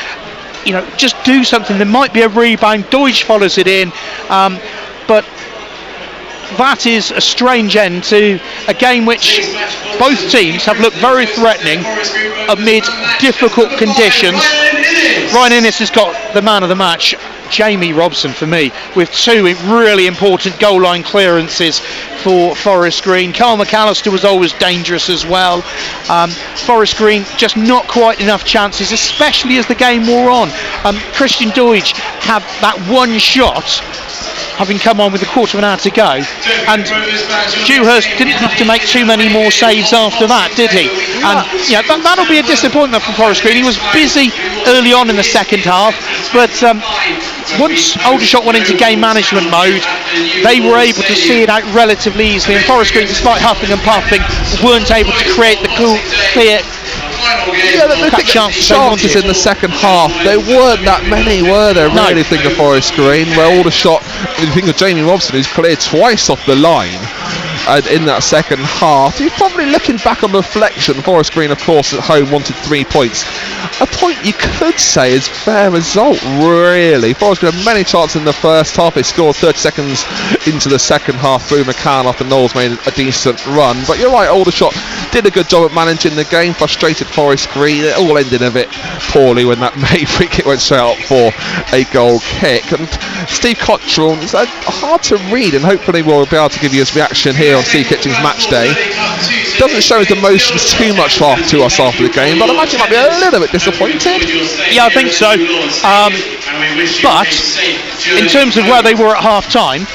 just do something. There might be a rebound. Deutsch follows it in, but that is a strange end to a game which both teams have looked very threatening amid difficult conditions. Ryan Innes has got the man of the match Jamie Robson for me, with 2 really important goal line clearances for Forest Green. Carl McAllister was always dangerous as well. Forest Green just not quite enough chances, especially as the game wore on. Christian Deutsch had that one shot, having come on with a quarter of an hour to go, and Dewhurst didn't have to make too many more saves after that, did he? And yeah, that'll be a disappointment for Forest Green. He was busy early on in the second half, but once Aldershot went into game management mode, they were able to see it out relatively easily, and Forest Green, despite huffing and puffing, weren't able to create the clear chances in the second half. There weren't that many, were there? No. Really think of Forest Green, where Aldershot, when you think of Jamie Robson, who's cleared twice off the line in that second half. You're probably looking back on reflection. Forest Green, of course, at home wanted 3 points. A point you could say is fair result, really. Forest Green had many chances in the first half. They scored 30 seconds into the second half through McCann after Knowles made a decent run. But you're right, Aldershot did a good job at managing the game, frustrated Forest Green. It all ended a bit poorly when that May free kick went straight out for a goal kick. And Steve Cottrell, it's hard to read, and hopefully we'll be able to give you his reaction here on Steve Kitchen's match day. Doesn't show his emotions too much to us after the game, but I imagine he might be a little bit disappointed. Yeah, I think so. But in terms of where they were at half time,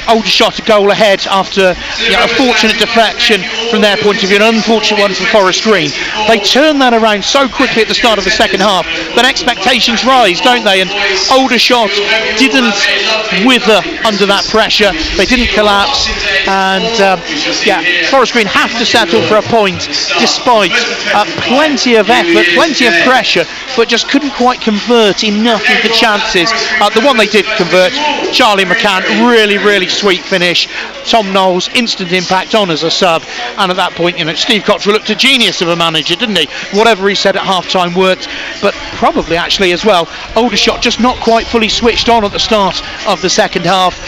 Aldershot a goal ahead after a fortunate deflection from their point of view, an unfortunate one for Forest Green. They turn that around so quickly at the start of the second half that expectations rise, don't they? And Aldershot didn't wither under that pressure. They didn't collapse, and Forest Green have to settle for a point despite plenty of effort, plenty of pressure, but just couldn't quite convert enough of the chances. The one they did convert, Charlie McCann, really sweet finish. Tom Knowles, instant impact on as a sub, and at that point, Steve Cottrell looked a genius of a manager, didn't he? Whatever he said at half time worked, but probably actually as well, Aldershot just not quite fully switched on at the start of the second half.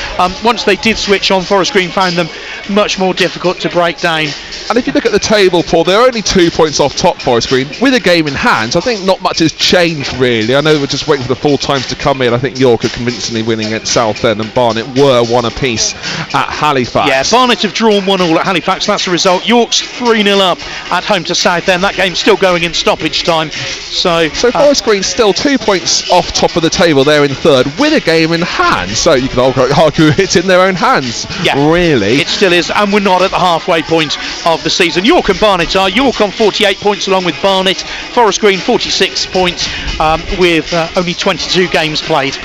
Once they did switch on, Forest Green found them much more difficult to break down. And if you look at the table, Paul, they're only 2 points off top, Forest Green, with a game in hand. So I think not much has changed really. I know we're just waiting for the full times to come in. I think York are convincingly winning against Southend, and Barnet were 1 apiece at Halifax. Yeah, Barnet have drawn 1-1 at Halifax. That's the result. York's 3-0 up at home to Southend. That game's still going in stoppage time. So Forest Green still 2 points off top of the table. They're in third with a game in hand. So you could argue it's in their own hands. Yeah, really, it still is, and we're not at the halfway point of the season. York and Barnet are. York on 48 points along with Barnet. Forest Green 46 points with only 22 games played.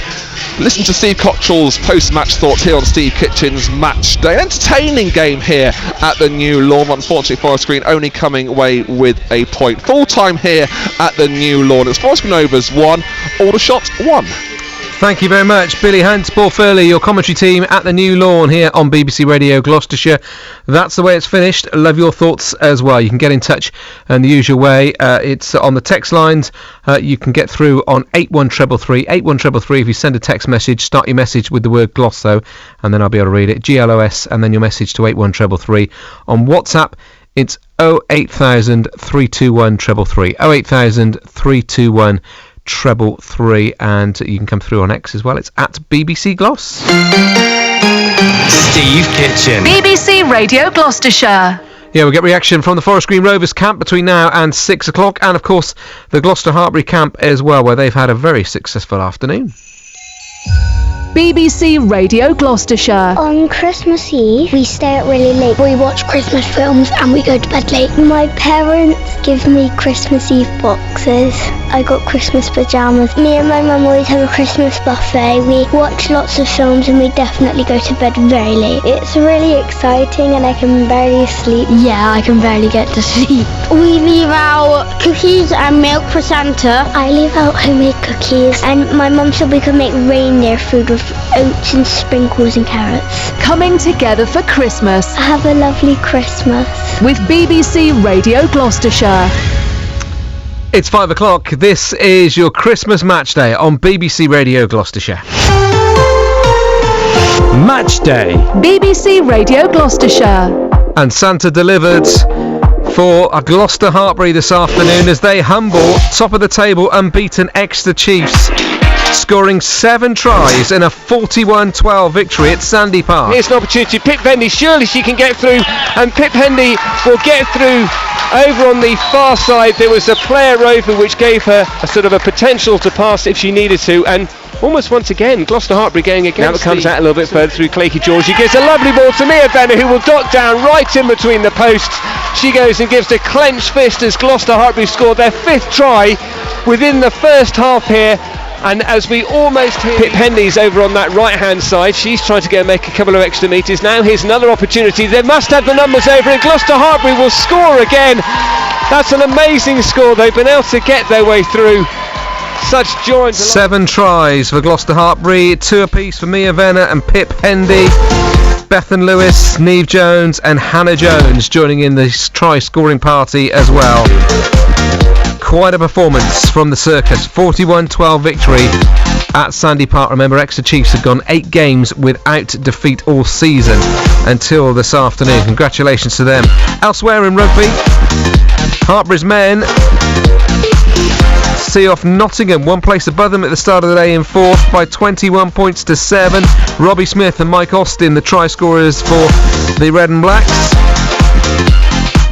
Listen to Steve Cottrell's post-match thoughts here on Steve Kitchen's match day. Entertaining game here at the New Lawn. Unfortunately, Forest Green only coming away with a point. Full time here at the New Lawn. It's Forest Green Rovers 1, Aldershot 1. Thank you very much, Billy Hunt, Paul Furley, your commentary team at the New Lawn here on BBC Radio Gloucestershire. That's the way it's finished. Love your thoughts as well. You can get in touch in the usual way. It's on the text lines. You can get through on 81333. 81333. If you send a text message, start your message with the word Gloss though, and then I'll be able to read it. GLOS, and then your message to 81333. On WhatsApp, it's 08000 321 333. 08000 321 333, and you can come through on X as well. It's at BBC Gloss. Steve Kitchen, BBC Radio Gloucestershire. Yeah, we'll get reaction from the Forest Green Rovers camp between now and 6 o'clock, and of course the Gloucester Hartbury camp as well, where they've had a very successful afternoon. BBC Radio Gloucestershire. On Christmas Eve, we stay out really late. We watch Christmas films and we go to bed late. My parents give me Christmas Eve boxes. I got Christmas pyjamas. Me and my mum always have a Christmas buffet. We watch lots of films and we definitely go to bed very late. It's really exciting and I can barely sleep. Yeah, I can barely get to sleep. We leave out cookies and milk for Santa. I leave out homemade cookies, and my mum said we could make reindeer food with oats and sprinkles and carrots. Coming together for Christmas. Have a lovely Christmas. With BBC Radio Gloucestershire. It's 5 o'clock. This is your Christmas match day on BBC Radio Gloucestershire. Match day. BBC Radio Gloucestershire. And Santa delivered for a Gloucester Hartbury this afternoon as they humble top of the table unbeaten Exeter Chiefs scoring 7 tries in a 41-12 victory at Sandy Park. Here's an opportunity. Pip Hendy, surely she can get through, and Pip Hendy will get through. Over on the far side there was a player over which gave her a sort of a potential to pass if she needed to, and almost once again Gloucester Hartbury going against. Now it comes out a little bit further through Claky George. She gives a lovely ball to Mia Venner, who will dot down right in between the posts. She goes and gives a clenched fist as Gloucester Hartbury scored their 5th try within the first half here. And as we almost hear, Pip Hendy's over on that right hand side. She's trying to go and make a couple of extra metres. Now here's another opportunity. They must have the numbers over, and Gloucester Hartbury will score again. That's an amazing score. They've been able to get their way through. Such joy. 7 tries for Gloucester Hartbury, 2 apiece for Mia Venner and Pip Hendy. Bethan Lewis, Neve Jones and Hannah Jones joining in the try scoring party as well. Quite a performance from the Circus. 41-12 victory at Sandy Park. Remember, Exeter Chiefs had gone 8 games without defeat all season until this afternoon. Congratulations to them. Elsewhere in rugby, Hartbury's men see off Nottingham, 1 place above them at the start of the day in 4th by 21 points to 7. Robbie Smith and Mike Austin, the try scorers for the Red and Blacks.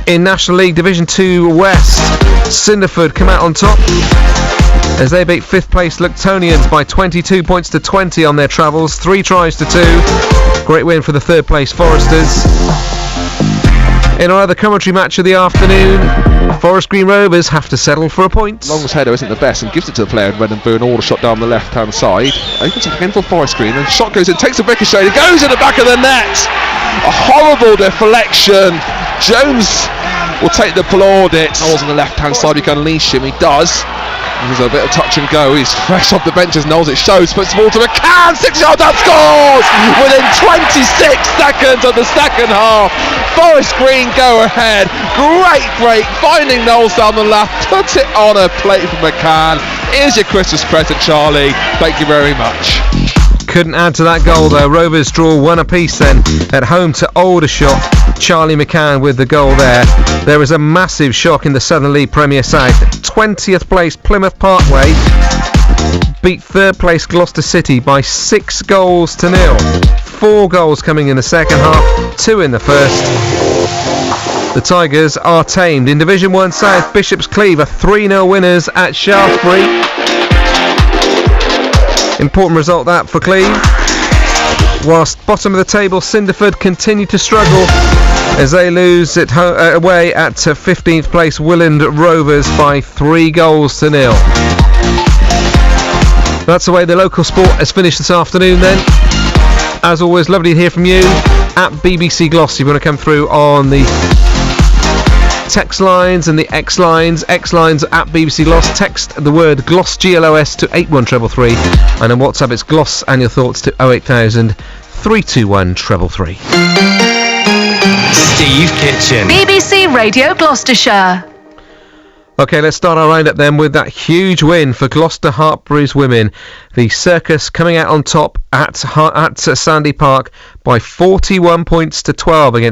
In National League Division 2 West, Cinderford come out on top as they beat 5th place Luctonians by 22 points to 20 on their travels, 3 tries to 2. Great win for the 3rd place Foresters. In our other commentary match of the afternoon, Forest Green Rovers have to settle for a point. Long's header isn't the best and gives it to the player in red and blue, and Aldershot down the left hand side. Opens up again for Forest Green, and shot goes in, takes a ricochet, it goes in the back of the net. A horrible deflection. Jones will take the plaudits. Knowles on the left hand side, we can unleash him, he does. There's a bit of touch and go. He's fresh off the bench as Knowles, it shows, puts the ball to McCann, 6 yards out, scores within 26 seconds of the second half. Forest Green go ahead. Great break, finding Knowles down the left, puts it on a plate for McCann. Here's your Christmas present, Charlie. Thank you very much. Couldn't add to that goal though. Rovers draw 1 apiece then at home to Aldershot. Charlie McCann with the goal there. There was a massive shock in the Southern League Premier South. 20th place Plymouth Parkway beat 3rd place Gloucester City by 6 goals to 0. 4 goals coming in the second half, 2 in the first. The Tigers are tamed. In Division 1 South, Bishop's Cleeve are 3-0 winners at Shaftesbury. Important result that for Cleeve. Whilst bottom of the table, Cinderford continue to struggle as they lose it away at 15th place Willand Rovers by 3 goals to 0. That's the way the local sport has finished this afternoon then. As always, lovely to hear from you at BBC Gloucester. You want to come through on the text lines and the X lines at BBC Gloss. Text the word Gloss, GLOS, to 81333, and on WhatsApp it's Gloss and your thoughts to 08000 321 333. Steve Kitchen. BBC Radio Gloucestershire. Okay, let's start our roundup then with that huge win for Gloucester Hartbury's women. The Circus coming out on top at Sandy Park by 41 points to 12 against